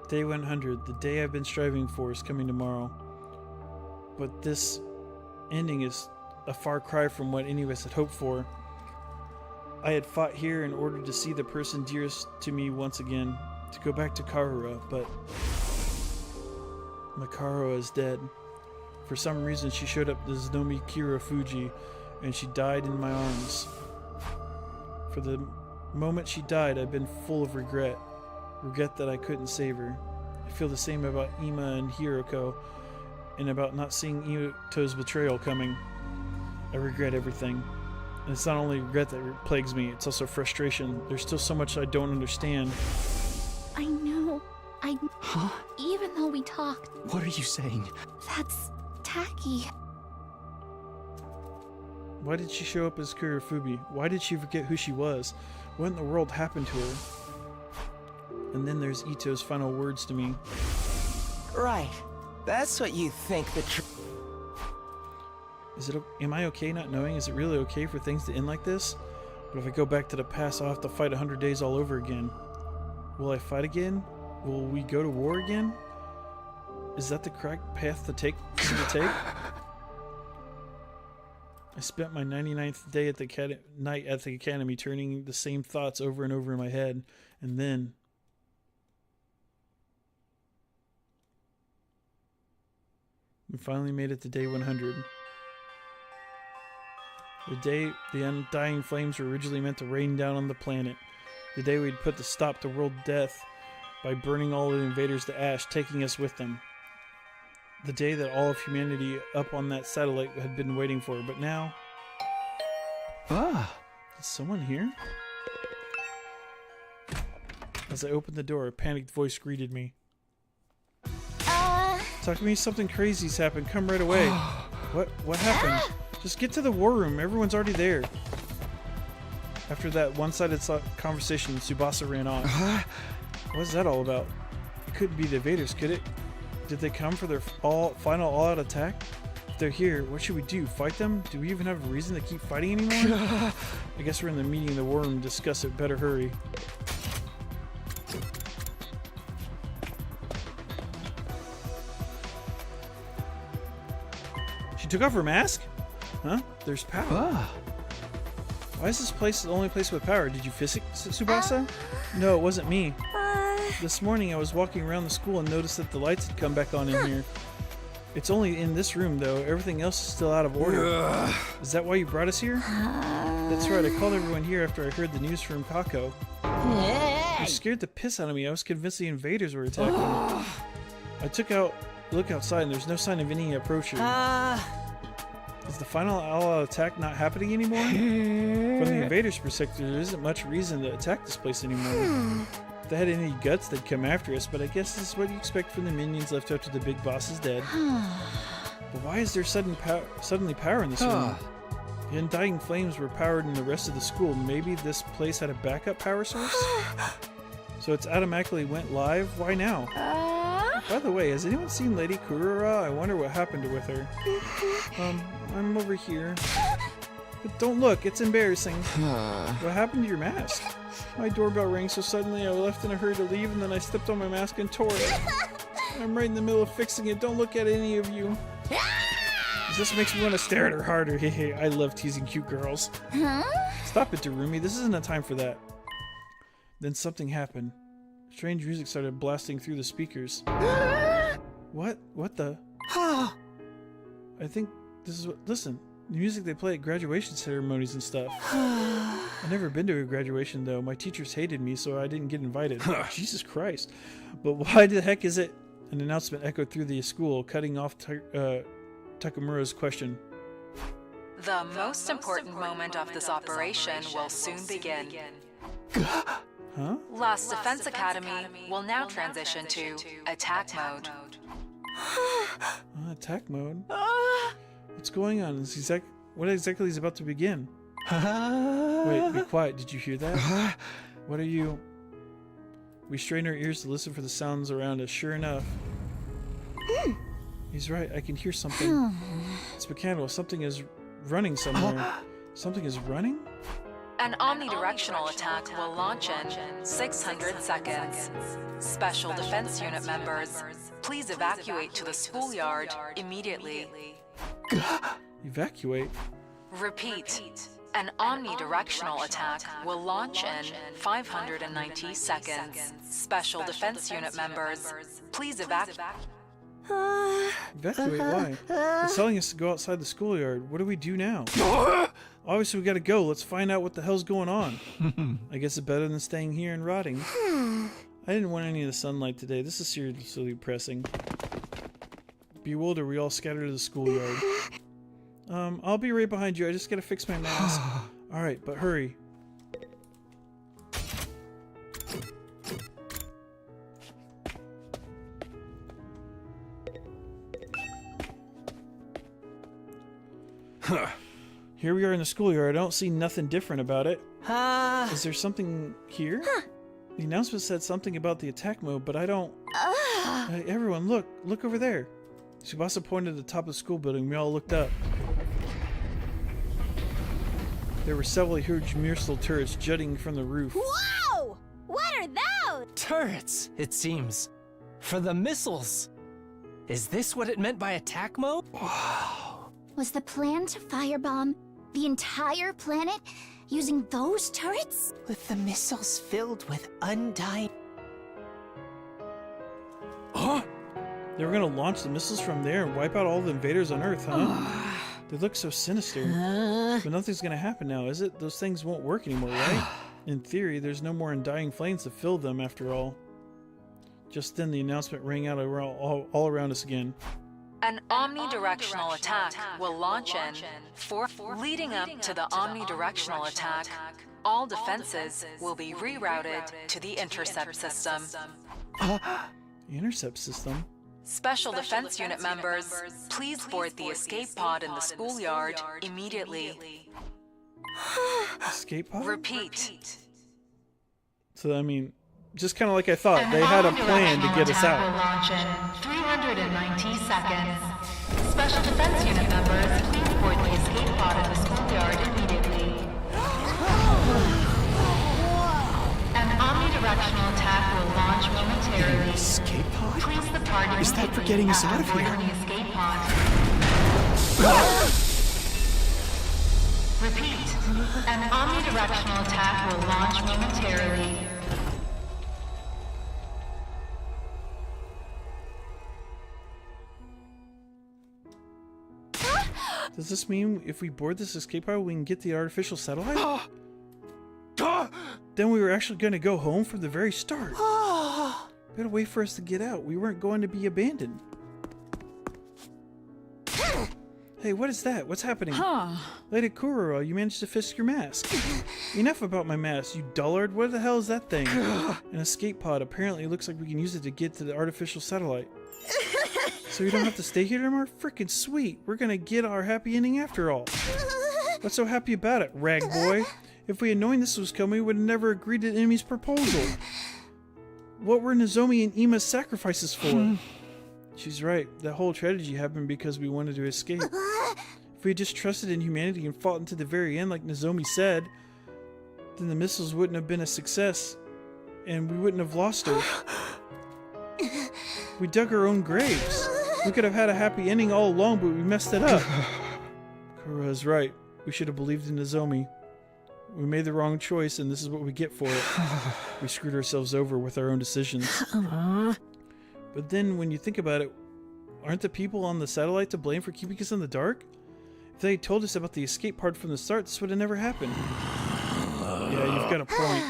Day 100, the day I've been striving for, is coming tomorrow. But this ending is a far cry from what any of us had hoped for. I had fought here in order to see the person dearest to me once again, to go back to Karura, but Makarua is dead. For some reason she showed up as Nomi Kirafuji, and she died in my arms. For the moment she died, I've been full of regret. Regret that I couldn't save her. I feel the same about Ima and Hiroko, and about not seeing Ito's betrayal coming. I regret everything. And it's not only regret that plagues me, it's also frustration. There's still so much I don't understand. I know. Even though we talked. What are you saying? That's tacky. Why did she show up as Kirifubi? Why did she forget who she was? What in the world happened to her? And then there's Ito's final words to me. Right. That's what you think the Am I okay not knowing? Is it really okay for things to end like this? But if I go back to the past, I'll have to fight 100 days all over again. Will I fight again? Will we go to war again? Is that the correct path to take? I spent my 99th day at the night at the academy turning the same thoughts over and over in my head, and then we finally made it to day 100. The day the undying flames were originally meant to rain down on the planet. The day we'd put the stop to world death by burning all the invaders to ash, taking us with them. The day that all of humanity up on that satellite had been waiting for, but now... Is someone here? As I opened the door, a panicked voice greeted me. Talk to me, something crazy's happened, come right away. What happened? Just get to the war room, everyone's already there. After that one-sided conversation, Tsubasa ran off. What's that all about? It couldn't be the invaders, could it? Did they come for their final all-out attack? If they're here, what should we do? Fight them? Do we even have a reason to keep fighting anymore? I guess we're in the meeting in the war room to discuss it. Better hurry. She took off her mask? Huh? There's power. Why is this place the only place with power? Did you fix it, Tsubasa? No, it wasn't me. This morning I was walking around the school and noticed that the lights had come back on in here. It's only in this room, though. Everything else is still out of order. Is that why you brought us here? That's right, I called everyone here after I heard the news from Kako. It scared the piss out of me. I was convinced the invaders were attacking. I took a look outside and there's no sign of any approaching. Is the final all-out attack not happening anymore? From the invaders' perspective, there isn't much reason to attack this place anymore. If they had any guts, they'd come after us, but I guess this is what you expect from the minions left after the big boss is dead. But why is there suddenly power in this room? The Undying Flames were powered in the rest of the school. Maybe this place had a backup power source? So it's automatically went live? Why now? By the way, has anyone seen Lady Kurura? I wonder what happened with her. I'm over here. But don't look, it's embarrassing. What happened to your mask? My doorbell rang so suddenly I left in a hurry to leave and then I stepped on my mask and tore it. I'm right in the middle of fixing it. Don't look at any of you. This makes me want to stare at her harder. Hey, I love teasing cute girls. Stop it, Darumi. This isn't a time for that. Then something happened. Strange music started blasting through the speakers. What? What the? I think this is what... Listen. The music they play at graduation ceremonies and stuff. I've never been to a graduation, though. My teachers hated me, so I didn't get invited. Jesus Christ. But why the heck is it? An announcement echoed through the school, cutting off Takamura's question. The most important moment of this operation will soon begin. Huh? Lost Defense Academy will now transition to attack mode. Attack mode? What's going on? What exactly is about to begin? Wait, be quiet. Did you hear that? What are you... We strain our ears to listen for the sounds around us. Sure enough. He's right. I can hear something. It's mechanical. Something is running somewhere. Something is running? An omnidirectional attack will launch in 600 seconds. Special Defense Unit members, please evacuate to the schoolyard immediately. Evacuate? Repeat. An omnidirectional attack will launch in 590 seconds. Special Defense Unit members, please evacuate. Evacuate? Why? It's telling us to go outside the schoolyard. What do we do now? Obviously we gotta go. Let's find out what the hell's going on. I guess it's better than staying here and rotting. I didn't want any of the sunlight today. This is seriously depressing. Bewildered, we all scatter to the schoolyard. I'll be right behind you. I just gotta fix my mask. Alright, but hurry. Here we are in the schoolyard. I don't see nothing different about it. Is there something here? The announcement said something about the attack mode, but I don't... Hey, everyone, look over there. Tsubasa pointed at the top of the school building. We all looked up. There were several huge missile turrets jutting from the roof. Whoa! What are those? Turrets, it seems. For the missiles. Is this what it meant by attack mode? Was the plan to firebomb the entire planet using those turrets? With the missiles filled with undying... They were gonna launch the missiles from there and wipe out all the invaders on Earth, huh? They look so sinister. But nothing's gonna happen now, is it? Those things won't work anymore, right? In theory, there's no more Undying Flames to fill them after all. Just then, the announcement rang out all around us again. An omnidirectional attack will launch in leading up to the omnidirectional attack. All defenses will be rerouted to the intercept system. The intercept system? Special Defense Unit members, please board the escape pod in the schoolyard immediately. Escape pod? Repeat. So, I mean, just kind of like I thought, they had a plan to get us out. Will launch in 390 seconds. Special Defense Unit members, please board the escape pod in the schoolyard immediately. An omnidirectional attack will launch momentarily. Escape pod? Please the party. Is that for getting us out of here? The escape pod. Repeat. An omnidirectional attack will launch momentarily. Does this mean if we board this escape pod, we can get the artificial satellite? Then we were actually going to go home from the very start. Better wait for us to get out. We weren't going to be abandoned. Hey, what is that? What's happening? Lady Kuroro, you managed to fix your mask. Enough about my mask, you dullard. What the hell is that thing? An escape pod. Apparently, it looks like we can use it to get to the artificial satellite. So we don't have to stay here anymore? Frickin' sweet. We're gonna get our happy ending after all. What's so happy about it, rag boy? If we had known this was coming, we would have never agreed to the enemy's proposal. What were Nozomi and Ima's sacrifices for? She's right. That whole tragedy happened because we wanted to escape. If we had just trusted in humanity and fought until the very end like Nozomi said, then the missiles wouldn't have been a success, and we wouldn't have lost her. We dug our own graves. We could have had a happy ending all along, but we messed it up. Kuroro's right. We should have believed in Nozomi. We made the wrong choice, and this is what we get for it. We screwed ourselves over with our own decisions. But then, when you think about it, aren't the people on the satellite to blame for keeping us in the dark? If they had told us about the escape pod from the start, this would have never happened. Yeah, you've got a point.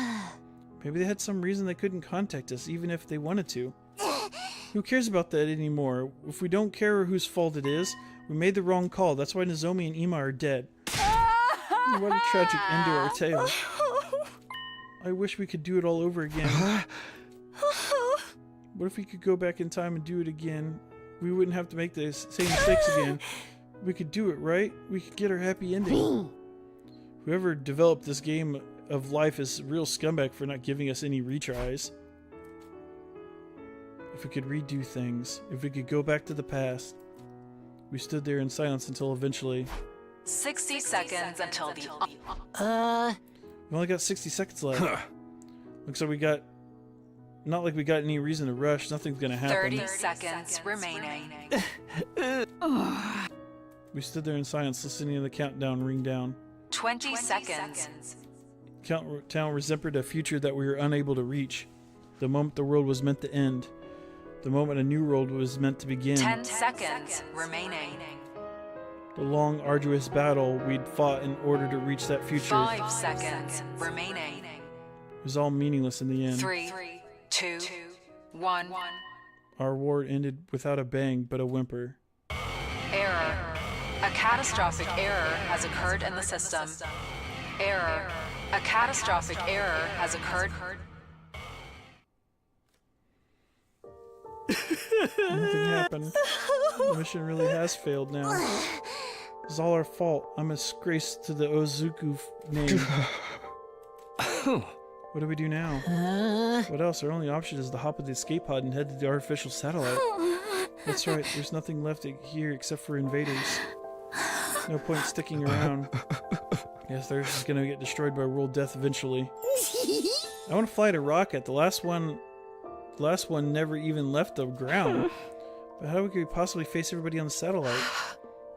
Maybe they had some reason they couldn't contact us, even if they wanted to. Who cares about that anymore? If we don't care whose fault it is, we made the wrong call. That's why Nozomi and Ima are dead. What a tragic end to our tale. I wish we could do it all over again. What if we could go back in time and do it again? We wouldn't have to make the same mistakes again. We could do it, right? We could get our happy ending. Whoever developed this game of life is a real scumbag for not giving us any retries. If we could redo things, if we could go back to the past. We stood there in silence until eventually... 60 seconds until the... We only got 60 seconds left. Looks like we got... Not like we got any reason to rush. Nothing's gonna happen. 30 seconds remaining. We stood there in silence, listening to the countdown ring down. 20 seconds. Countdown resembled a future that we were unable to reach. The moment the world was meant to end. The moment a new world was meant to begin. 10 seconds remaining. The long, arduous battle we'd fought in order to reach that future. 5 seconds remaining. It was all meaningless in the end. 3, 2, 1. Our war ended without a bang, but a whimper. Error. A catastrophic error has occurred in the system. Error. A catastrophic error has occurred. Nothing happened. The mission really has failed now. It's all our fault. I'm a disgrace to the Ozuku name. What do we do now? What else? Our only option is to hop at the escape pod and head to the artificial satellite. That's right, there's nothing left here except for invaders. No point sticking around. Yes, they're just gonna get destroyed by world death eventually. I want to fly to Rocket. The last one never even left the ground. But how could we possibly face everybody on the satellite?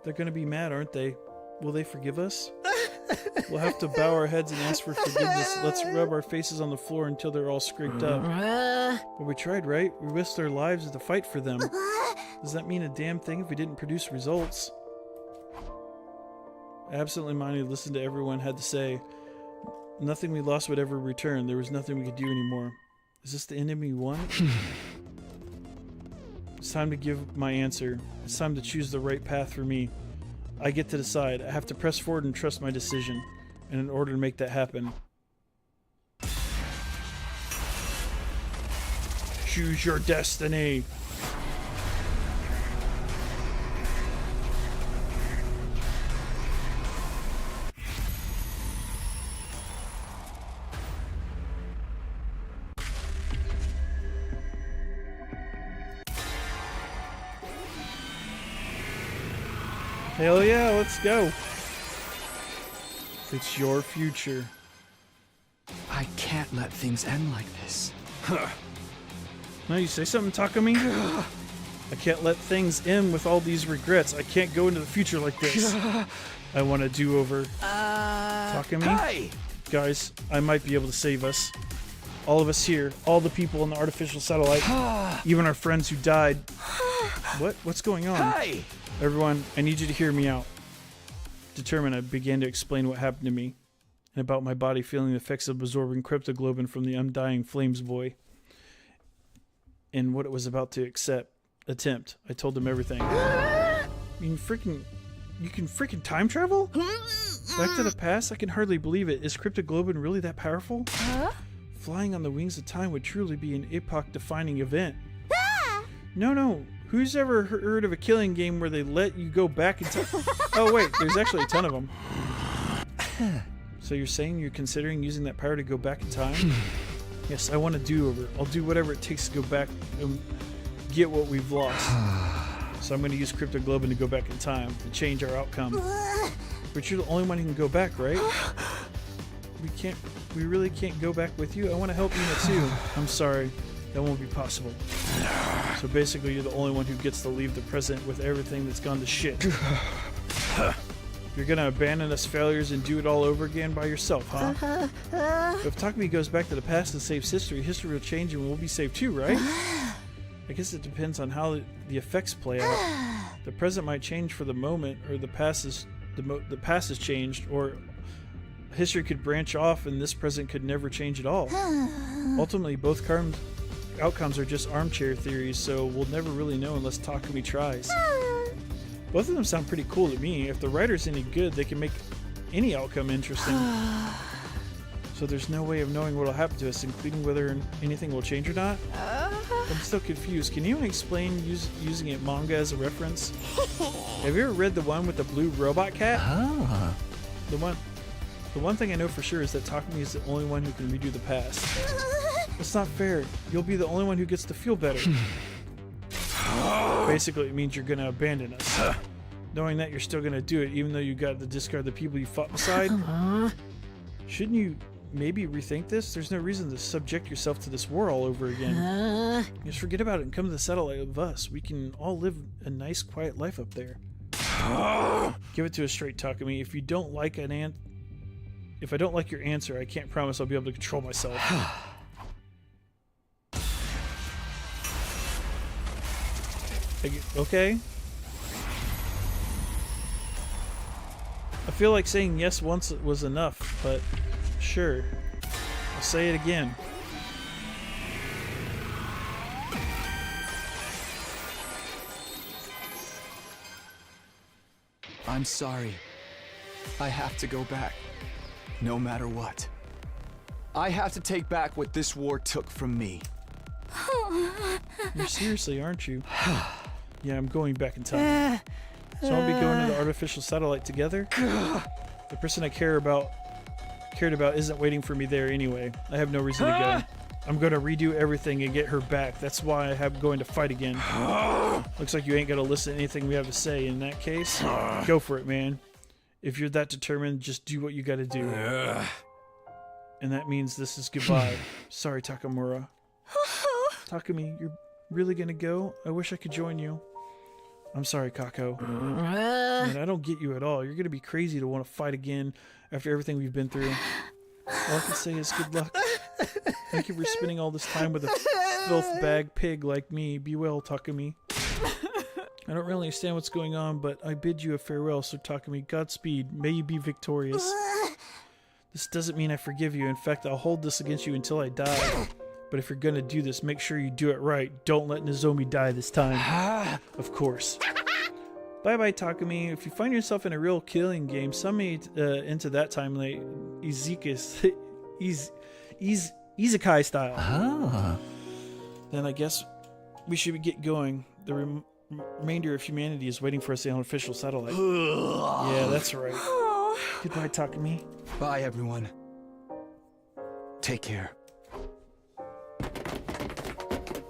They're gonna be mad, aren't they? Will they forgive us? We'll have to bow our heads and ask for forgiveness. Let's rub our faces on the floor until they're all scraped up. But we tried, right? We risked our lives to fight for them. Does that mean a damn thing if we didn't produce results? Absently minded, listened to everyone had to say. Nothing we lost would ever return. There was nothing we could do anymore. Is this the enemy we wanted? It's time to give my answer. It's time to choose the right path for me. I get to decide. I have to press forward and trust my decision. And in order to make that happen, choose your destiny. Hell yeah, let's go. It's your future. I can't let things end like this. No, you say something, Takumi? I can't let things end with all these regrets. I can't go into the future like this. I want a do-over. Takumi? Hey! Guys, I might be able to save us. All of us here, all the people on the artificial satellite, even our friends who died. What's going on? Hey! Everyone, I need you to hear me out. Determined, I began to explain what happened to me, and about my body feeling the effects of absorbing cryptoglobin from the undying Flames boy, and what it was about to attempt. I told him everything. You can freaking time travel? Back to the past? I can hardly believe it. Is cryptoglobin really that powerful? Huh? Flying on the wings of time would truly be an epoch-defining event. No. Who's ever heard of a killing game where they let you go back in time? Oh wait, there's actually a ton of them. So you're saying you're considering using that power to go back in time? Yes, I want a do-over. I'll do whatever it takes to go back and get what we've lost. So I'm going to use cryptoglobin to go back in time to change our outcome. But you're the only one who can go back, right? We really can't go back with you. I want to help Yuna too. I'm sorry. That won't be possible. So basically, you're the only one who gets to leave the present with everything that's gone to shit. You're gonna abandon us failures and do it all over again by yourself, huh? If Takumi goes back to the past and saves history will change and we'll be saved too, right? I guess it depends on how the effects play out. The present might change for the moment, or the past is changed, or history could branch off and this present could never change at all. Ultimately, both outcomes are just armchair theories, so we'll never really know unless Takumi tries. Both of them sound pretty cool to me. If the writer's any good, they can make any outcome interesting. So there's no way of knowing what will happen to us, including whether anything will change or not? I'm still confused. Can you explain using it manga as a reference? Have you ever read the one with the blue robot cat? The one thing I know for sure is that Takumi is the only one who can redo the past. It's not fair. You'll be the only one who gets to feel better. Basically, it means you're gonna abandon us. Knowing that you're still gonna do it, even though you got to discard the people you fought beside. Shouldn't you maybe rethink this? There's no reason to subject yourself to this war all over again. Just forget about it and come to the satellite of us. We can all live a nice, quiet life up there. Give it to us straight, Takumi. If I don't like your answer, I can't promise I'll be able to control myself. Okay. I feel like saying yes once was enough, but sure. I'll say it again. I'm sorry. I have to go back. No matter what. I have to take back what this war took from me. You're seriously, aren't you? Yeah, I'm going back in time. So I'll be going to the artificial satellite together? The person I cared about isn't waiting for me there anyway. I have no reason to go. I'm gonna redo everything and get her back. That's why I'm going to fight again. Looks like you ain't gonna listen to anything we have to say. In that case, go for it, man. If you're that determined, just do what you gotta do. And that means this is goodbye. Sorry, Takamura. Takumi, you're really gonna go? I wish I could join you. I'm sorry, Kako. Man, I don't get you at all. You're gonna be crazy to want to fight again after everything we've been through. All I can say is good luck. Thank you for spending all this time with a filth bag pig like me. Be well, Takumi. I don't really understand what's going on, but I bid you a farewell, Sir Takumi. Godspeed. May you be victorious. This doesn't mean I forgive you. In fact, I'll hold this against you until I die. But if you're gonna do this, make sure you do it right. Don't let Nozomi die this time. Of course. Bye-bye, Takumi. If you find yourself in a real killing game, sum me into that time like Isekai style. Then I guess we should get going. The remainder of humanity is waiting for us on the official satellite. Yeah, that's right. Goodbye, Takumi. Bye, everyone. Take care.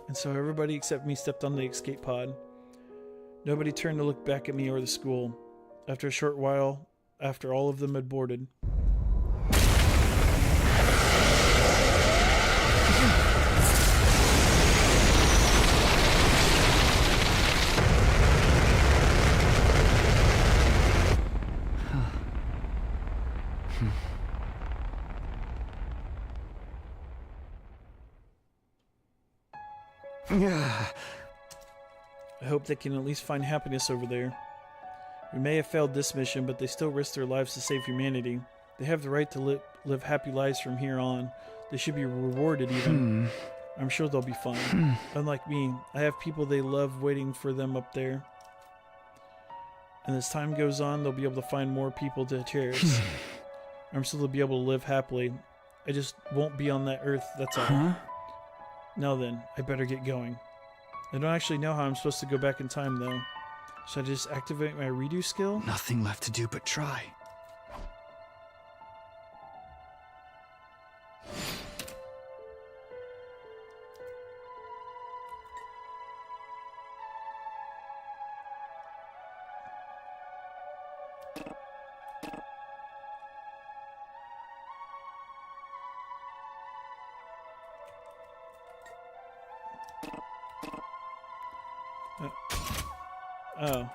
And so everybody except me stepped on the escape pod. Nobody turned to look back at me or the school. After a short while, after all of them had boarded. I hope they can at least find happiness over there. We may have failed this mission, but they still risked their lives to save humanity. They have the right to live happy lives from here on. They should be rewarded even. I'm sure they'll be fine. Unlike me, I have people they love waiting for them up there. And as time goes on, they'll be able to find more people to cherish. I'm sure they'll be able to live happily. I just won't be on that earth, that's all. Now then, I better get going. I don't actually know how I'm supposed to go back in time, though. Should I just activate my redo skill? Nothing left to do but try. Oh.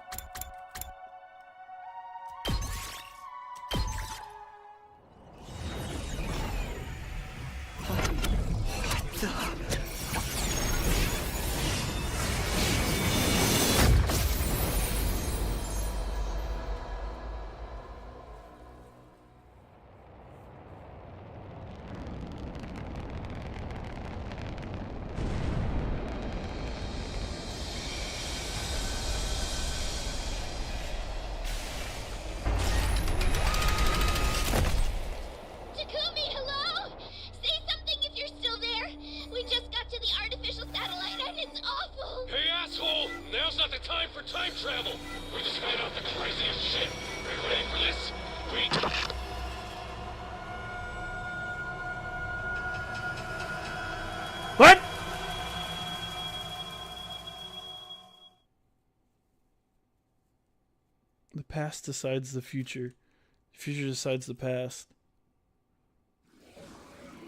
What? The past decides the future. The future decides the past.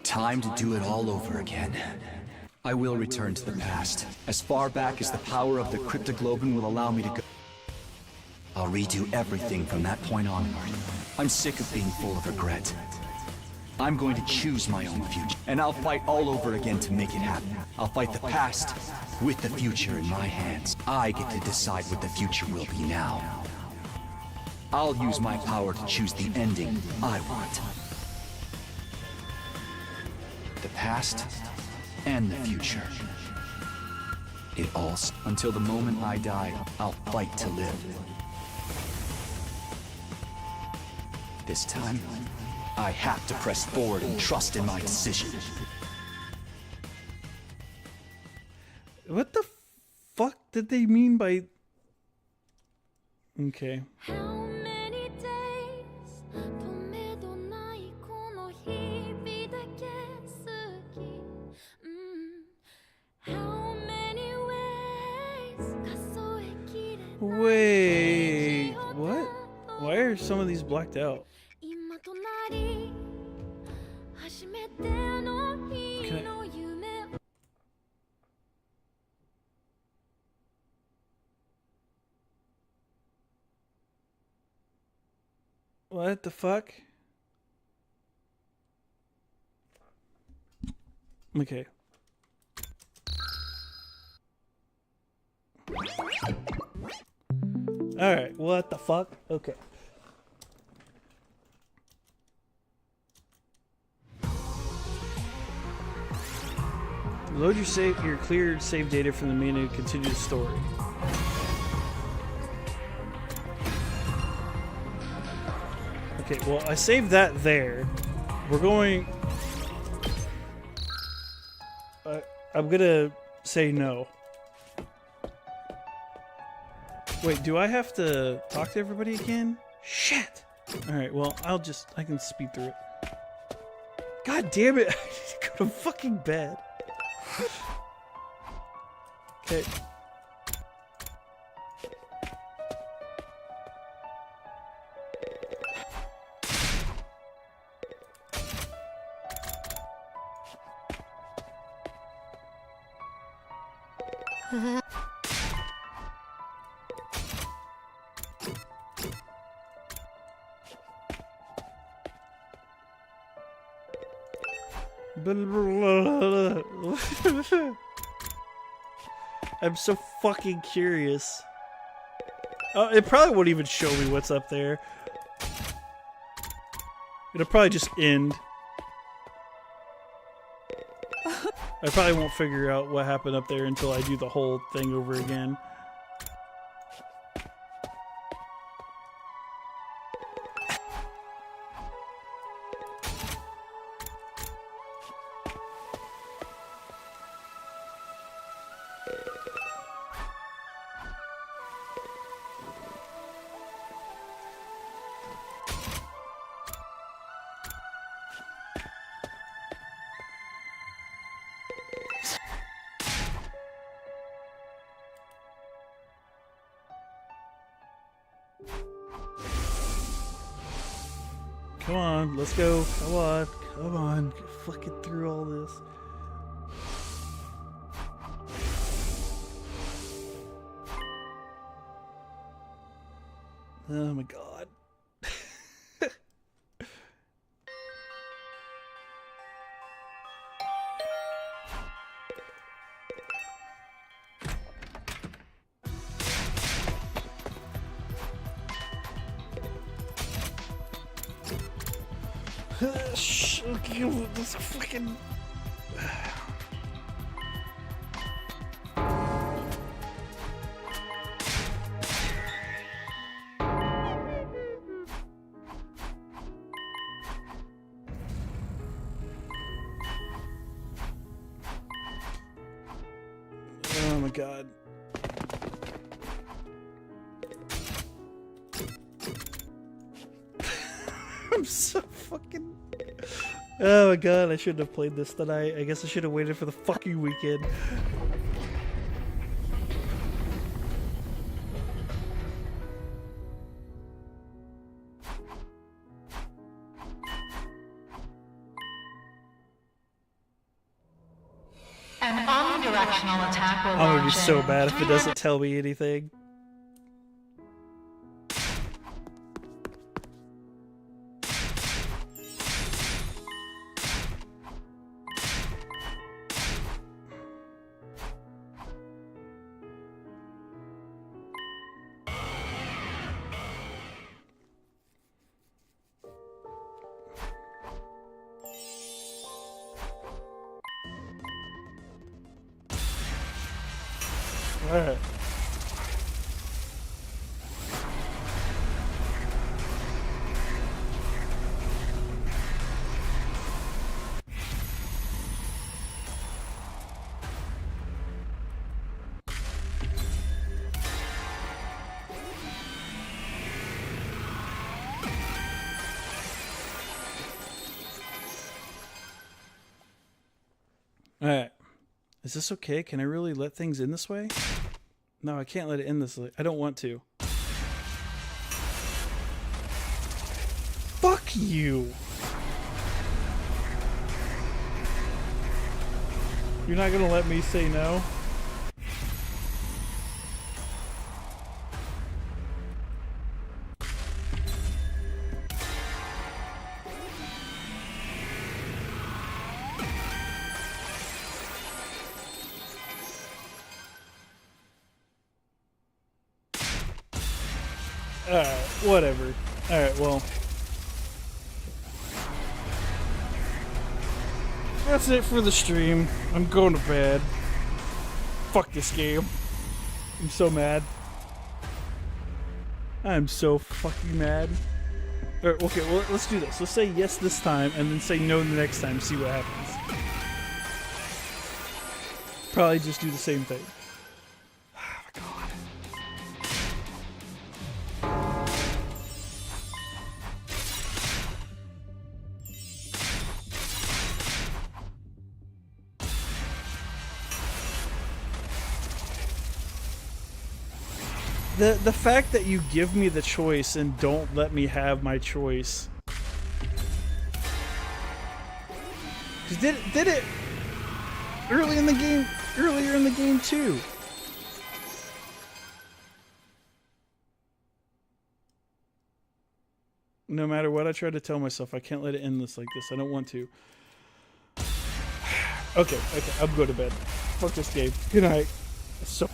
Time to do it all over again. I will return to the past, as far back as the power of the Cryptoglobin will allow me to go. I'll redo everything from that point onward. I'm sick of being full of regret. I'm going to choose my own future, and I'll fight all over again to make it happen. I'll fight the past with the future in my hands. I get to decide what the future will be now. I'll use my power to choose the ending I want. The past and the future. It all, until the moment I die, I'll fight to live. This time, I have to press forward and trust in my decision. What the fuck did they mean by... Okay. Wait, what? Why are some of these blacked out? Can I... What the fuck? Okay. Alright, what the fuck? Okay. Load your cleared save data from the menu to continue the story. Okay, well, I saved that there. We're going... I'm gonna say no. Wait, do I have to talk to everybody again? Shit! Alright, well, I can speed through it. God damn it! I need to go to fucking bed. Okay. I'm so fucking curious. It probably won't even show me what's up there. It'll probably just end. I probably won't figure out what happened up there until I do the whole thing over again. Come on, let's go. Come on, come on. Get fucking through all this. Oh my god. This fucking... Oh my god. I'm so fucking... Oh my god, I shouldn't have played this tonight. I guess I should have waited for the fucking weekend. An omnidirectional attack will I'm gonna be launch so in bad if it doesn't tell me anything. Alright. Alright. Is this okay? Can I really let things in this way? No, I can't let it in this way. I don't want to. Fuck you! You're not gonna let me say no? Alright, whatever. Alright, well. That's it for the stream. I'm going to bed. Fuck this game. I'm so mad. I'm so fucking mad. Alright, okay, well, let's do this. Let's say yes this time, and then say no the next time, see what happens. Probably just do the same thing. The fact that you give me the choice and don't let me have my choice. Did it earlier in the game too. No matter what I try to tell myself, I can't let it end this like this. I don't want to. Okay, I'm going to bed. Fuck this game. Good night. So